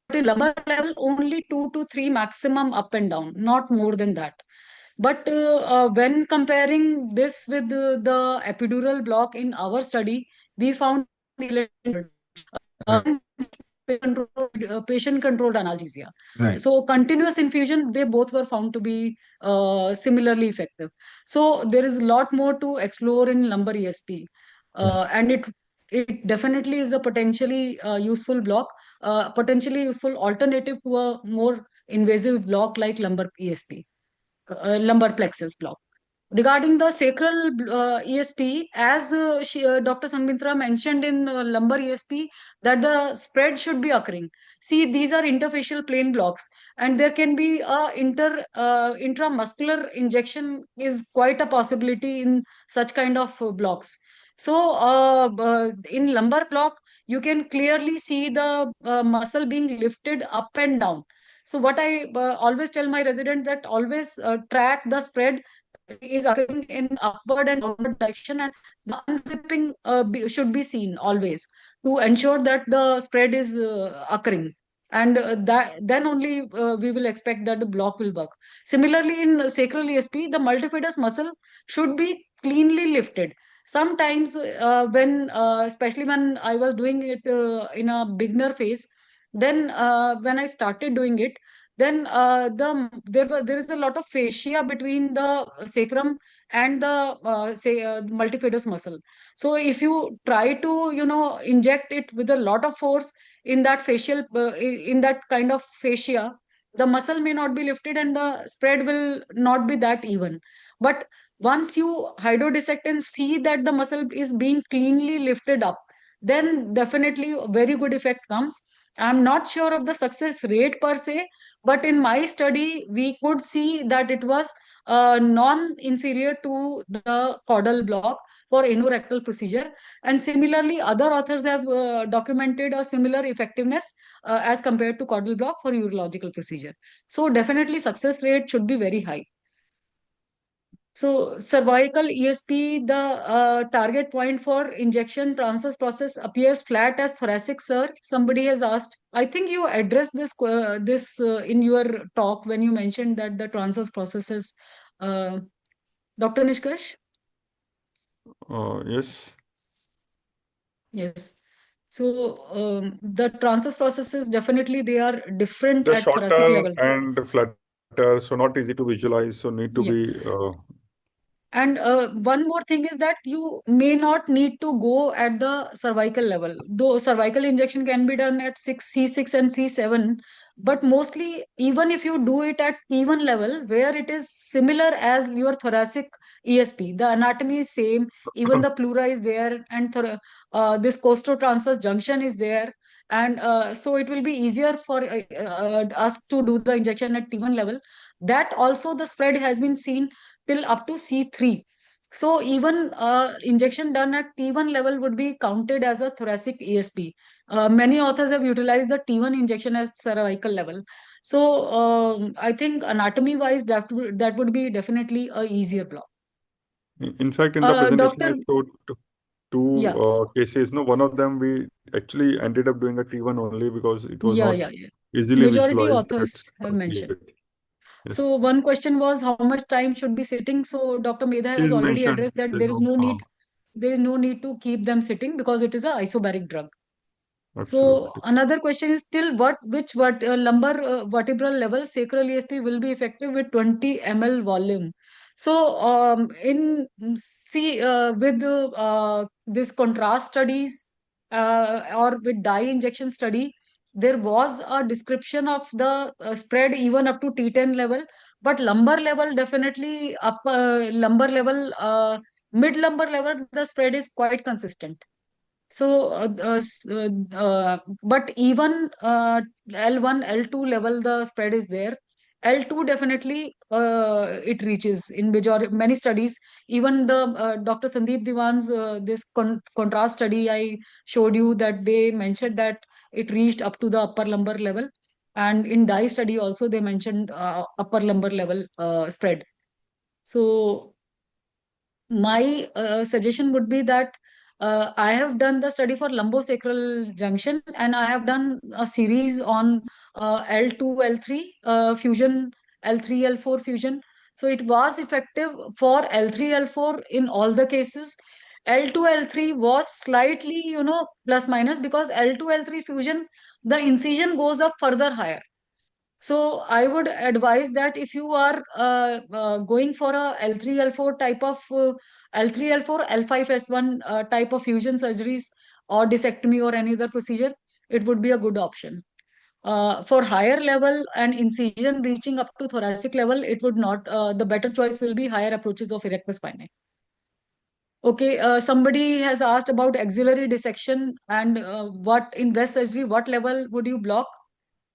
But in lumbar level, only 2 to 3 maximum up and down, not more than that. But when comparing this with the epidural block in our study, we found Right. patient-controlled analgesia. Right. So continuous infusion, they both were found to be similarly effective. So there is a lot more to explore in lumbar ESP, and it definitely is a potentially useful block, potentially useful alternative to a more invasive block like lumbar ESP, lumbar plexus block. Regarding the sacral ESP, as Dr. Sanghamitra mentioned in lumbar ESP, that the spread should be occurring. See, these are interfacial plane blocks, and there can be a intramuscular injection is quite a possibility in such kind of blocks. So, in lumbar block, you can clearly see the muscle being lifted up and down. So, what I always tell my residents that always track the spread is occurring in upward and downward direction, and the unzipping should be seen always to ensure that the spread is occurring, and that then only we will expect that the block will work. Similarly, in sacral ESP, the multifidus muscle should be cleanly lifted. Sometimes when especially when I was doing it in a beginner phase, then when I started doing it, then there is a lot of fascia between the sacrum and the multifidus muscle. So if you try to inject it with a lot of force in that facial in that kind of fascia, the muscle may not be lifted and the spread will not be that even. But once you hydrodissect and see that the muscle is being cleanly lifted up, then definitely a very good effect comes. I'm not sure of the success rate per se, but in my study, we could see that it was non-inferior to the caudal block for anorectal procedure. And similarly, other authors have documented a similar effectiveness as compared to caudal block for urological procedure. So definitely success rate should be very high. So cervical ESP, the target point for injection transverse process appears flat as thoracic, sir. Somebody has asked. I think you addressed this in your talk when you mentioned that the transverse processes. Dr. Nishkarsh? Yes. Yes. So the transverse processes definitely they are different The at thoracic shorter level. and flatter, so not easy to visualize. So need to Yeah. be. And one more thing is that you may not need to go at the cervical level. Though cervical injection can be done at C6 and C7, but mostly even if you do it at T1 level, where it is similar as your thoracic ESP, the anatomy is same, even the pleura is there, and this costo-transverse junction is there. And so it will be easier for us to do the injection at T1 level. That also the spread has been seen till up to C3. So even injection done at T1 level would be counted as a thoracic ESP. Many authors have utilized the T1 injection as cervical level. So I think anatomy wise that would be definitely a easier block. In fact, in the presentation, I Doctor, showed two yeah, cases. No, one of them we actually ended up doing a T1 only because it was not yeah. easily Majority visualized authors have mentioned. Yes. So one question was how much time should be sitting. So Dr. Medha has She's already mentioned addressed that there's there is no no need. There is no need to keep them sitting because it is a isobaric drug. So absolutely. another question is still which lumbar vertebral level sacral ESP will be effective with 20 ml volume. So with this contrast studies or with dye injection study, there was a description of the spread even up to T10 level, but lumbar level definitely up lumbar level mid lumbar level the spread is quite consistent. So, but even L1, L2 level, the spread is there. L2 definitely it reaches in many studies. Even the Dr. Sandeep Diwan's this contrast study I showed you, that they mentioned that it reached up to the upper lumbar level, and in DIE study also they mentioned upper lumbar level spread. So my suggestion would be that I have done the study for lumbosacral junction, and I have done a series on L2, L3 fusion, L3, L4 fusion. So it was effective for L3, L4 in all the cases. L2, L3 was slightly, plus minus, because L2, L3 fusion, the incision goes up further higher. So I would advise that if you are going for a L3, L4 type of L3, L4, L5, S1 type of fusion surgeries or disectomy or any other procedure, it would be a good option. For higher level and incision reaching up to thoracic level, it would not. The better choice will be higher approaches of erector spinae. Okay, somebody has asked about axillary dissection and what in breast surgery, what level would you block?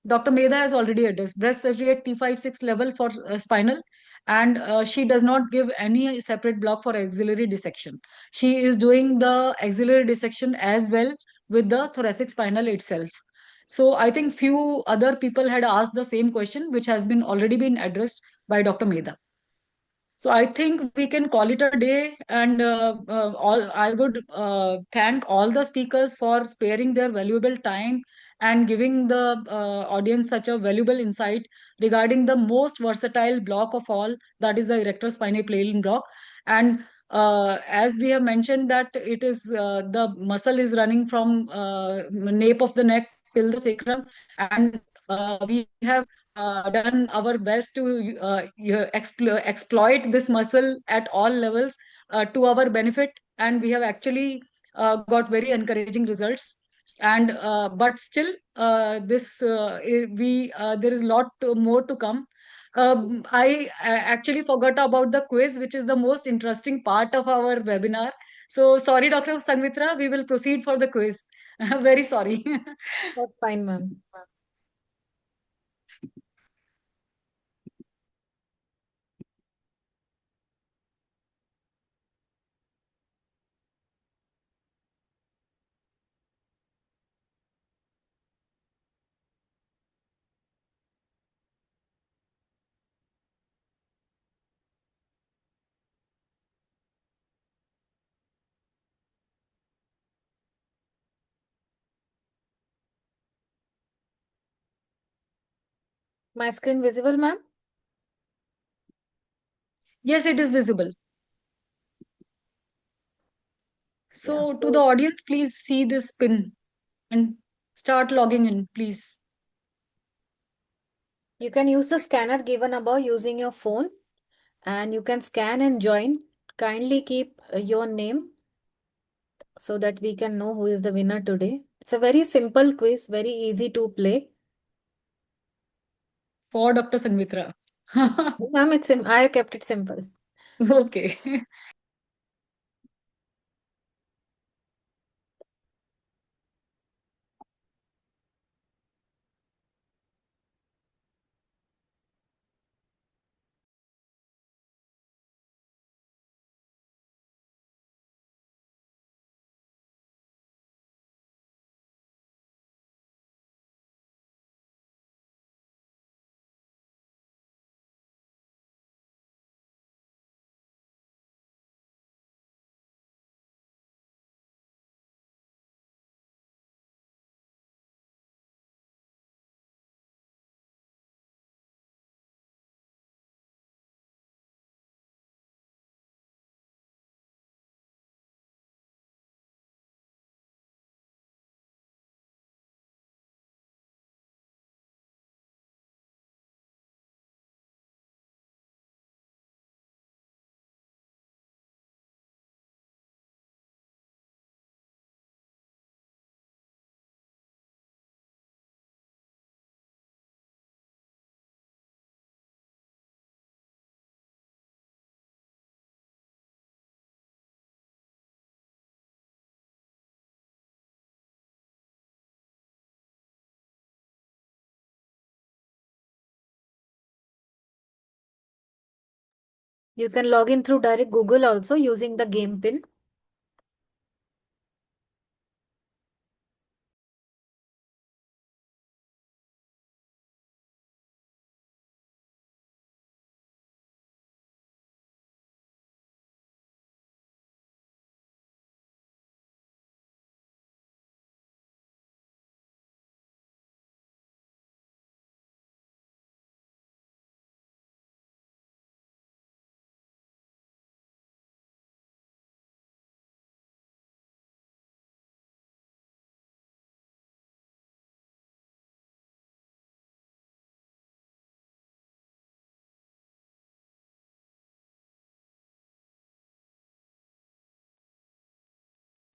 Dr. Medha has already addressed breast surgery at T5-6 level for spinal, and she does not give any separate block for axillary dissection. She is doing the axillary dissection as well with the thoracic spinal itself. So I think few other people had asked the same question, which has been already been addressed by Dr. Medha. So I think we can call it a day, and all I would thank all the speakers for sparing their valuable time and giving the audience such a valuable insight regarding the most versatile block of all, that is the erector spinae plane block. And as we have mentioned that it is the muscle is running from nape of the neck till the sacrum, and we have done our best to exploit this muscle at all levels to our benefit, and we have actually got very encouraging results. And but still, there is a lot more to come. I actually forgot about the quiz, which is the most interesting part of our webinar. So sorry, Dr. Sanghamitra, we will proceed for the quiz. Very sorry. That's fine, ma'am. My screen visible, ma'am? Yes, it is visible. So Yeah. to the audience, please see this pin and start logging in, please. You can use the scanner given above using your phone, and you can scan and join. Kindly keep your name so that we can know who is the winner today. It's a very simple quiz, very easy to play. For Dr. Sanghamitra. Ma'am, I have kept it simple. Okay. You can log in through direct Google also using the game pin.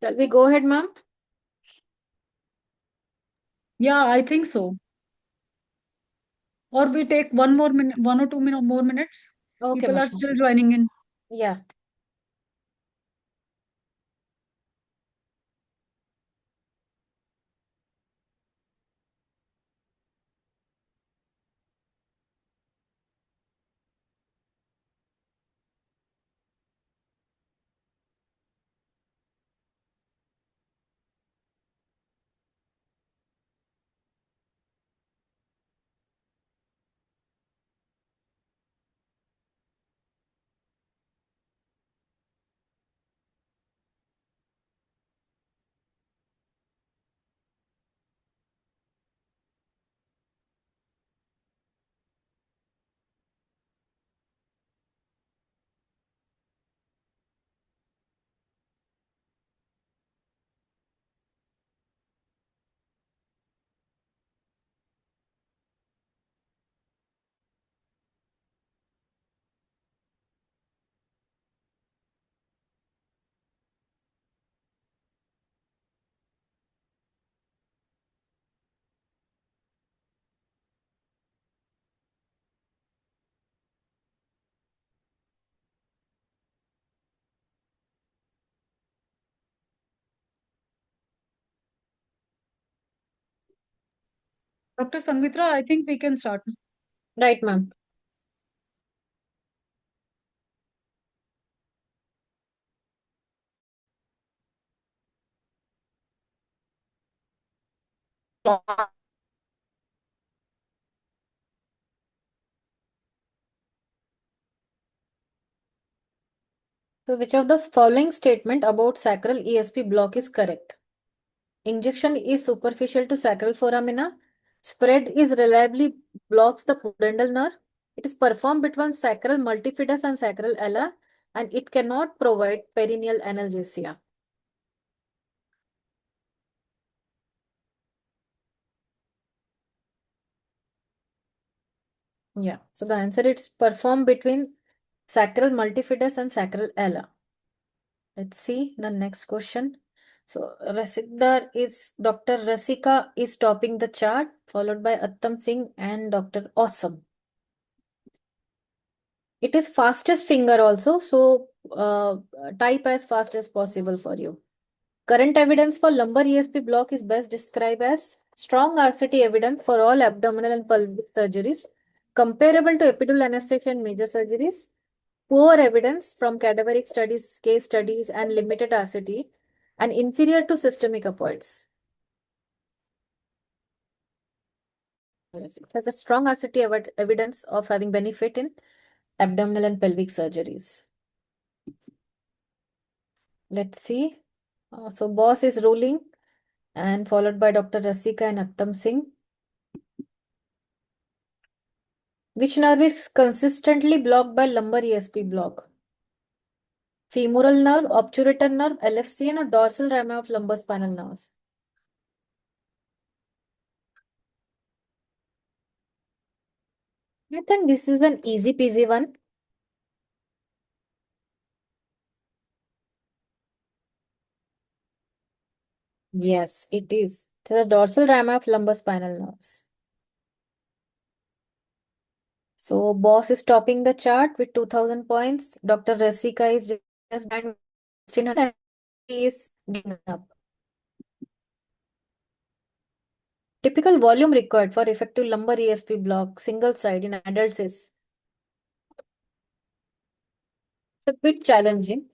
Shall we go ahead, ma'am? Yeah, I think so. Or we take 1 or 2 more minutes. Okay, People ma'am. are still joining in. Yeah. Dr. Sanghamitra, I think we can start. Right, ma'am. So which of the following statement about sacral ESP block is correct? Injection is superficial to sacral foramina. Spread is reliably blocks the pudendal nerve. It is performed between sacral multifidus and sacral ala, and it cannot provide perineal analgesia. Yeah, so the answer is performed between sacral multifidus and sacral ala. Let's see the next question. So Dr. Rasika is topping the chart, followed by Attam Singh and Dr. Awesome. It is fastest finger also, so type as fast as possible for you. Current evidence for lumbar ESP block is best described as strong RCT evidence for all abdominal and pelvic surgeries, comparable to epidural anesthesia and major surgeries, poor evidence from cadaveric studies, case studies, and limited RCT, and inferior to systemic approaches. Yes, it has a strong RCT evidence of having benefit in abdominal and pelvic surgeries. Let's see. So boss is ruling and followed by Dr. Rasika and Attam Singh. Which nerve is consistently blocked by lumbar ESP block? Femoral nerve, obturator nerve, LFCN, or dorsal rami of lumbar spinal nerves? I think this is an easy peasy one. Yes, it is. It is the dorsal rami of lumbar spinal nerves. So boss is topping the chart with 2000 points. Dr. Rasika is just behind 1600 and he is digging up. Typical volume required for effective lumbar ESP block, single side in adults is It's a bit challenging.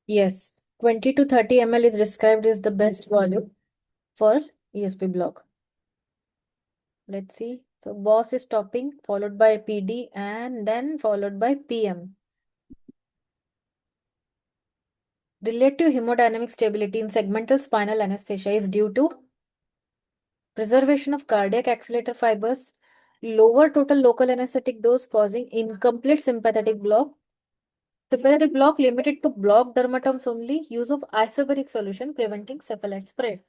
Yes, 20 to 30 ml is described as the best volume for ESP block. Let's see. So BOSS is stopping, followed by PD, and then followed by PM. Relative hemodynamic stability in segmental spinal anesthesia is due to preservation of cardiac accelerator fibers, lower total local anesthetic dose causing incomplete sympathetic block, sympathetic block limited to block dermatomes only, use of isobaric solution preventing cephalite spread.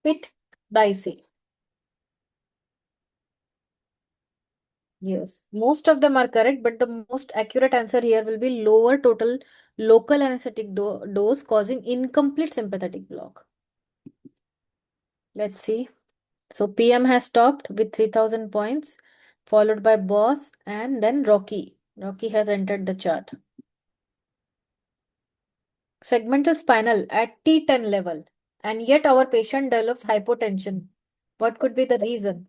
Bit dicey. Yes, most of them are correct, but the most accurate answer here will be lower total local anesthetic dose causing incomplete sympathetic block. Let's see. So PM has stopped with 3000 points, followed by BOSS and then Rocky. Rocky has entered the chart. Segmental spinal at T10 level, and yet our patient develops hypotension. What could be the reason?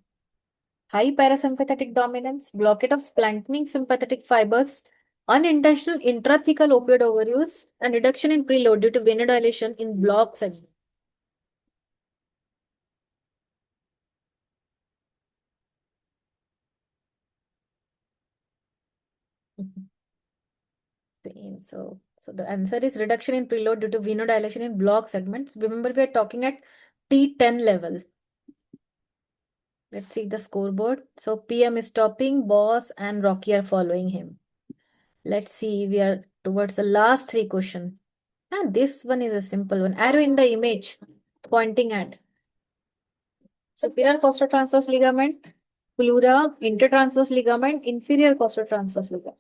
High parasympathetic dominance, blockade of splanchnic sympathetic fibers, unintentional intrathecal opioid overuse, and reduction in preload due to venodilation in block segment. Same. So the answer is reduction in preload due to venodilation in block segment. Remember, we are talking at T10 level. Let's see the scoreboard. So PM is stopping, BOSS and Rocky are following him. Let's see, we are towards the last three questions. And this one is a simple one. Arrow in the image pointing at superior costotransverse ligament, pleura, intertransverse ligament, inferior costotransverse ligament.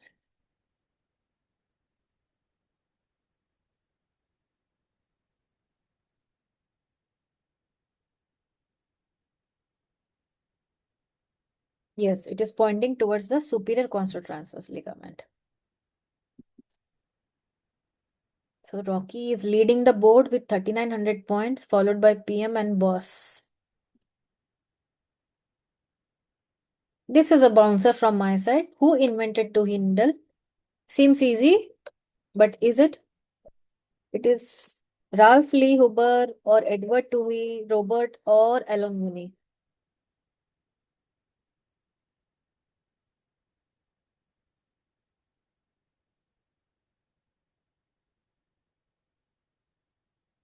Yes, it is pointing towards the superior costotransverse ligament. So Rocky is leading the board with 3900 points, followed by PM and BOSS. This is a bouncer from my side. Who invented two needle? Seems easy, but is it? It is Ralph Lee Huber or Edward Toohey, Robert or Alan Mooney.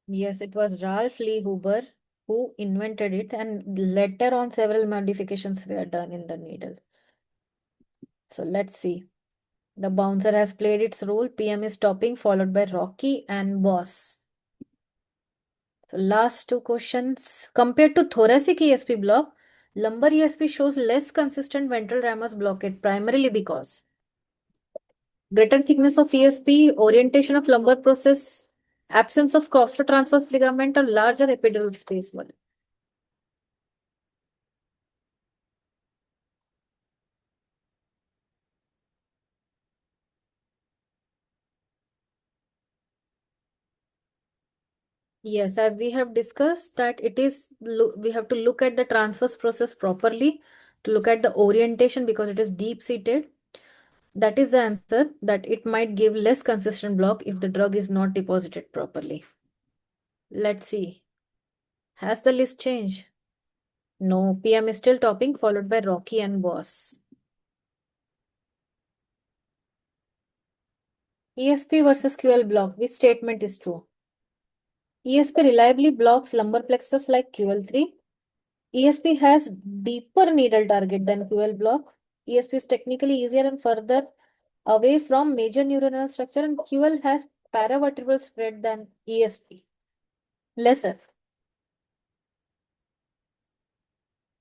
Yes, it was Ralph Lee Huber who invented it, and later on several modifications were done in the needle. So let's see. The bouncer has played its role. PM is stopping, followed by Rocky and BOSS. So last two questions. Compared to thoracic ESP block, lumbar ESP shows less consistent ventral ramus blockade, primarily because greater thickness of ESP, orientation of lumbar process, absence of costotransverse ligament, or larger epidural space volume. Yes, as we have discussed that it is, we have to look at the transverse process properly to look at the orientation because it is deep seated. That is the answer, that it might give less consistent block if the drug is not deposited properly. Let's see. Has the list changed? No, PM is still topping, followed by Rocky and BOSS. ESP versus QL block, which statement is true? ESP reliably blocks lumbar plexus like QL3. ESP has deeper needle target than QL block. ESP is technically easier and further away from major neuronal structure, and QL has paravertebral spread than ESP. Lesser.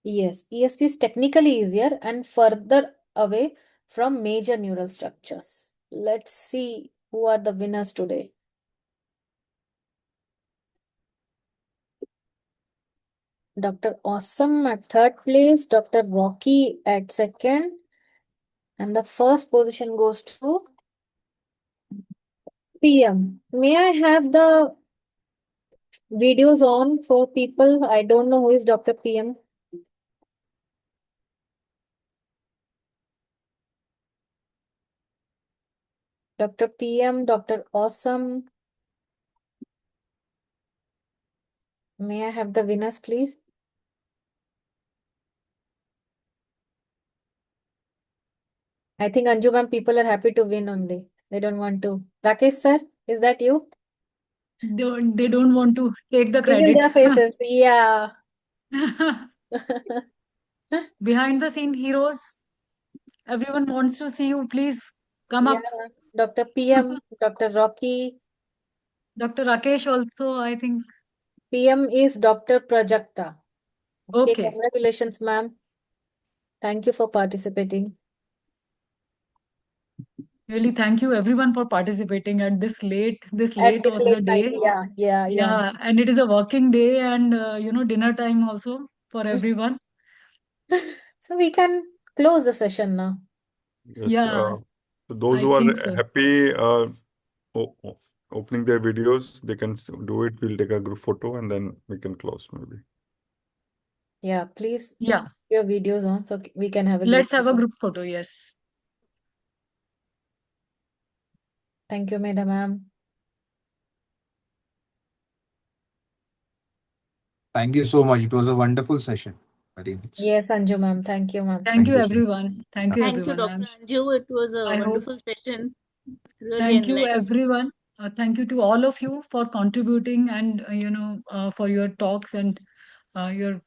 Yes, ESP is technically easier and further away from major neural structures. Let's see who are the winners today. Dr. Awesome at third place, Dr. Rocky at second, and the first position goes to PM. May I have the videos on for people? I don't know who is Dr. PM. Dr. PM, Dr. Awesome. May I have the winners, please? I think Anju ma'am, people are happy to win only. They don't want to. Rakesh sir, is that you? They don't want to take the Reveal credit. their faces. Yeah. Behind the scene heroes, everyone wants to see you. Please come Yeah. up. Dr. PM, Dr. Rocky. Dr. Rakesh also, I think. PM is Dr. Prajakta. Okay, Okay. congratulations, ma'am. Thank you for participating. Really, thank you everyone for participating at this late At this of the late day. night. Yeah. Yeah, and it is a working day and dinner time also for everyone. So we can close the session now. Yes. Yeah, So those I who are think so. happy opening their videos, they can do it. We'll take a group photo and then we can close maybe. Yeah, please Yeah, your videos on so we can have a let's group have a photo. group photo. Yes. Thank you, Medha ma'am. Thank you so much. It was a wonderful session. Very nice. Yes, Anju ma'am. Thank you, ma'am. Thank you, Thank you so much. everyone. Thank you, Thank you, everyone. Dr. Anju. It was a I hope. wonderful session. Really Thank you, enlightening. everyone. Thank you to all of you for contributing and for your talks and your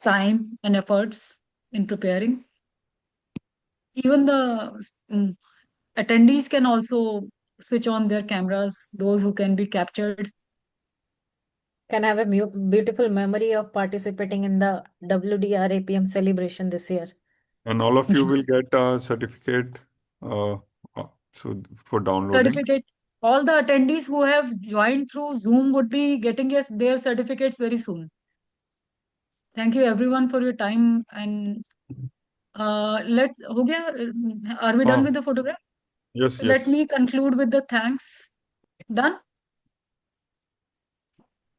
time and efforts in preparing. Even the attendees can also switch on their cameras, those who can be captured. Can have a beautiful memory of participating in the WDRAPM celebration this year. And all of you will get a certificate so for downloading. Certificate. All the attendees who have joined through Zoom would be getting their certificates very soon. Thank you, everyone, for your time. And let's. Are we done with the photograph? Yes. Let me conclude with the thanks. Done?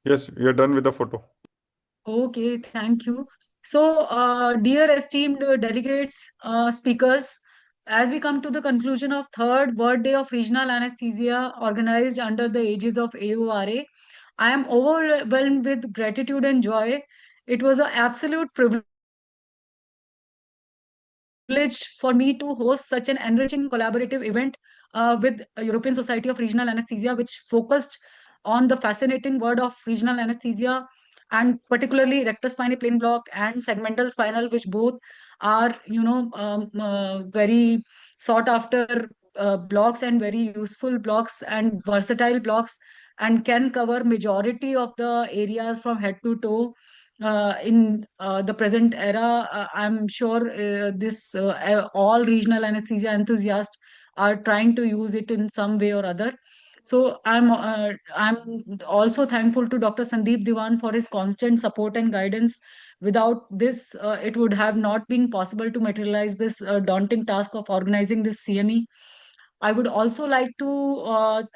Yes, we are done with the photo. Okay, thank you. So, dear esteemed delegates, speakers, as we come to the conclusion of third World Day of Regional Anesthesia organized under the aegis of AURA, I am overwhelmed with gratitude and joy. It was an absolute privilege for me to host such an enriching collaborative event with European Society of Regional Anesthesia, which focused on the fascinating world of regional anesthesia and particularly Erector spinae plain block and segmental spinal, which both are, very sought after blocks and very useful blocks and versatile blocks and can cover majority of the areas from head to toe in the present era. I'm sure all regional anesthesia enthusiasts are trying to use it in some way or other. So I'm also thankful to Dr. Sandeep Diwan for his constant support and guidance. Without this, it would have not been possible to materialize this daunting task of organizing this CME. I would also like to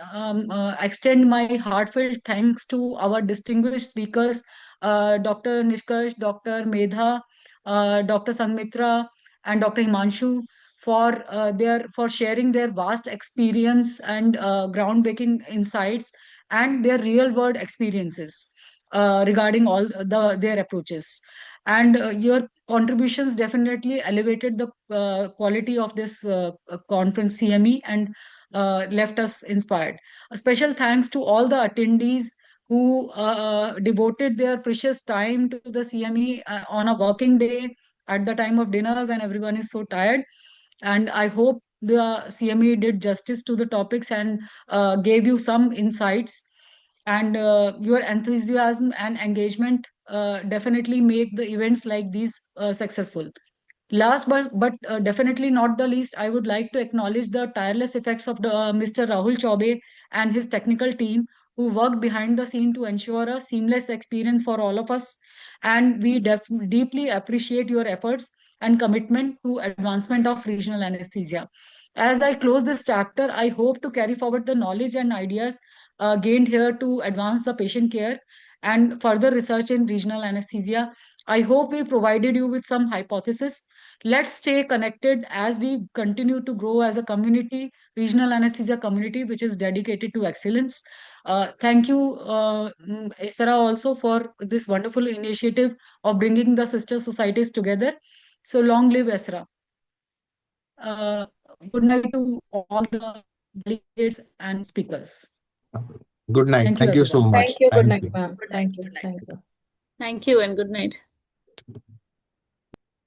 extend my heartfelt thanks to our distinguished speakers, Dr. Nishkarsh, Dr. Medha, Dr. Sanghamitra, and Dr. Himanshu for sharing their vast experience and groundbreaking insights and their real world experiences regarding all their approaches. And your contributions definitely elevated the quality of this conference CME and left us inspired. A special thanks to all the attendees who devoted their precious time to the CME on a working day at the time of dinner when everyone is so tired. And I hope the CME did justice to the topics and gave you some insights. And your enthusiasm and engagement definitely make the events like these successful. Last but definitely not the least, I would like to acknowledge the tireless efforts of Mr. Rahul Chaube and his technical team who worked behind the scene to ensure a seamless experience for all of us. And we deeply appreciate your efforts and commitment to advancement of regional anesthesia. As I close this chapter, I hope to carry forward the knowledge and ideas gained here to advance the patient care and further research in regional anesthesia. I hope we provided you with some hypothesis. Let's stay connected as we continue to grow as a community, regional anesthesia community, which is dedicated to excellence. Thank you, Isra, also for this wonderful initiative of bringing the sister societies together. So long live Isra. Good night to all the delegates and speakers. Good night. Thank you, Thank you so everyone. much. Thank you. Good Thank night, you. ma'am. Thank you. Thank you. Thank you and good night.